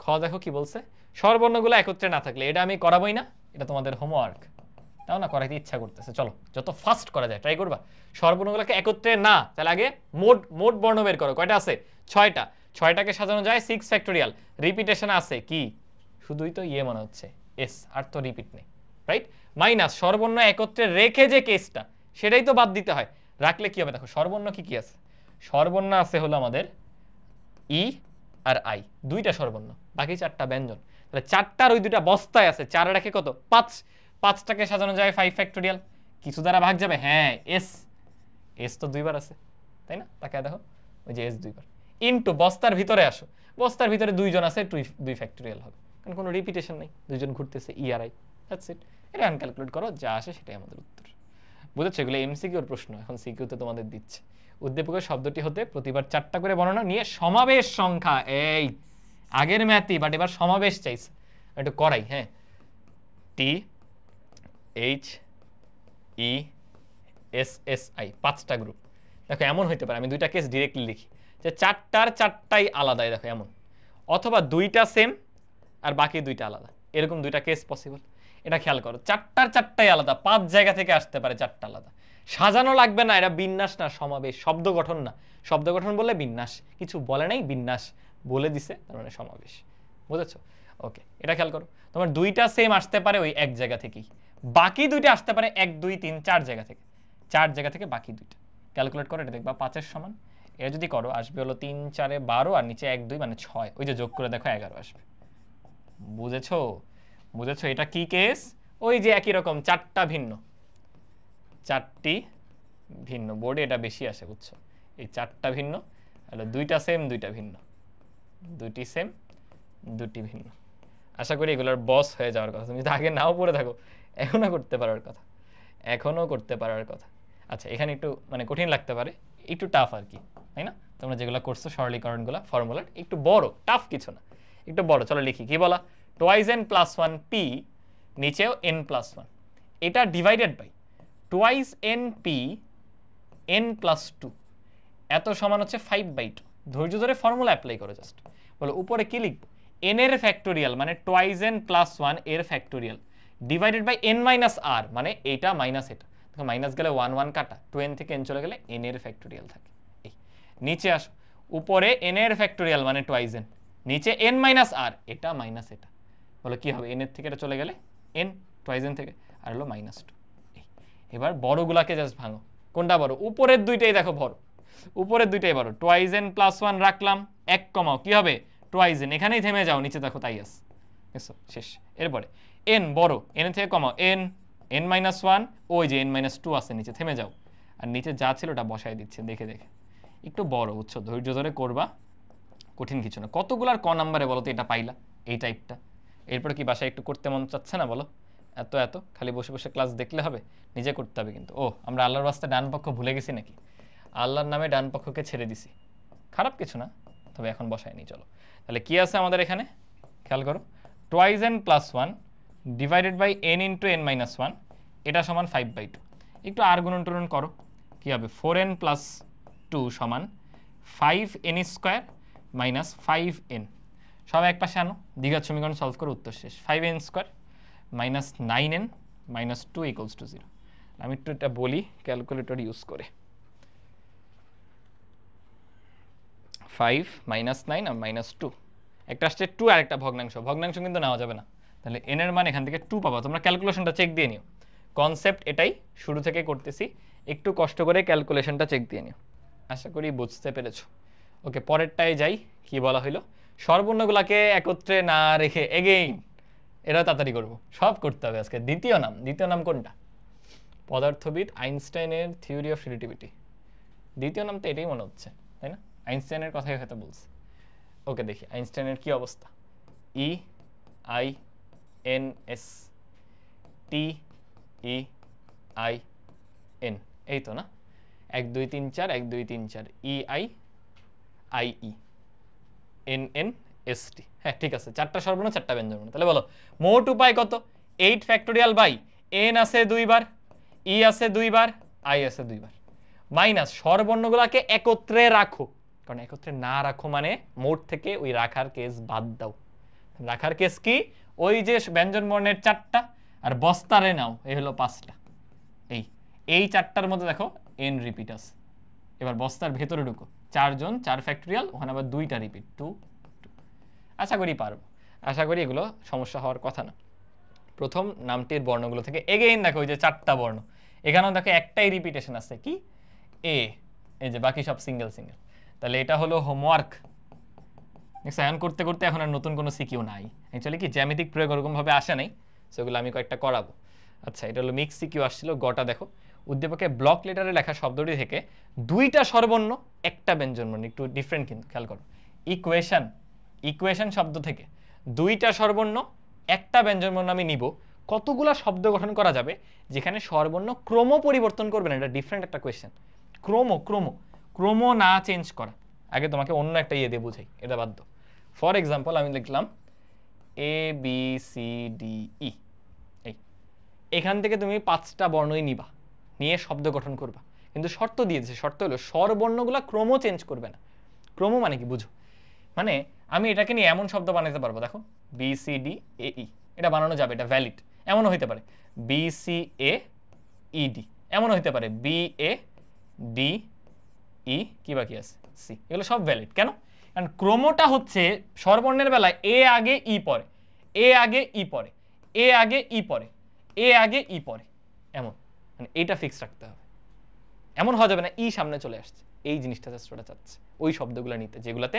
খ দেখো কি বলছে, স্বরবর্ণগুলো একত্রে না থাকলে, এটা আমি করাবোই না, এটা তোমাদের হোমওয়ার্ক, তাও না করাইতে ইচ্ছা করতেছে, চলো যত ফাস্ট করা যায় ট্রাই করবা। স্বরবর্ণগুলোকে একত্রে না, তাহলে আগে মোট বর্ণ বের করো, কয়টা আছে? 6টা। 6টাকে সাজানো যায় 6 ফ্যাক্টোরিয়াল, রিপিটেশন আছে কি? শুধুই তো ইয়ে মনে হচ্ছে এস, আর তো রিপিট নেই, রাইট? মাইনাস স্বরবর্ণ একত্রে রেখে যে কেসটা, সেটাই তো বাদ দিতে হয়। রাখলে কি হবে দেখো, স্বরবর্ণ কি কি আছে? স্বরবর্ণ আছে হলো আমাদের ই আর আই, দুইটা স্বরবর্ণ, বাকি 4টা ব্যঞ্জন। তাহলে 4টার ওই দুইটা বস্তায় আছে, 4 রাখে কত? 5। 5টাকে সাজানো যায় 5 ফ্যাক্টোরিয়াল, কিছু দ্বারা ভাগ যাবে, হ্যাঁ এস, এস তো দুইবার আছে, তাই না? তাকে দেখো ওই যে এস দুইবার, ইনটু বস্তার ভিতরে আসো, বস্তার ভিতরে 2 জন আছে, 2 ফ্যাক্টোরিয়াল হবে, কারণ কোনো রিপিটেশন নেই, 2 জন ঘুরতেছে ই আর আই, দ্যাটস ইট। এটা ক্যালকুলেট করো, যা আসে সেটাই আমাদের উত্তর। বুঝেছো? এগুলো এমসিকিউর প্রশ্ন, এখন সিকিউতে তোমাদের দিচ্ছে। উদ্দীপকের শব্দটি হতে প্রতিবার 4টা করে বর্ণনা নিয়ে সমাবেশ সংখ্যা, এই আগের ম্যাথই, বাট এবার সমাবেশ চাইছে, একটু করাই। হ্যাঁ, T H E S S I, 5টা গ্রুপ। দেখো এমন হইতে পারে, আমি 2টা কেস ডিরেক্টলি লিখি, যে 4টার 4টাই আলাদাই, দেখো এমন, অথবা 2টা সেম আর বাকি 2টা আলাদা, এরকম 2টা কেস পসিবল। এটা খেয়াল করো, 4টার 4টাই আলাদা, 5 জায়গা থেকে আসতে পারে 4টা আলাদা। সাজানো লাগবে না, এটা বিন্যাস না, সমাবেশ। শব্দ গঠন না, শব্দ গঠন বললে বিন্যাস, কিছু বলে নাই, বিন্যাস বলে দিছে, তার মানে সমাবেশ। বুঝেছো? ওকে, এটা খেয়াল করো, তোমার 2টা সেম আসতে পারে ওই এক জায়গা থেকেই, বাকি 2টা আসতে পারে 1 2 3 4 জায়গা থেকে, 4 জায়গা থেকে বাকি 2টা। ক্যালকুলেট করো, এটা দেখবা 5 এর সমান, এটা যদি করো আসবে হলো 3 4 12, আর নিচে 1 2 মানে 6, ওই যে যোগ করে দেখো 11 আসবে। বুঝেছো? বুঝেছো এটা কি কেস? ওই যে একই রকম 4টা ভিন্ন, 4টি ভিন্ন, বোর্ডে এটা বেশি আসে, বুঝছো? এই 4টা ভিন্ন, তাহলে 2টা সেম 2টা ভিন্ন, 2টি সেম 2টি ভিন্ন। আশা করি এগুলোর বস হয়ে যাওয়ার কথা, তুমি যদি আগে নাও পড়ে থাকো এখনও করতে পারার কথা, এখনও করতে পারার কথা। আচ্ছা, এখানে একটু মানে কঠিন লাগতে পারে, একটু টাফ আর কি, তাই না? তোমরা যেগুলো করছো সরলীকরণগুলো ফর্মুলার, একটু বড়, টাফ কিছু না, একটু বড়। চলো লিখি, কি বলা? টুয়াইস n প্লাস 1 পি, নিচেও n প্লাস 1, এটা divided by twice n P n plus 2, এত সমান হচ্ছে 5/2। ধৈর্য ধরে ফর্মুলা অ্যাপ্লাই করো জাস্ট। বলো উপরে কি লিখবো? n এর ফ্যাক্টোরিয়াল মানে টুয়াইস n প্লাস 1 এর factorial divided by n minus r, মানে এটা মাইনাস এটা, দেখো মাইনাস গেলে 1 1 কাটা, 2n থেকে n চলে গেলে n এর ফ্যাক্টোরিয়াল থাকে। এই নিচে আসো, উপরে n এর ফ্যাক্টোরিয়াল মানে টুয়াইস n, নিচে n মাইনাস r, এটা মাইনাস এটা, বলো কি হবে? n এর থেকে এটা চলে গেলে n, টুয়াইস n থেকে, আর হলো -2। এবার বড়গুলাকে জাস্ট ভাঙো, কোনটা বড়? উপরের দুইটাই দেখো বড়, উপরের দুইটাই বড়। টুয়াইস n প্লাস 1 রাখলাম, 1 কমাও, কি হবে? টুয়াইস n, এখানেই থেমে যাও, নিচে দেখো তাই আছে, দেখছো শেষ। এরপরে n বড়, n এর থেকে কমাও, n n মাইনাস 1, ওই যে n মাইনাস 2 আছে নিচে, থেমে যাও, আর নিচে যা ছিল ওটা বসায় দিচ্ছে, দেখে দেখে, একটু বড়, বুঝছো? ধৈর্য ধরে করবা, কঠিন কিছু না। কতগুলার ক নাম্বারে বলো তো এটা পাইলা, এই টাইপটা? এরপরে কি বাসায় একটু করতে মন চাচ্ছে না বলো? এত এত খালি বসে বসে ক্লাস দেখলে হবে? নিজে করতে হবে কিন্তু। ও, আমরা আল্লাহর রাস্তা ডান পক্ষ ভুলে গেছি নাকি? আল্লাহর নামে ডান পক্ষকে ছেড়ে দিছি, খারাপ কিছু না, তবে এখন বসায়নি। চলো তাহলে কি আছে আমাদের এখানে, খেয়াল করো, twice n plus 1 divided by n into n minus 1, এটা সমান 5/2। একটু আর গুণন টুনন করো, কি হবে? 4n প্লাস 2 সমান 5n স্কোয়ার মাইনাস 5n, সব এক পাশে আনো, দ্বিঘাত সমীকরণ সলভ করে উত্তর শেষ। 5n square minus 9n minus 2 equals to 0। আমি একটু এটা বলি ক্যালকুলেটর ইউজ করে, 5 মাইনাস 9 আর মাইনাস 2, একটা আসছে 2 আর একটা ভগ্নাংশ, ভগ্নাংশ কিন্তু নেওয়া যাবে না, তাহলে n এর মান এখান থেকে 2 পাবা। তোমরা ক্যালকুলেশনটা চেক দিয়ে নিও, কনসেপ্ট এটাই, শুরু থেকে করতেছি, একটু কষ্ট করে ক্যালকুলেশনটা চেক দিয়ে নিও। আশা করি বুঝতে পেরেছো। ওকে, পরেরটায় যাই। কি বলা হলো? স্বরবর্ণগুলোকে একত্রে না রেখে, এগেইন এটা তাড়াতাড়ি করব, সব করতে হবে আজকে। দ্বিতীয় নাম কোনটা? পদার্থবিদ আইনস্টাইনের থিওরি অফ রিলেটিভিটি। দ্বিতীয় নাম তো এটাই মনে হচ্ছে, তাই না? আইনস্টাইনের কথাই হয়তো বলছে। ওকে, দেখি আইনস্টাইনের কি অবস্থা। EINSTEIN, এই তো না? 1 2 3 4 1 2 3 4 EIIENNST। হ্যাঁ ঠিক আছে, 4টা স্বরবর্ণ 4টা ব্যঞ্জনবর্ণ। তাহলে বলো মোট উপায় কত? 8 ফ্যাক্টোরিয়াল বাই n আছে 2 বার, e আছে 2 বার, i আছে 2 বার, মাইনাস স্বরবর্ণগুলোকে একত্রে রাখো। কারণ একত্রে না রাখো মানে মোট থেকে ওই রাখার কেস বাদ দাও। রাখার কেস কি? ওই যে ব্যঞ্জনবর্ণের 4টা আর বস্তারে নাও, এই হলো 5টা। এই 4টার মধ্যে দেখো n রিপিট আছে। এবার বস্তার ভেতরে ঢুকো, 4 জন 4 ফ্যাক্টোরিয়াল, ওখানে আবার 2টা রিপিট, 2 2। আশা করি পারবো, আশা করি এগুলো সমস্যা হওয়ার কথা না। প্রথম নামটির বর্ণগুলো থেকে এগেইন দেখো, ওই যে 4টা বর্ণ, এখানেও দেখো একটাই রিপিটেশন আছে, কি? এ। এই যে বাকি সব সিঙ্গেল সিঙ্গেল। তাহলে এটা হলো হোমওয়ার্ক। এখন করতে করতে এখন আর নতুন কোনো সিকিউ নাই। অ্যাকচুয়ালি কি জ্যামিতিক প্রয়োগ ওরকমভাবে আসে নাই, সেগুলো আমি কয়েকটা করাবো। আচ্ছা, এটা হলো মিক্স সিকিউ আসছিল। গটা দেখো, উদ্দীপকে ব্লক লেটারে লেখা শব্দটি থেকে 2টা স্বরবর্ণ 1টা ব্যঞ্জনবর্ণ। একটু ডিফারেন্ট কিন্তু, খেয়াল করো। ইকুয়েশন শব্দ থেকে 2টা স্বরবর্ণ 1টা ব্যঞ্জনবর্ণ আমি নিব। কতগুলা শব্দ গঠন করা যাবে যেখানে স্বরবর্ণ ক্রম পরিবর্তন করবে না? এটা ডিফারেন্ট একটা কোয়েশ্চেন। ক্রম না চেঞ্জ করা। আগে তোমাকে অন্য একটা ইয়ে দিয়ে বুঝাই, এটা বাদ দাও। ফর এক্সাম্পল আমি লিখলাম ABCDE। এখান থেকে তুমি 5টা বর্ণই নিবা, নিয়ে শব্দ গঠন করবা। কিন্তু শর্ত দিয়েছে, শর্ত হলো স্বরবর্ণগুলো ক্রম চেঞ্জ করবে না। ক্রম মানে কি বুঝো? মানে আমি এটাকে নিয়ে এমন শব্দ বানাতে পারবো, দেখো BCDAE, এটা বানানো যাবে, এটা ভ্যালিড। এমনও হইতে পারে BCAED, এমনও হইতে পারে BADE, কি বাকি আছে C, এগুলো সব ভ্যালিড। কেন? কারণ ক্রমটা হচ্ছে স্বরবর্ণের বেলায় এ আগে ই পরে, এ আগে ই পরে, এ আগে ই পরে, এ আগে ই পরে, এমন। মানে এটা ফিক্স রাখতে হবে। এমন হওয়া যাবে না ই সামনে চলে আসছে। এই জিনিসটা জাস্ট ওটা চাচ্ছে, ওই শব্দগুলো নিতে যেগুলোতে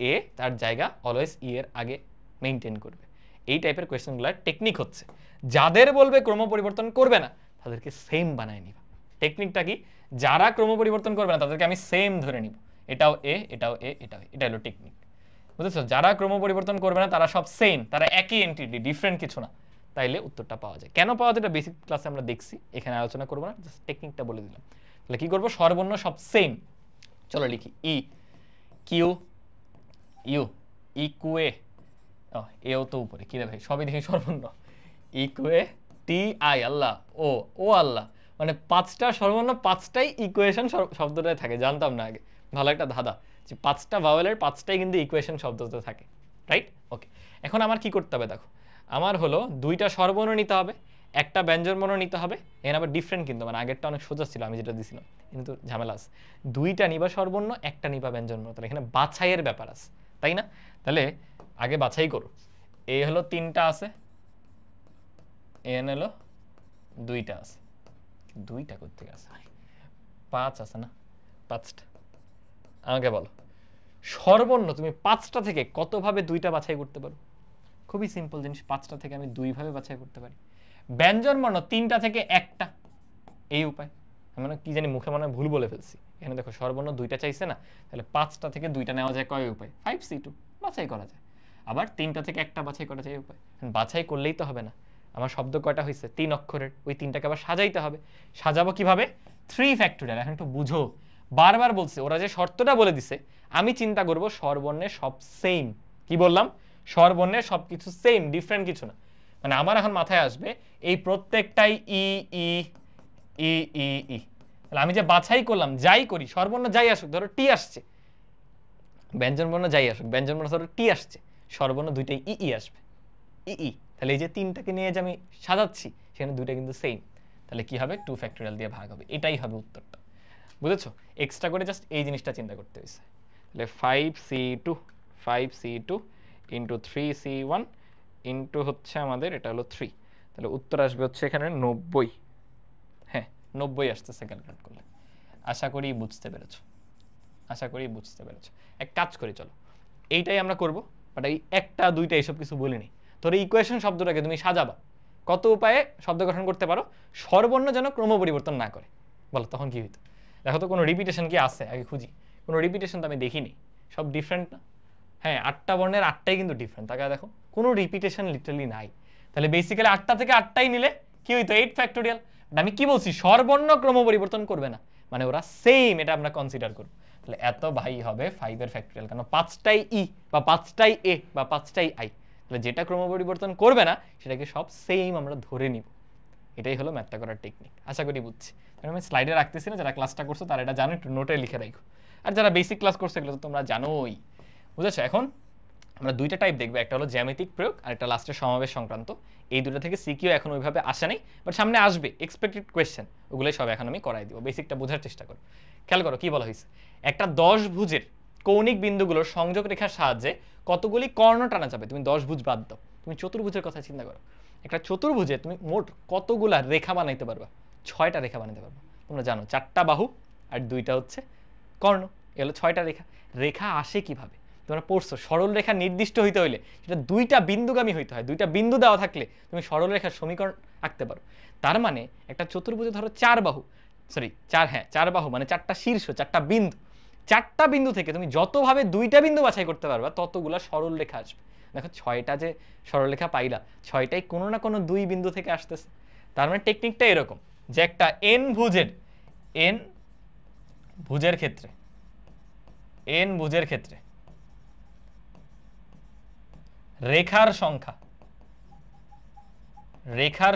এ তার জায়গা অলওয়েজ ই এর আগে মেনটেন করবে। এই টাইপের কোয়েশ্চেনগুলোর টেকনিক হচ্ছে, যাদের বলবে ক্রম পরিবর্তন করবে না তাদেরকে সেম বানায় নিবা। টেকনিকটা কি? যারা ক্রম পরিবর্তন করবে না তাদেরকে আমি সেম ধরে নিব, এটাও এ, এটাও এ, এটাও। এটা হলো টেকনিক, বুঝেছো? যারা ক্রম পরিবর্তন করবে না তারা সব সেম, তারা একই এন্টিটি, ডিফারেন্ট কিছু না। তাইলে উত্তরটা পাওয়া যায়। কেন পাওয়া যায় এটা বেসিক ক্লাসে আমরা দেখছি, এখানে আলোচনা করবো না, জাস্ট টেকনিকটা বলে দিলাম। তাহলে কি করবো? স্বরবর্ণ সব সেম। চলো লিখি ই কিউ ইউ ইকুয়ে, এও তো উপরে, কি রে ভাই সবই দেখি স্বরবর্ণ। ইকুয়ে টি আই, আল্লাহ ও আল্লাহ, মানে 5টা স্বরবর্ণ 5টাই ইকুয়েশন শব্দটায় থাকে। জানতাম না আগে, ভালো একটা ধাঁধা যে 5টা ভাওয়েলের 5টাই কিন্তু ইকুয়েশন শব্দতে থাকে, রাইট? ওকে, এখন আমার কি করতে হবে দেখো, আমার হলো 2টা স্বরবর্ণ নিতে হবে, 1টা ব্যঞ্জনবর্ণ নিতে হবে। এখানে আবার ডিফারেন্ট কিন্তু, মানে আগেরটা অনেক সোজা ছিল আমি যেটা দিছিলাম, কিন্তু ঝামেলা আছে। 2টা নিবা স্বরবর্ণ, 1টা নিবা ব্যঞ্জনবর্ণ। তাহলে এখানে বাছাইয়ের ব্যাপার আছে, তাই না? তাহলে আগে বাছাই করো। এ হলো 3টা আছে, এন হলো 2টা আছে, 2টা করতে গেছে 5 আছে না, 5টা। আমাকে বলো স্বরবর্ণ তুমি 5টা থেকে কতভাবে 2টা বাছাই করতে পারো? খুবই সিম্পল জিনিস, 5টা থেকে আমি 2 ভাবে বাছাই করতে পারি। ব্যঞ্জনবর্ণ 3টা থেকে 1টা, এই উপায়। আমি মানে কি জানি মুখে মনে ভুল বলে ফেলছি। এখানে দেখো স্বরবর্ণ 2টা চাইছে না, তাহলে 5টা থেকে 2টা নেওয়া যায় কয় উপায়? 5C2 বাছাই করা যায়। আবার 3টা থেকে 1টা বাছাই করা যায় উপায়। বাছাই করলেই তো হবে না, আমার শব্দ কয়টা হয়েছে? 3 অক্ষরের, ওই 3টাকে আবার সাজাইতে হবে। সাজাবো কিভাবে? 3 ফ্যাক্টোরিয়াল। এখন একটু বুঝো, বারবার বলছে, ওরা যে শর্তটা বলে দিছে, আমি চিন্তা করব স্বরবর্ণের সব সেম। কি বললাম? স্বরবর্ণের সবকিছু সেম, ডিফারেন্ট কিছু না। মানে আমার এখন মাথায় আসবে এই প্রত্যেকটাই ই ই ই ই ই। তাহলে আমি যে বাছাই করলাম, যাই করি, স্বরবর্ণ যাই আসুক, ধরো টি আসছে, ব্যঞ্জনবর্ণ যাই আসুক, ব্যঞ্জনবর্ণ ধরো টি আসছে, স্বরবর্ণ 2টাই ই ই আসবে, ই ই। তাহলে এই যে 3টাকে নিয়ে যে আমি সাজাচ্ছি, সেখানে 2টা কিন্তু সেম। তাহলে কি হবে? 2 ফ্যাক্টোরিয়াল দিয়ে ভাগ হবে, এটাই হবে উত্তরটা। বুঝেছো? এক্সট্রা করে জাস্ট এই জিনিসটা চিন্তা করতে হয়েছে। তাহলে 5C2 ইন্টু 3C1 ইন্টু হচ্ছে আমাদের এটা হলো 3। তাহলে উত্তর আসবে হচ্ছে এখানে 90। হ্যাঁ 90 আসতেছে ক্যালকুলেট করলে। আশা করি বুঝতে পেরেছো। আশা করি বুঝতে পেরেছো। এক কাজ করি, চলো এইটাই আমরা করব, বাট এই একটা দুইটা এইসব কিছু বলিনি। তোর ইকুয়েশন শব্দটাকে তুমি সাজাবা, কত উপায়ে শব্দ গঠন করতে পারো, স্বরবর্ণ যেন ক্রম পরিবর্তন না করে। বলো তখন কি হইতো? দেখো তো কোনো রিপিটেশন কি আছে, আগে খুঁজি। কোনো রিপিটেশন তো আমি দেখিনি, সব ডিফারেন্ট না? হ্যাঁ, 8টা বর্ণের 8টাই কিন্তু ডিফারেন্ট, তাকে দেখো কোনো রিপিটেশন লিটারালি নাই। তাহলে বেসিক্যালি 8টা থেকে 8টাই নিলে কি হইতো? 8 ফ্যাক্টোরিয়াল। আমি কি বলছি? স্বরবর্ণ ক্রম পরিবর্তন করবে না, মানে ওরা সেম, এটা আমরা কনসিডার করব। তাহলে এত ভাই হবে 5 এর ফ্যাক্টোরিয়াল, কারণ 5টাই ই বা 5টাই এ বা 5টাই আই। তাহলে যেটা ক্রম পরিবর্তন করবে না সেটাকে সব সেম আমরা ধরে নিব। এটাই হলো ম্যাথটা করার টেকনিক। আশা করি বুঝছি। কারণ আমি স্লাইডে রাখতেছি না, যারা ক্লাসটা করছো তারা এটা জানো, একটু নোটে লিখে রাখো। আর যারা বেসিক ক্লাস করছো এগুলো তো তোমরা জানোই, বুঝেছো? এখন আমরা দুইটা টাইপ দেখবো, একটা হলো জ্যামিতিক প্রয়োগ আর একটা লাস্টের সমাবেশ সংক্রান্ত। এই দুটো থেকে সিকিউ এখন ওইভাবে আসে নাই, বাট সামনে আসবে এক্সপেক্টেড কোয়েশ্চেন, ওগুলোই সব এখন আমি করাই দিব। বেসিকটা বোঝার চেষ্টা করো। খেয়াল করো কি বলা হয়েছে, একটা 10 ভুজের কৌণিক বিন্দুগুলোর সংযোগ রেখার সাহায্যে কতগুলি কর্ণ টানা যাবে। তুমি 10 ভুজ বাদ দাও, তুমি চতুর্ভুজের কথা চিন্তা করো। একটা চতুর্ভুজে তুমি মোট কতগুলা রেখা বানাইতে পারবা? 6টা রেখা বানাইতে পারবা। তোমরা জানো 4টা বাহু আর 2টা হচ্ছে কর্ণ, এ হলো 6টা রেখা। রেখা আসে কিভাবে? তোমরা পড়ছো, সরল রেখা নির্দিষ্ট হইতে হইলে সেটা 2টা বিন্দুগামী হইতে হয়। 2টা বিন্দু দেওয়া থাকলে তুমি সরল রেখার সমীকরণ আঁকতে পারো। তার মানে একটা চতুর্ভুজে ধরো 4 বাহু, সরি 4 বাহু মানে 4টা শীর্ষ, 4টা বিন্দু। 4টা বিন্দু থেকে তুমি যতভাবে 2টা বিন্দু বাছাই করতে পারবা ততগুলা সরল রেখা আসবে। দেখো 6টা যে সরলরেখা পাইলা, 6টাই কোনো না কোনো 2 বিন্দু থেকে আসতেছে। তার মানে টেকনিকটা এরকম যে একটা n ভুজের ক্ষেত্রে রেখার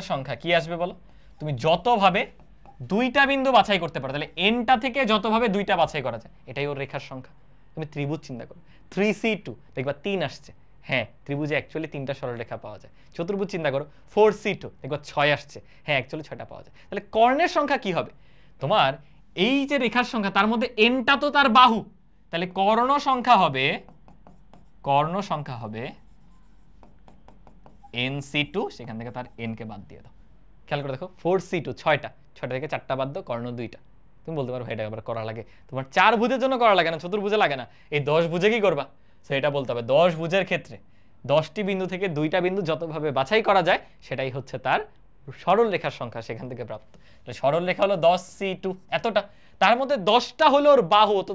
সংখ্যা কি আসবে বলো? তুমি যতভাবে 2টা বিন্দু বাছাই করতে পারো, তাহলে nটা থেকে যতভাবে 2টা বাছাই করা যায় এটাই ওর রেখার সংখ্যা। তুমি ত্রিভুজ চিন্তা করো, 3c2 দেখবা 3 আসছে, হ্যাঁ ত্রিভুজে অ্যাকচুয়ালি 3টা সরলরেখা পাওয়া যায়। চতুর্ভুজ চিন্তা করো, 4c2 দেখবা 6 আসছে, হ্যাঁ অ্যাকচুয়ালি 6টা পাওয়া যায়। তাহলে কর্ণের সংখ্যা কি হবে? তোমার এই যে রেখার সংখ্যা, তার মধ্যে nটা তো তার বাহু, তাহলে কর্ণ সংখ্যা হবে nc2, সেখান থেকে তার n কে বাদ দিয়ে দাও। খেয়াল করে দেখো 4c2 6টা থেকে 4টা বাদ দাও, কর্ণ 2টা। তুমি বলতে পারো এটা আবার করা লাগে, তোমার 4 ভুজের জন্য করা লাগে না, চতুর্ভুজে লাগে না, এই 10 ভুজে কি করবা? সেটা বলতে হবে 10 ভুজের ক্ষেত্রে 10টি বিন্দু থেকে 2টা বিন্দু যতভাবে বাছাই করা যায় সেটাই হচ্ছে তার সরল রেখার সংখ্যা, সেখান থেকে প্রাপ্ত। তাহলে সরল রেখা হলো 10c2, এতটা। তার মধ্যে 10টা হলো ওর বাহু, তো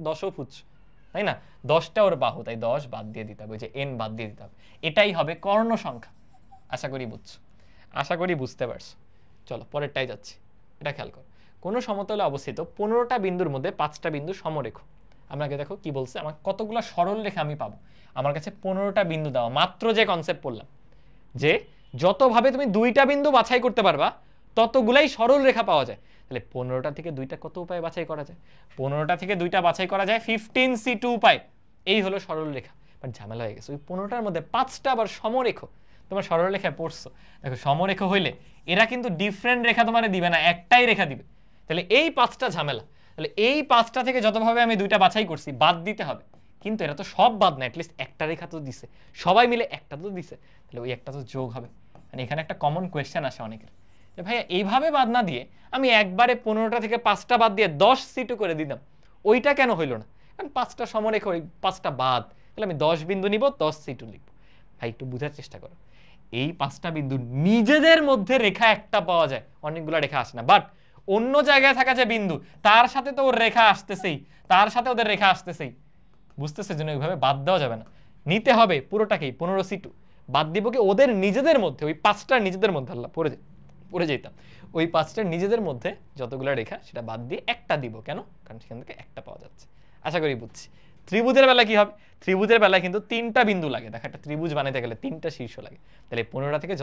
10 ভুজ, তাই না? 10টা ওর বাহু, তাই 10 বাদ দিয়ে দিতে হবে, যে n বাদ দিয়ে দিতে হবে। এটাই হবে কর্ণ সংখ্যা। আশা করি বুঝছো, আশা করি বুঝতে পারছো। চলো পরেরটাই যাচ্ছি। এটা খেয়াল করো, কোনো সমতলে অবস্থিত 15টা বিন্দুর মধ্যে 5টা বিন্দু সমরেখ। আমাকে দেখো কি বলছে, আমার কতগুলো সরল রেখা আমি পাবো? আমার কাছে 15টা বিন্দু দেওয়া, মাত্র যে কনসেপ্ট পড়লাম যে যতভাবে তুমি 2টা বিন্দু বাছাই করতে পারবা ততগুলাই সরল রেখা পাওয়া যায়। তাহলে 15টা থেকে 2টা কত উপায়ে বাছাই করা যায়? 15টা থেকে 2টা বাছাই করা যায় 15c2 উপায়। এই হলো সরল রেখা। বাট ঝামেলা হয়ে গেছে, ওই 15টার মধ্যে 5টা আবার সমরেখ। তোমার সরলরেখায় পড়ছো, দেখো সমরেখ হইলে এরা কিন্তু ডিফারেন্ট রেখা তোমার দিবে না, একটাই রেখা দিবে। তাহলে এই 5টা ঝামেলা। তাহলে এই 5টা থেকে যতভাবে আমি 2টা বাছাই করছি বাদ দিতে হবে, কিন্তু এরা তো সব বাদ না, অ্যাটলিস্ট একটা রেখা তো দিছে, সবাই মিলে একটা তো দিছে, তাহলে ওই একটা তো যোগ হবে। মানে এখানে একটা কমন কোয়েশ্চেন আসে অনেকের, যে ভাইয়া এইভাবে বাদ না দিয়ে আমি একবারে 15টা থেকে 5টা বাদ দিয়ে 10c2 করে দিতাম, ওইটা কেন হইলো না? কারণ 5টা সমরেখা, ওই 5টা বাদ, তাহলে আমি 10 বিন্দু নিব, 10c2 লিখবো। ভাই একটু বুঝার চেষ্টা করো, এই 5টা বিন্দু নিজেদের মধ্যে রেখা একটা পাওয়া যায়, অনেকগুলো রেখা আসে না। বাট অন্য জায়গায় থাকা যে বিন্দু তার সাথে তো ওর রেখা আসতেছেই, তার সাথে ওদের রেখা আসতেছেই, বুঝতেছে? জন্য এইভাবে বাদ দেওয়া যাবে না, নিতে হবে পুরোটাকেই 15c2। বাদ দিব কি ওদের নিজেদের মধ্যে, ওই 5টার নিজেদের মধ্যে, আল্লাহ পড়ে যেতাম, ওই 5টার নিজেদের মধ্যে যতগুলো রেখা সেটা বাদ দিয়ে একটা দিব। কেন? কারণ সেখান থেকে একটা পাওয়া যাচ্ছে। আশা করি বুঝছি। ত্রিভুজের বেলা কি হবে? ত্রিভুজের বেলায় কিন্তু 3টা বিন্দু লাগে। দেখো একটা ত্রিভুজ বানাইতে গেলে 3টা শীর্ষ লাগে। তাহলে 15টা থেকে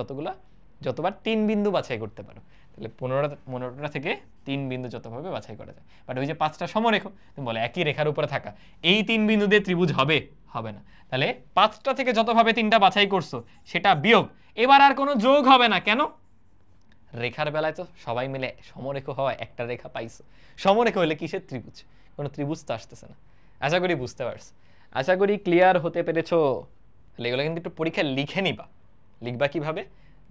যতবার 3 বিন্দু বাছাই করতে পারো, তাহলে 15টা থেকে 3 বিন্দু যতভাবে বাছাই করা যায়। বাট ওই যে 5টা সমরেখ, তুমি বলে একই রেখার উপরে থাকা এই 3 বিন্দু দিয়ে ত্রিভুজ হবে না। তাহলে 5টা থেকে যতভাবে 3টা বাছাই করছো সেটা বিয়োগ, এবার আর কোনো যোগ হবে না। কেন? রেখার বেলায় তো সবাই মিলে সমরেখ হওয়া একটা রেখা পাইছো। সমরেখ হলে কিসের ত্রিভুজ? কোনো ত্রিভুজ তো আসতেছে না। আশা করি বুঝতে পারছো, আশা করি ক্লিয়ার হতে পেরেছো। তাহলে এগুলো কিন্তু একটু পরীক্ষায় লিখে নিবা। লিখবা কিভাবে?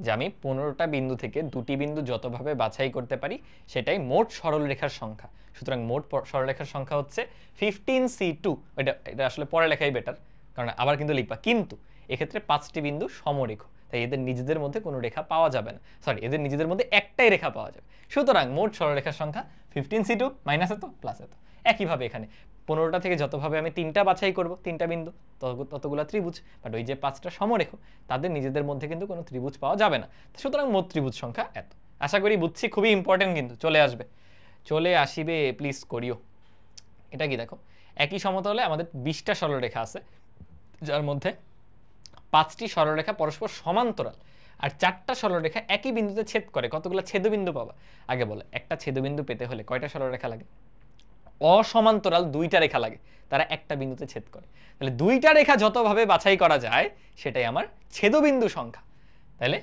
যে আমি 15টা বিন্দু থেকে দুটি বিন্দু যতভাবে বাছাই করতে পারি সেটাই মোট সরলরেখার সংখ্যা। সুতরাং মোট সরলরেখার সংখ্যা হচ্ছে 15C2। এটা আসলে পরে লেখাই বেটার, কারণ আবার কিন্তু লিখবা। কিন্তু এক্ষেত্রে 5টি বিন্দু সমরেখ, তাই এদের নিজেদের মধ্যে কোনো রেখা পাওয়া যাবে না, সরি এদের নিজেদের মধ্যে একটাই রেখা পাওয়া যাবে। সুতরাং মোট সরলরেখার সংখ্যা 15C2 মাইনাস এত প্লাস এত। একইভাবে এখানে 15টা থেকে যতভাবে আমি 3টা বাছাই করব, 3টা বিন্দু, ততগুলো ত্রিভুজ, বাট ওই যে 5টা সমরেখ তাদের নিজেদের মধ্যে কিন্তু কোনো ত্রিভুজ পাওয়া যাবে না। সুতরাং মোট ত্রিভুজ সংখ্যা এত। আশা করি বুঝছি, খুবই ইম্পর্টেন্ট কিন্তু চলে আসবে, চলে আসিবে, প্লিজ করিও। এটা কি দেখো, একই সমতলে আমাদের 20টা সরলরেখা আছে, যার মধ্যে 5টি সরলরেখা পরস্পর সমান্তরাল আর 4টা সরলরেখা একই বিন্দুতে ছেদ করে। কতগুলো ছেদবিন্দু পাবা? আগে বলো, একটা ছেদবিন্দু পেতে হলে কয়টা সরলরেখা লাগে? অসমান্তরাল 2টা রেখা লাগে, তারা একটা বিন্দুতে ছেদ করে। তাহলে 2টা রেখা যতভাবে বাছাই করা যায় সেটাই আমার ছেদবিন্দু সংখ্যা। তাহলে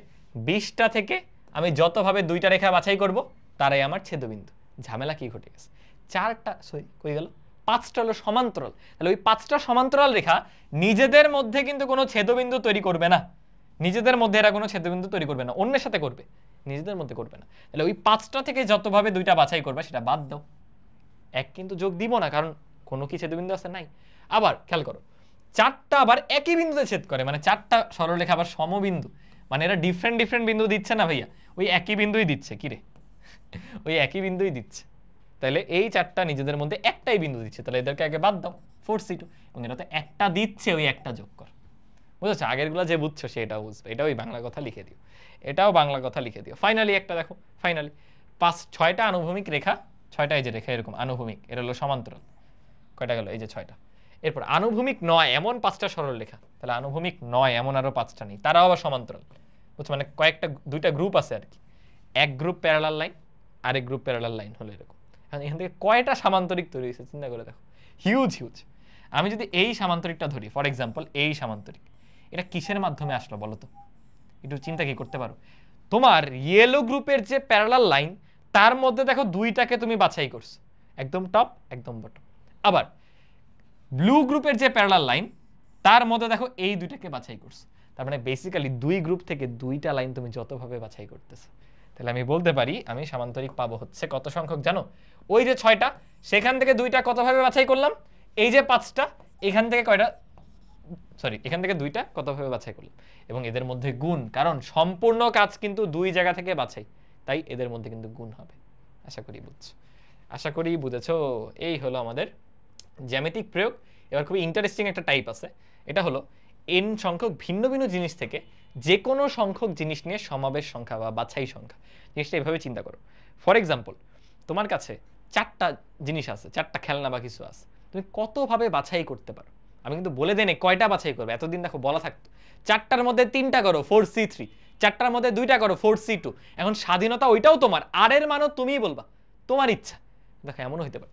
20টা থেকে আমি যতভাবে 2টা রেখা বাছাই করব তারাই আমার ছেদবিন্দু। ঝামেলা কি ঘটে গেছে? 4টা, সরি কই গেল, 5টা হলো সমান্তরাল। তাহলে ওই 5টা সমান্তরাল রেখা নিজেদের মধ্যে কিন্তু কোনো ছেদবিন্দু তৈরি করবে না, নিজেদের মধ্যে এরা কোনো ছেদবিন্দু তৈরি করবে না, অন্যের সাথে করবে, নিজেদের মধ্যে করবে না। তাহলে ওই 5টা থেকে যতভাবে 2টা বাছাই করবে সেটা বাদ দাও, এক কিন্তু যোগ দিব না, কারণ কোনো কি ছেদবিন্দু আছে? নাই। আবার খেয়াল করো, 4টা আবার একই বিন্দুতে ছেদ করে, মানে 4টা সরলরেখা আবার সমবিন্দু, মানে এরা ডিফারেন্ট ডিফারেন্ট বিন্দু দিচ্ছে না ভাইয়া, ওই একই বিন্দুই দিচ্ছে। কি রে, ওই একই বিন্দুই দিচ্ছে। তাহলে এই 4টা নিজেদের মধ্যে একটাই বিন্দু দিচ্ছে, তাহলে এদেরকে আগে বাদ দাও, 4C2। এবং এটা তো একটা দিচ্ছে, ওই একটা যোগ কর। বুঝেছো? আগেরগুলো যে বুঝছো সেটাও বুঝবে, এটাও ওই বাংলা কথা লিখে দিও, এটাও বাংলা কথা লিখে দিও। ফাইনালি একটা দেখো, ফাইনালি 6টা আনুভূমিক রেখা, 6টা এই যে রেখা এরকম আনুভূমিক, এটা হলো সমান্তরাল, কয়টা গেল? এই যে 6টা। এরপর আনুভূমিক নয় এমন 5টা সরল রেখা, তাহলে আনুভূমিক নয় এমন আরো 5টা নেই, তারাও আবার সমান্তরাল। বুঝছো? মানে কয়েকটা, 2টা গ্রুপ আছে আর কি, এক গ্রুপ প্যারালাল লাইন, আরেক গ্রুপ প্যারালাল লাইন হলো এরকম। এখান থেকে কয়টা সামান্তরিক তৈরি হয়েছে চিন্তা করে দেখো, হিউজ হিউজ। আমি যদি এই সামান্তরিকটা ধরি, ফর এক্সাম্পল এই সামান্তরিক, এটা কিসের মাধ্যমে আসলো বলো তো? একটু চিন্তা কি করতে পারো? তোমার ইয়েলো গ্রুপের যে প্যারালাল লাইন তার মধ্যে দেখো 2টাকে তুমি বাছাই করছো, একদম টপ একদম বটম। আবার ব্লু গ্রুপের যে প্যারালাল লাইন তার মধ্যে দেখো এই 2টাকে বাছাই করছো। তার মানে বেসিক্যালি 2 গ্রুপ থেকে 2টা লাইন তুমি যতভাবে বাছাই করতেছো। তাহলে আমি বলতে পারি আমি সামান্তরিক পাবো হচ্ছে কত সংখ্যক জানো? ওই যে 6টা, সেখান থেকে 2টা কতভাবে বাছাই করলাম, এই যে 5টা, এখান থেকে কয়টা, সরি এখান থেকে 2টা কতভাবে বাছাই করলাম, এবং এদের মধ্যে গুণ, কারণ সম্পূর্ণ কাজ কিন্তু 2 জায়গা থেকে বাছাই, তাই এদের মধ্যে কিন্তু গুণ হবে। আশা করি বুঝছো, আশা করি বুঝেছো। এই হলো আমাদের জ্যামিতিক প্রয়োগ। এবার খুবই ইন্টারেস্টিং একটা টাইপ আছে, এটা হলো n সংখ্যক ভিন্ন ভিন্ন জিনিস থেকে যে কোনো সংখ্যক জিনিস নিয়ে সমাবেশ সংখ্যা বা বাছাই সংখ্যা। জিনিসটা এভাবে চিন্তা করো, ফর এক্সাম্পল তোমার কাছে 4টা জিনিস আছে, 4টা খেলনা বা কিছু আছে, তুমি কতভাবে বাছাই করতে পারো? আমি কিন্তু বলে দেই কয়টা বাছাই করবে, এতদিন দেখো বলা থাকতো 4টার মধ্যে 3টা করো 4C3, 4টার মধ্যে 2টা করো 4C2। এখন স্বাধীনতা ওইটাও তোমার, আর এর মানও তুমিই বলবা, তোমার ইচ্ছা। দেখো এমনও হইতে পারে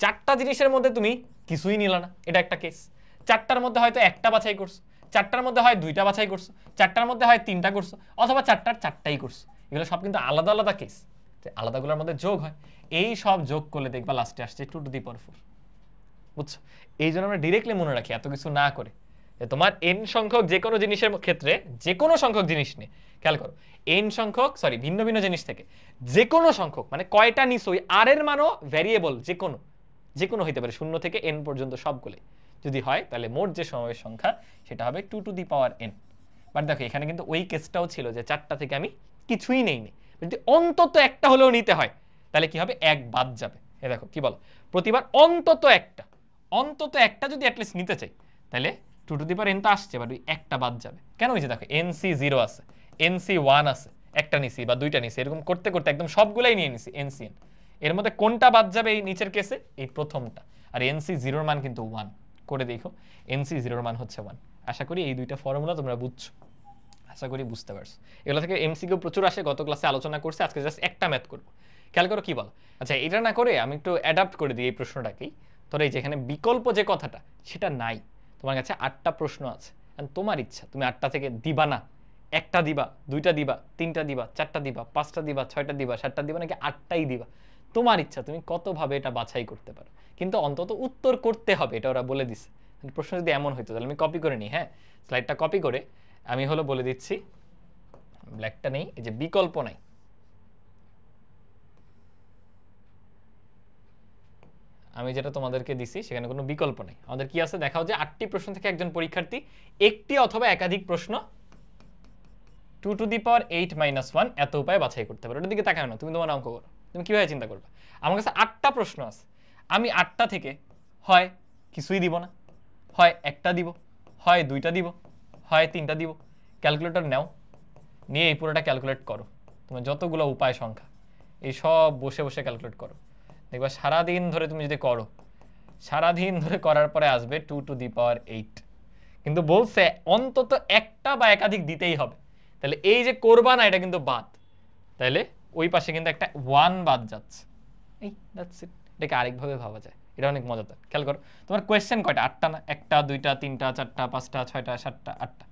4টা জিনিসের মধ্যে তুমি কিছুই নিলা না, এটা একটা কেস। 4টার মধ্যে হয়তো একটা বাছাই করছো, 4টার মধ্যে হয় 2টা বাছাই করছো, 4টার মধ্যে হয় 3টা করছো, অথবা 4টার 4টাই করছো। এগুলো সব কিন্তু আলাদা আলাদা কেস, আলাদাগুলোর মধ্যে যোগ হয়, এই সব যোগ করলে দেখবা লাস্টে আসছে 2^4। বুঝছো? এই জন্য আমরা ডিরেক্টলি মনে রাখি এত কিছু না করে, যে তোমার n সংখ্যক যে কোনো জিনিসের ক্ষেত্রে, যে কোনো সংখ্যক জিনিস নিয়ে খেয়াল করো, n সংখ্যক সরি ভিন্ন ভিন্ন জিনিস থেকে যে কোনো সংখ্যক, মানে কয়টা নিশ্চয়ই আর এর মানও ভ্যারিয়েবল, যে কোনো হইতে পারে 0 থেকে n পর্যন্ত সবগুলো যদি হয়, তাহলে মোট যে সমাবেশ সংখ্যা সেটা হবে 2^n। বাট দেখো এখানে কিন্তু ওই কেসটাও ছিল যে 4টা থেকে আমি কিছুই নেইনি, যদি অন্তত একটা হলেও নিতে হয় তাহলে কি হবে, 1 বাদ যাবে। এ দেখো কি বল, প্রতিবার অন্তত একটা যদি অ্যাটলিস্ট নিতে চাই তাহলে 2^n তো আসছে, বাট ওই একটা বাদ যাবে। কেন? হয়েছে দেখো NC0 আছে, NC1 আছে, একটা নিছি বা 2টা নিছি, এরকম করতে করতে একদম সবগুলাই নিয়ে নিছি NCn। এর মধ্যে কোনটা বাদ যাবে এই নিচের কেসে? এই প্রথমটা। আর NC0 এর মান কিন্তু 1, করে দেখো NC0 এর মান হচ্ছে 1। আশা করি এই 2টা ফর্মুলা তোমরা বুঝছো, আশা করি বুঝতে পারছো। এগুলো থেকে এমসিকিউ প্রচুর আসে, গত ক্লাসে আলোচনা করছে, আজকে জাস্ট একটা ম্যাথ করবো। খেয়াল করো কি বলো। আচ্ছা এটা না করে আমি একটু অ্যাডাপ্ট করে দিই এই প্রশ্নটাকেই। তোর এই যেখানে বিকল্প যে কথাটা সেটা নাই, তোমার কাছে 8টা প্রশ্ন আছে, তোমার ইচ্ছা তুমি 8টা থেকে দিবা না, একটা দিবা, 2টা দিবা, 3টা দিবা, 4টা দিবা, 5টা দিবা, 6টা দিবা, 7টা দিবা, নাকি 8টাই দিবা, তোমার ইচ্ছা, তুমি কতভাবে এটা বাছাই করতে পারো, কিন্তু অন্তত উত্তর করতে হবে, এটা ওরা বলে দিছে। প্রশ্ন যদি এমন হইতো তাহলে আমি কপি করে নিই, হ্যাঁ স্লাইডটা কপি করে আমি হলো বলে দিচ্ছি, ব্ল্যাকটা নেই, এই যে বিকল্প নাই, আমি যেটা তোমাদেরকে দিছি সেখানে কোনো বিকল্প নেই। আমাদের কি আছে দেখাও যে 8টি প্রশ্ন থেকে একজন পরীক্ষার্থী একটি অথবা একাধিক প্রশ্ন 2 টু দি পাওয়ার 8 মাইনাস 1 এত উপায়ে বাছাই করতে পারো। ওটার দিকে তাকাও না, তুমি তোমার অঙ্ক করো, তুমি কিভাবে চিন্তা করবে। আমার কাছে 8টা প্রশ্ন আছে, আমি 8টা থেকে হয় কিছুই দিব না, হয় একটা দিব, হয় দুইটা দিব, হয় তিনটা দিব। ক্যালকুলেটর নাও, নিয়ে এই পুরোটা ক্যালকুলেট করো, তোমার যতগুলো উপায় সংখ্যা এই সব বসে বসে ক্যালকুলেট করো। দেখবা সারাদিন ধরে তুমি যদি করো, সারাদিন ধরে করার পরে আসবে 2 টু দি পাওয়ার 8। কিন্তু বলছে অন্তত একটা বা একাধিক দিতেই হবে, তাহলে এই যে করবা না এটা কিন্তু বাদ, তাহলে ওই পাশে কিন্তু একটা 1 বাদ যাচ্ছে। এই দ্যাটস ইট। এটাকে আরেকভাবে ভাবা যায়, এটা অনেক মজাদার। খেয়াল করো তোমার কোয়েশ্চেন কয়টা? 8টা না? 1টা 2টা 3টা 4টা 5টা 6টা 7টা 8টা,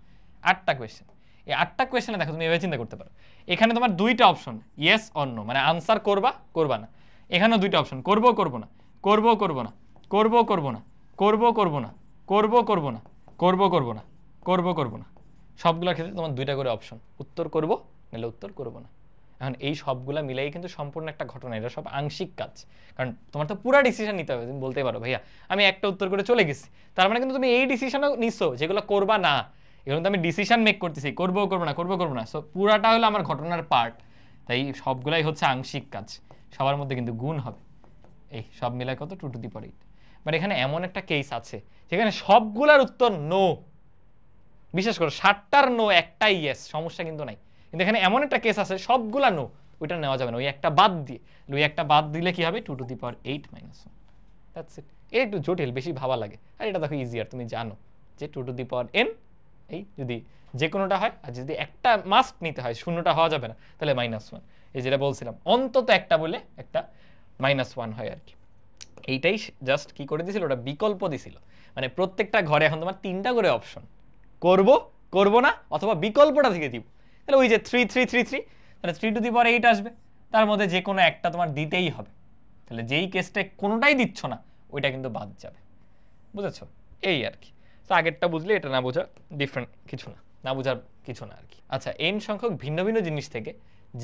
8টা কোয়েশ্চেন। এই 8টা কোয়েশ্চেনে দেখো তুমি এভাবে চিন্তা করতে পারো, এখানে তোমার দুইটা অপশন, ইয়েস অর নো, মানে আনসার করবা করবা না। এখানেও দুইটা অপশন, করবো করবো না, করবো করবো না, করবো করবো না, করবো করবো না, করবো করবো না, করবো করবো না, করবো করবো না। সবগুলোর ক্ষেত্রে তোমার দুইটা করে অপশন, উত্তর করবো নাহলে উত্তর করবো না। এখন এই সবগুলা মিলাই কিন্তু সম্পূর্ণ একটা ঘটনা, এটা সব আংশিক কাজ, কারণ তোমার তো পুরো ডিসিশন নিতে হবে। তুমি বলতে পারো ভাইয়া আমি একটা উত্তর করে চলে গেছি, তার মানে কিন্তু তুমি এই ডিসিশনও নিছো যেগুলো করবা না, এগুলো তো আমি ডিসিশন মেক করতেছি, করবো করবো না, করবো করবো না। সো পুরাটা হলো আমার ঘটনার পার্ট, তাই সবগুলাই হচ্ছে আংশিক কাজ, সবার মধ্যে কিন্তু গুণ হবে। এই সব মিলাই কত? 2 টু দি পাওয়ার 8। বাট এখানে এমন একটা কেস আছে যেখানে সবগুলার উত্তর নো, বিশেষ করে 60টার নো একটাই ইয়েস, সমস্যা কিন্তু নাই। কিন্তু এখানে এমন একটা কেস আছে সবগুলা নো, ওইটা নেওয়া যাবে না, ওই একটা বাদ দিয়ে, ওই একটা বাদ দিলে কি হবে? 2 to the power 8 minus 1। That's it. এটা একটু জটিল, বেশি ভাবা লাগে, আর এটা দেখো ইজিয়ার, তুমি জানো যে 2 টু দি পাওয়ার n, এই যদি যে কোনোটা হয়, আর যদি একটা মাস্ট নিতে হয়, শূন্যটা হওয়া যাবে না, তাহলে -1। এই যেটা বলছিলাম অন্তত একটা বলে একটা -1 হয় আর কি। এইটাই জাস্ট কি করে দিছিল, ওটা বিকল্প দিছিল, মানে প্রত্যেকটা ঘরে এখন তোমার 3টা করে অপশন, করব করব না অথবা বিকল্পটা থেকে দিব। তাহলে ওই যে 3 3 3 3, তাহলে 3 টু দি পাওয়ার 8 আসবে, তার মধ্যে যে কোনো একটা তোমার দিতেই হবে। তাহলে যেই কেসটা কোনোটাই দিচ্ছ না ওইটা কিন্তু বাদ যাবে, বুঝেছো? এই আর কি। তো আগেরটা বুঝলে এটা না বোঝা ডিফারেন্ট কিছু না, না বোঝার কিছু না আর কি। আচ্ছা, n সংখ্যক ভিন্ন ভিন্ন জিনিস থেকে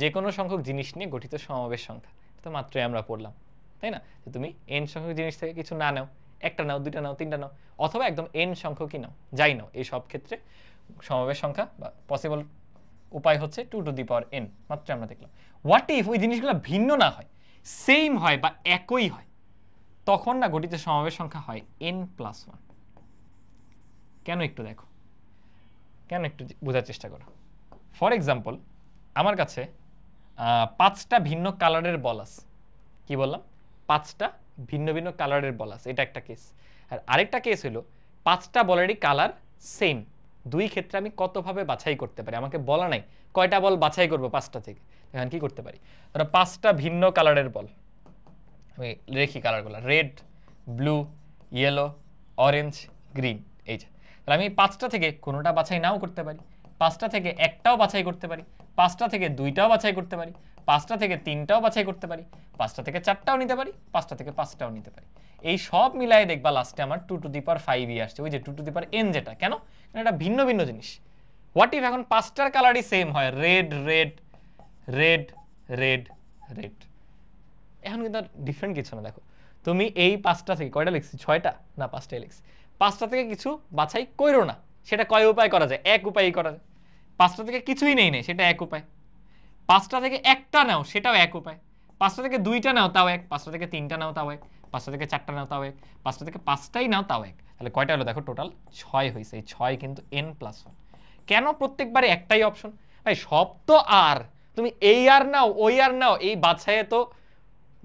যে কোনো সংখ্যক জিনিস নিয়ে গঠিত সমাবেশ সংখ্যা, এটা মাত্রই আমরা পড়লাম, তাই না? যে তুমি n সংখ্যক জিনিস থেকে কিছু না নাও, একটা নাও, দুইটা নাও, তিনটা নাও, অথবা একদম n সংখ্যকই নাও, যাই নাও, এই সব ক্ষেত্রে সমাবেশ সংখ্যা বা পসিবল উপায় হচ্ছে 2 টু দি পাওয়ার n। মাত্র আমরা দেখলাম। হোয়াট ইফ ওই জিনিসগুলো ভিন্ন না হয়, সেম হয় বা একই হয়, তখন না গঠিত সমাবেশ সংখ্যা হয় n+1। কেন একটু দেখো, কেন একটু বোঝার চেষ্টা করো। ফর এক্সাম্পল, আমার কাছে 5টা ভিন্ন কালারের বল আছে। কি বললাম? 5টা ভিন্ন ভিন্ন কালারের বল আছে, এটা একটা কেস। আর আরেকটা কেস হলো 5টা বলেরই কালার সেম। দুই ক্ষেত্রে আমি কতভাবে বাছাই করতে পারি, আমাকে বলা নাই কয়টা বল বাছাই করবো 5টা থেকে। এখন কি করতে পারি, ধরো 5টা ভিন্ন কালারের বল, আমি রেখি কালারগুলো, red, blue, yellow, orange, green, এই যে। তাহলে আমি 5টা থেকে কোনোটা বাছাই নাও করতে পারি, 5টা থেকে একটাও বাছাই করতে পারি, 5টা থেকে দুইটাও বাছাই করতে পারি, 5টা থেকে তিনটাও বাছাই করতে পারি, 5টা থেকে 4টাও নিতে পারি, 5টা থেকে 5টাও নিতে পারি। এই সব মিলাই দেখবা লাস্টে আমার 2 টু দি পাওয়ার 5ই আসছে, ওই যে 2 টু দি পাওয়ার n যেটা। কেন? কারণ এটা ভিন্ন ভিন্ন জিনিস। হোয়াট ইফ এখন 5টার কালারই সেম হয়, red red red red red, এখন কিন্তু আর ডিফারেন্ট কিছু না। দেখো তুমি এই 5টা থেকে কয়টা লিখছি? 6টা না 5টাই লিখছি। 5টা থেকে কিছু বাছাই করো না, সেটা কয় উপায় করা যায়? এক উপায়ই করা যায়। 5টা থেকে কিছুই নেই নেই, সেটা এক উপায়। 5টা থেকে একটা নাও, সেটাও এক উপায়। 5টা থেকে দুইটা নাও, তাও এক। 5টা থেকে তিনটা নাও, তাও এক। 5টা থেকে 4টা নাও, তাও এক। 5টা থেকে 5টাই নাও, তাও এক। তাহলে কয়টা হলো দেখো? টোটাল 6 হয়েছে। এই 6 কিন্তু n+1। কেন প্রত্যেকবারে একটাই অপশন? ভাই সব তো আর, তুমি এই আর নাও ওই আর নাও, এই বাছাইয়ে তো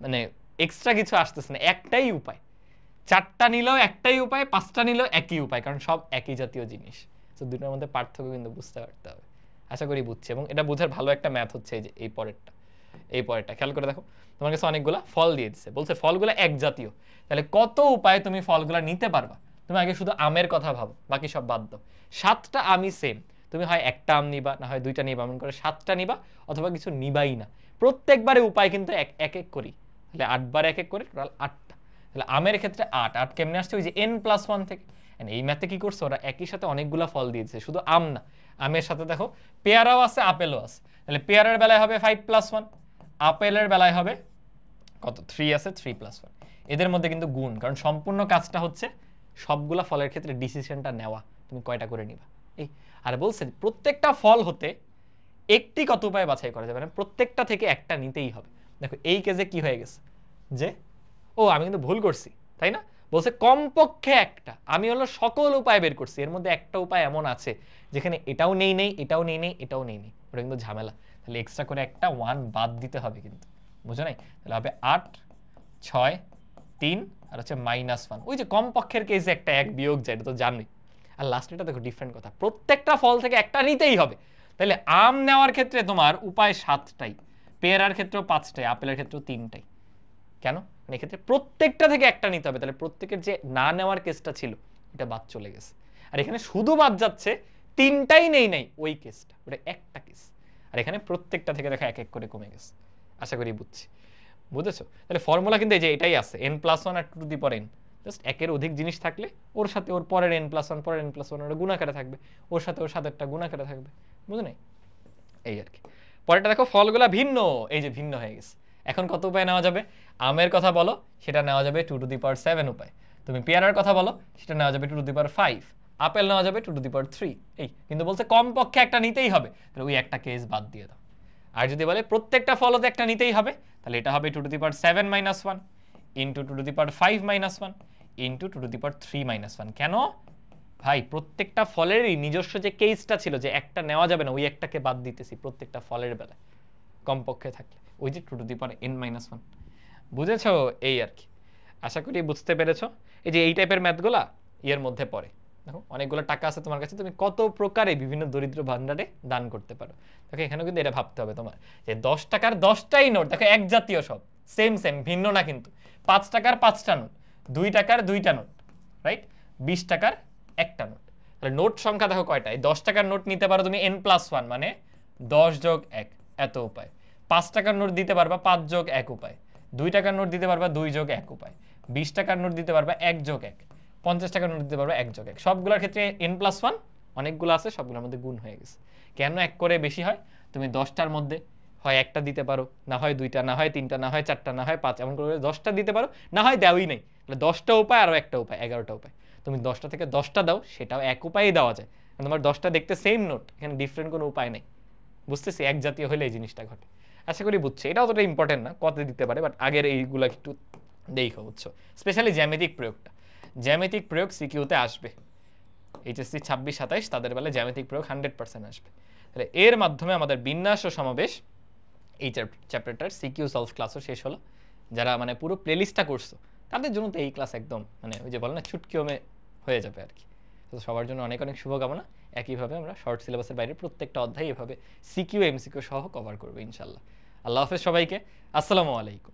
মানে এক্সট্রা কিছু আসতেছে না, একটাই উপায়। 4টা নিলেও একটাই উপায়, 5টা নিলেও একই উপায়, কারণ সব একই জাতীয় জিনিস। তো দুটোর মধ্যে পার্থক্য কিন্তু বুঝতে পারতে হবে। আশা করি বুঝছি, এবং এটা বোঝার ভালো একটা ম্যাথ হচ্ছে এই যে এই পরেরটা খেয়াল করে দেখো। তোমার কাছে অনেকগুলা ফল দিয়ে দিচ্ছে, বলছে ফলগুলো এক জাতীয়, তাহলে কত উপায়ে তুমি ফলগুলা নিতে পারবা? তুমি আগে শুধু আমের কথা ভাবো, বাকি সব বাদ দাও। 7টা আমই সেম, তুমি হয় একটা আম নিবা, না হয় দুইটা নিবা, এমন করে 7টা নিবা, অথবা কিছু নিবাই না। প্রত্যেকবারে উপায় কিন্তু এক এক করি, তাহলে 8 বার এক এক করে টোটাল 8টা। তাহলে আমের ক্ষেত্রে 8 কেমনে আসছে? ওই যে n+1 থেকে। এই ম্যাথে কি করছে ওরা একই সাথে অনেকগুলা ফল দিয়েছে, শুধু আম না, আমের সাথে দেখো পেয়ারাও আছে আপেলও আছে। তাহলে পেয়ারার বেলায় হবে 5 + 1, আপেলের বেলায় হবে কত 3 আছে 3 + 1। এদের মধ্যে কিন্তু গুণ, কারণ সম্পূর্ণ কাজটা হচ্ছে সবগুলা ফলের ক্ষেত্রে ডিসিশনটা নেওয়া, তুমি কয়টা করে নিবা এই। আর বলছে প্রত্যেকটা ফল হতে একটি কত উপায় বাছাই করা যাবে, মানে প্রত্যেকটা থেকে একটা নিতেই হবে। দেখো এই কেসে কি হয়ে গেছে যে আমি কিন্তু ভুল করছি, তাই না? বলছে কমপক্ষে একটা, আমি হলো সকল উপায় বের করছি, এর মধ্যে একটা উপায় এমন আছে যেখানে এটাও নেই এটাও নেই এটাও নেই, ওটা কিন্তু ঝামেলা। তাহলে এক্সট্রা করে একটা 1 বাদ দিতে হবে কিন্তু, বুঝো নাই? তাহলে হবে 8 6 3 আর হচ্ছে -1। ওই যে কমপক্ষের কেসে একটা 1 বিয়োগ যায়, এটা তো জানোই। আর লাস্টেটা দেখো ডিফারেন্ট কথা, প্রত্যেকটা ফল থেকে একটা নিতেই হবে। তাহলে আম নেওয়ার ক্ষেত্রে তোমার উপায় 7টাই, পেয়ারার ক্ষেত্রেও 5টাই, আপেলের ক্ষেত্রেও 3টাই। কেন? মানে এক্ষেত্রে প্রত্যেকটা থেকে একটা নিতে হবে। তাহলে প্রত্যেকের যে না নেওয়ার কেসটা ছিল এটা বাদ চলে গেছে। আর এখানে শুধু বাদ যাচ্ছে 3টাই নেই ওই কেসটা, ওটা একটা কেস। আর এখানে প্রত্যেকটা থেকে দেখো এক এক করে কমে গেছে। আশা করি বুঝছি, বুঝেছো? তাহলে ফর্মুলা কিন্তু এই যে এটাই আছে, n+1 আর 2 to the power n। Just একের অধিক জিনিস থাকলে ওর সাথে ওর পরের n+1 পরের n+1 ওটা গুণাকারে থাকবে, ওর সাথে ওর সাথেরটা গুণাকারে থাকবে, বুঝো নাই? এই আর কি। পরেরটা দেখো ফলগুলা ভিন্ন, এই যে ভিন্ন হয়ে গেছে। এখন কত উপায় নেওয়া যাবে? আমের কথা বলো, সেটা নেওয়া যাবে 2 টু দি পাওয়ার 7 উপায়। তুমি পেয়ারার কথা বলো, সেটা নেওয়া যাবে 2 টু দি পাওয়ার 5। আপেল নেওয়া যাবে 2 টু দি পাওয়ার 3। এই কিন্তু বলছে কমপক্ষে একটা নিতেই হবে, তাহলে ওই একটা কেস বাদ দিয়ে দাও। আর যদি বলে প্রত্যেকটা ফলতে একটা নিতেই হবে, তাহলে এটা হবে 2 to the power 7 - 1 into 2 to the power 5 - 1 into 2 to the পাওয়ার 3 - 1। কেন ভাই? প্রত্যেকটা ফলেরই নিজস্ব যে কেসটা ছিল যে একটা নেওয়া যাবে না, ওই একটাকে বাদ দিতেছি প্রত্যেকটা ফলের বেলায় কমপক্ষে থাকলে, ওই যে 2 টু দি পাওয়ার n-1। বুঝেছো? এই আর কি, আশা করি বুঝতে পেরেছো। এই যে এই টাইপের ম্যাথগুলা এর মধ্যে পড়ে। দেখো অনেকগুলো টাকা আছে তোমার কাছে, তুমি কত প্রকারে বিভিন্ন দরিদ্র ভান্ডারে দান করতে পারো। দেখো এখানেও কিন্তু এটা ভাবতে হবে তোমার যে 10 টাকার 10টাই নোট, দেখো এক জাতীয় সব, সেম ভিন্ন না কিন্তু। 5 টাকার 5টা নোট, 2 টাকার 2টা নোট, রাইট? 20 টাকার একটা নোট। তাহলে নোট সংখ্যা দেখো কয়টা? এই 10 টাকার নোট নিতে পারো তুমি n+1, মানে 10 যোগ 1, এত উপায়। 5 টাকার নোট দিতে পারবা 5 যোগ 1 উপায়। 2 টাকার নোট দিতে পারবা 2 যোগ 1 উপায়। 20 টাকার নোট দিতে পারবা 1 যোগ 1। 50 টাকার নোট দিতে পারবা 1 যোগ 1। সবগুলোর ক্ষেত্রে n+1 অনেকগুলো আছে, সবগুলোর মধ্যে গুণ হয়ে গেছে। কেন এক করে বেশি হয়? তুমি 10টার মধ্যে হয় একটা দিতে পারো, না হয় 2টা, না হয় 3টা, না হয় 4টা, না হয় 5, এমন করে 10টা দিতে পারো, না হয় দেওয়াই নাই। তাহলে 10টা উপায় আরও একটা উপায়, 11টা উপায়। তুমি 10টা থেকে 10টা দাও, সেটাও এক উপায়েই দেওয়া যায়। তোমার 10টা দেখতে সেম নোট, এখানে ডিফারেন্ট কোনো উপায় নেই। বুঝতেছি, এক জাতীয় হলে এই জিনিসটা ঘটে। আশা করি বুঝছি। এটা অতটা ইম্পর্টেন্ট না, কত দিতে পারে, বাট আগের এইগুলো একটু দেখো, বুঝছো? স্পেশালি জ্যামিতিক প্রয়োগটা, চ্যাপ্টারটা প্রয়োগ সিকিউতে আসবে। এইচএসসি 26-27 তাদের বেলায় জ্যামিতিক প্রয়োগ 100% আসবে। তাহলে এর মাধ্যমে আমাদের বিন্যাস ও সমাবেশ এই চ্যাপ্টারটার সিকিউ সলভ ক্লাসও শেষ হলো। যারা মানে পুরো প্লেলিস্টটা করছো তাদের জন্য তো এই ক্লাস একদম মানে ওই যে বলে না ছুটকিওমে হয়ে যাবে আর কি। তো সবার জন্য অনেক অনেক শুভকামনা। একইভাবে আমরা শর্ট সিলেবাসের বাইরে প্রত্যেকটা অধ্যায় এভাবে সিকিউ এমসিকিউ সহ কভার করবো ইনশাল্লাহ। আল্লাহ হাফেজ সবাইকে। আসসালামু আলাইকুম।